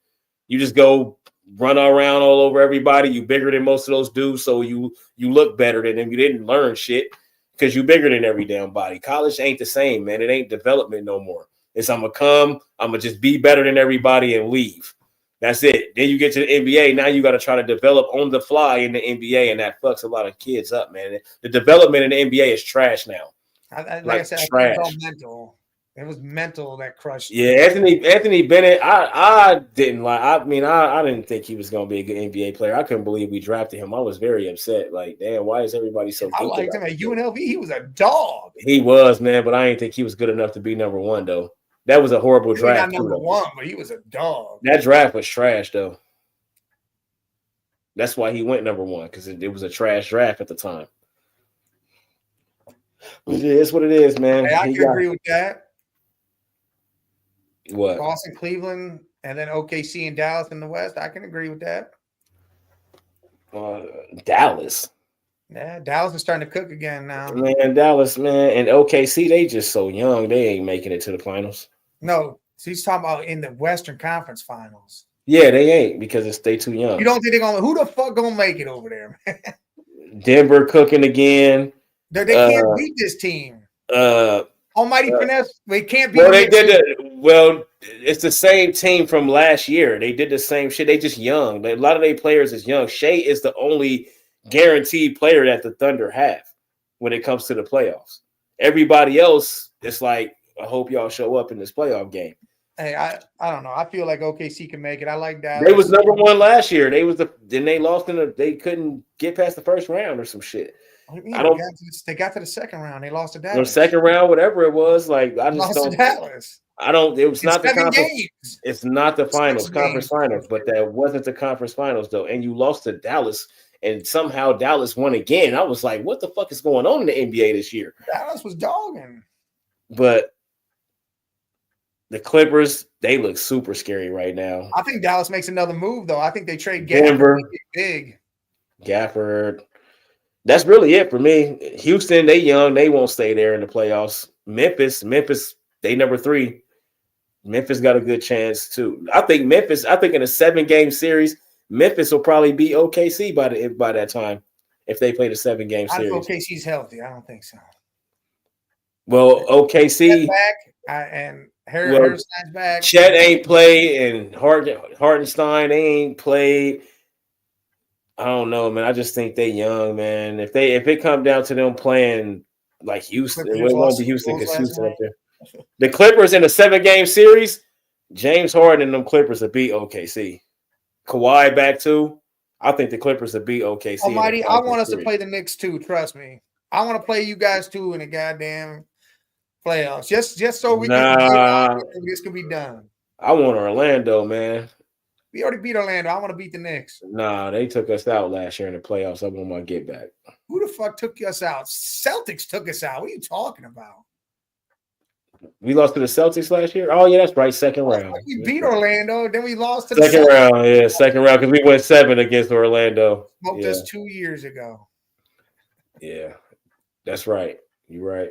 You just go run around all over everybody. You bigger than most of those dudes, so you look better than them. You didn't learn shit because you bigger than every damn body. College ain't the same, man. It ain't development no more. It's I'm gonna just be better than everybody and leave. That's it. Then you get to the NBA. Now you got to try to develop on the fly in the NBA, and that fucks a lot of kids up, man. The development in the NBA is trash now. Like I said, trash. It was all mental. It was mental that crushed. Yeah, Anthony Bennett. I didn't like. I mean, I didn't think he was going to be a good NBA player. I couldn't believe we drafted him. I was very upset. Like, damn, why is everybody so? I liked him at UNLV. He was a dog. He was, man, but I didn't think he was good enough to be number 1 though. That was a horrible draft. Not number 1, but he was a dog. That draft was trash, though. That's why he went number 1, because it was a trash draft at the time. It is what it is, man. Hey, I can agree with that. What? Boston, Cleveland, and then OKC and Dallas in the West. I can agree with that. Dallas. Yeah, Dallas is starting to cook again now. Man, Dallas, man, and OKC, they just so young. They ain't making it to the finals. No, so he's talking about in the Western Conference Finals. Yeah, they ain't because they too young. You don't think they're gonna? Who the fuck gonna make it over there, man? Denver cooking again. They can't beat this team. Almighty finesse. They can't beat. Well, they did it. Well, it's the same team from last year. They did the same shit. They just young. A lot of their players is young. Shea is the only guaranteed player that the Thunder have when it comes to the playoffs. Everybody else, it's like, I hope y'all show up in this playoff game. Hey, I don't know. I feel like OKC can make it. I like that. They was number 1 last year. Then they lost they couldn't get past the first round or some shit. What do you mean? They got to the second round. They lost to Dallas. The second round, whatever it was, like I just lost don't. To Dallas. It was not the conference. Games. It's not the finals, conference games. finals, but that wasn't the conference finals though. And you lost to Dallas, and somehow Dallas won again. I was like, what the fuck is going on in the NBA this year? Dallas was dogging. But the Clippers, they look super scary right now. I think Dallas makes another move though. I think they trade Denver big. Gafford. That's really it for me. Houston, they young. They won't stay there in the playoffs. Memphis, they number 3. Memphis got a good chance too. I think in a 7-game series, Memphis will probably beat OKC by that time if they play the 7-game series. OKC's healthy. I don't think so. Well, OKC back and Harrison's back. Chet ain't played, and Hartenstein, they ain't played. I don't know, man. I just think they young, man. If it comes down to them playing like Houston, it won't be Houston because Houston up there. The Clippers in a 7-game series, James Harden and them Clippers will beat OKC. Kawhi back too. I think the Clippers would beat OKC. Almighty, I want us to play the Knicks too. Trust me. I want to play you guys too in the goddamn playoffs. Just so we can this can be done. I want Orlando, man. We already beat Orlando. I want to beat the Knicks. Nah, they took us out last year in the playoffs. I want my get back. Who the fuck took us out? Celtics took us out. What are you talking about? We lost to the Celtics last year? Oh, yeah, that's right. Second round. We beat Orlando. Then we lost to the second round. Yeah, second round because we went 7 against Orlando. Smoked us 2 years ago. Yeah, that's right. You're right.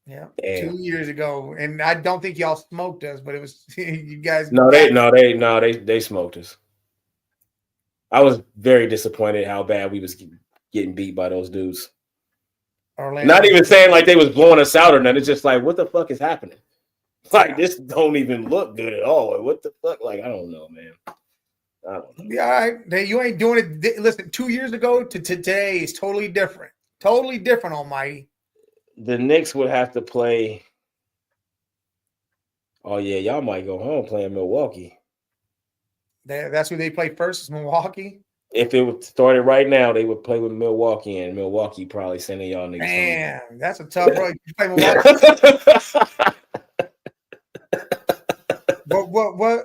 Yeah, damn. 2 years ago, and I don't think y'all smoked us, but it was you guys. They smoked us. I was very disappointed how bad we was getting beat by those dudes. Orlando. Not even saying like they was blowing us out or nothing. It's just like, what the fuck is happening? Like this don't even look good at all. What the fuck? Like I don't know, man. I don't know. Yeah, all right. You ain't doing it. Listen, 2 years ago to today is totally different. Totally different, Almighty. The Knicks would have to play. Oh yeah, y'all might go home playing Milwaukee. That's who they play first is Milwaukee. If it started right now, they would play with Milwaukee, and Milwaukee probably sending y'all niggas. Damn, home. That's a tough road. You play Milwaukee.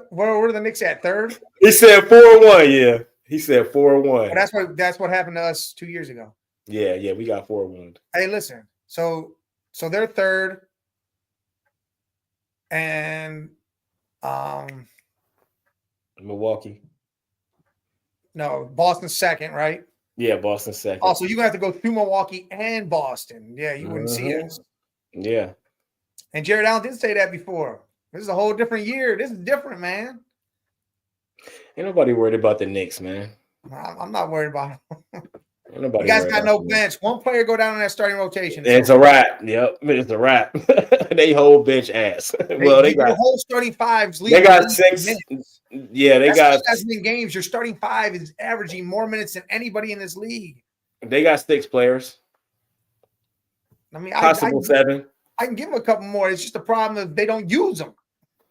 What are the Knicks at? Third? He said 4-1. Yeah, he said 4-1. That's what happened to us 2 years ago. Yeah, we got 4-1. Hey, listen. So they're third, and Milwaukee. No, Boston's second, right? Yeah, Boston's second. Also, you're gonna have to go through Milwaukee and Boston. Yeah, you wouldn't see us. Yeah. And Jared Allen did say that before. This is a whole different year. This is different, man. Ain't nobody worried about the Knicks, man. I'm not worried about them. You guys got no bench. One player go down in that starting rotation. It's a wrap. Yep, it's a wrap. They whole bench ass. Well, they got whole starting fives. They got 6 minutes. Yeah, they got in games. Your starting 5 is averaging more minutes than anybody in this league. They got 6 players. I mean, possible 7. I can give them a couple more. It's just a problem if they don't use them.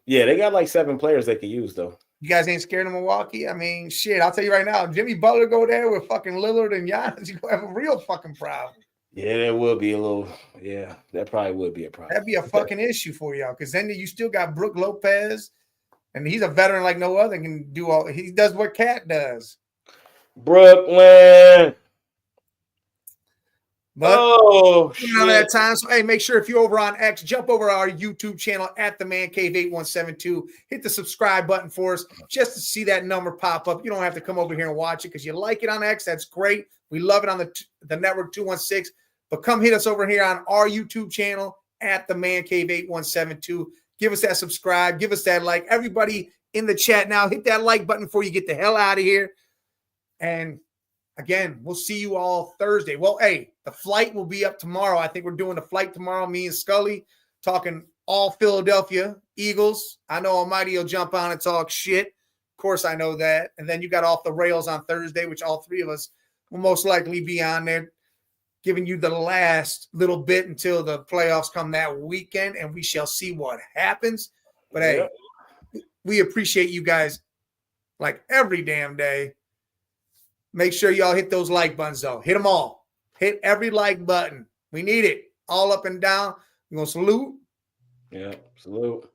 Yeah, they got like 7 players they could use though. You guys ain't scared of Milwaukee? I mean, shit, I'll tell you right now, Jimmy Butler go there with fucking Lillard and Giannis, you're going to have a real fucking problem. Yeah, there will be a little, that probably would be a problem. That'd be a fucking issue for y'all because then you still got Brook Lopez, and he's a veteran like no other, can do all, he does what Cat does. Brooklyn. But on that time, so hey, make sure if you're over on X, jump over our YouTube channel at the Man Cave 8172. Hit the subscribe button for us just to see that number pop up. You don't have to come over here and watch it because you like it on X. That's great. We love it on the network 216. But come hit us over here on our YouTube channel at the Man Cave 8172. Give us that subscribe. Give us that like. Everybody in the chat now, hit that like button before you get the hell out of here. And again, we'll see you all Thursday. Well, hey, the flight will be up tomorrow. I think we're doing the flight tomorrow, me and Scully, talking all Philadelphia Eagles. I know Almighty will jump on and talk shit. Of course, I know that. And then you got Off the Rails on Thursday, which all 3 of us will most likely be on there, giving you the last little bit until the playoffs come that weekend, and we shall see what happens. But, hey, we appreciate you guys like every damn day. Make sure y'all hit those like buttons, though. Hit them all. Hit every like button. We need it. All up and down. We're going to salute. Yeah, salute.